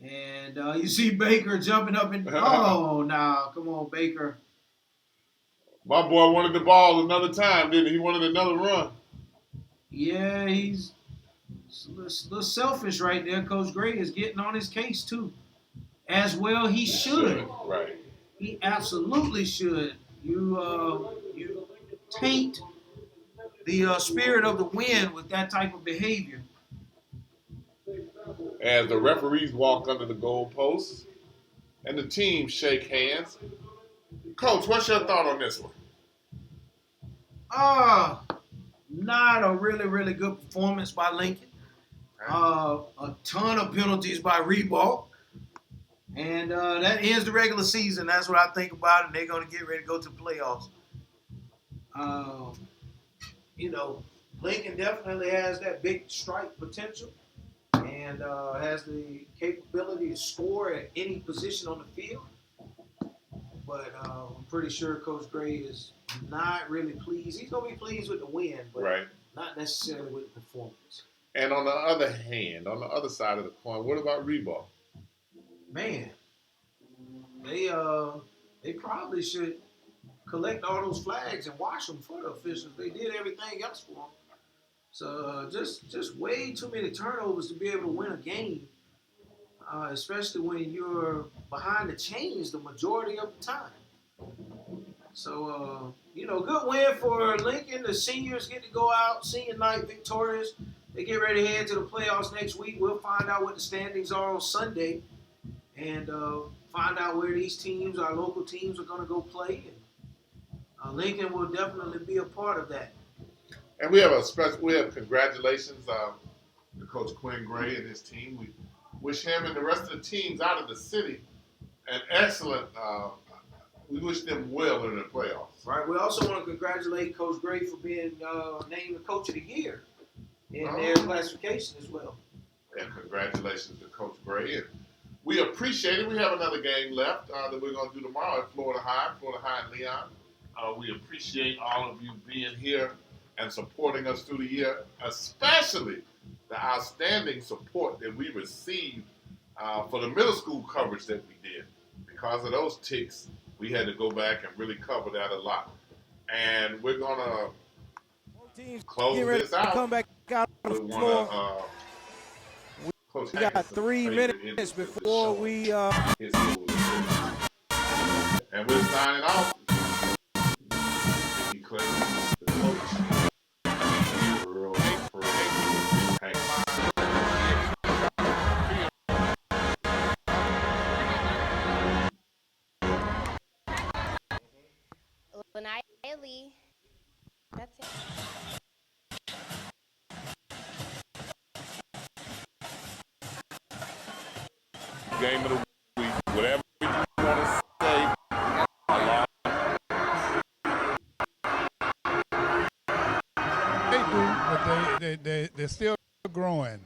And you see Baker jumping up and come on, Baker. My boy wanted the ball another time, didn't he? He wanted another run. Yeah, he's It's a little selfish right there. Coach Gray is getting on his case too. As well he should. Right. He absolutely should. You taint the spirit of the win with that type of behavior. As the referees walk under the goalposts and the teams shake hands. Coach, what's your thought on this one? Not a really, really good performance by Lincoln. A ton of penalties by Ribault. And that ends the regular season. That's what I think about it. They're going to get ready to go to the playoffs. Lincoln definitely has that big strike potential and has the capability to score at any position on the field. But I'm pretty sure Coach Gray is not really pleased. He's going to be pleased with the win, but not necessarily with the performance. And on the other hand, on the other side of the coin, what about Ribault? Man, they probably should collect all those flags and wash them for the officials. They did everything else for them. So just way too many turnovers to be able to win a game, especially when you're behind the chains the majority of the time. So, good win for Lincoln. The seniors get to go out, senior night victorious. They get ready to head to the playoffs next week. We'll find out what the standings are on Sunday and find out where these teams, our local teams, are going to go play. And Lincoln will definitely be a part of that. And we have congratulations to Coach Quinn Gray and his team. We wish him and the rest of the teams out of the city an excellent. We wish them well in the playoffs. Right. We also want to congratulate Coach Gray for being named the Coach of the Year in their classification as well. And congratulations to Coach Gray. And we appreciate it. We have another game left that we're going to do tomorrow at Florida High and Leon. We appreciate all of you being here and supporting us through the year, especially the outstanding support that we received for the middle school coverage that we did. Because of those ticks, we had to go back and really cover that a lot. And we're going to close this out. Come back out on the floor. We got 3 minutes before we... And we're signing off. The coach. Lee. That's it. Game of the week, whatever you want to say. They do, but they're still growing.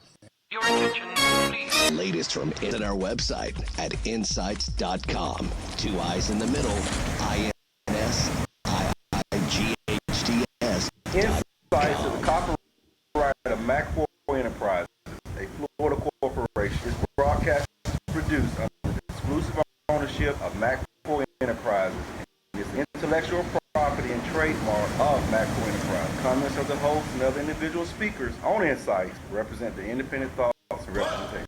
Your attention, please. Latest from our website at insights.com. 2 I's in the middle. INSIGHTS. Insights is a copyright of MAC4 Enterprises, a Florida corporation. This broadcast is produced under the exclusive ownership of MAC4 Enterprises. It is intellectual property and trademark of MAC4 Enterprises. Comments of the host and other individual speakers on Insights represent the independent thoughts and representation.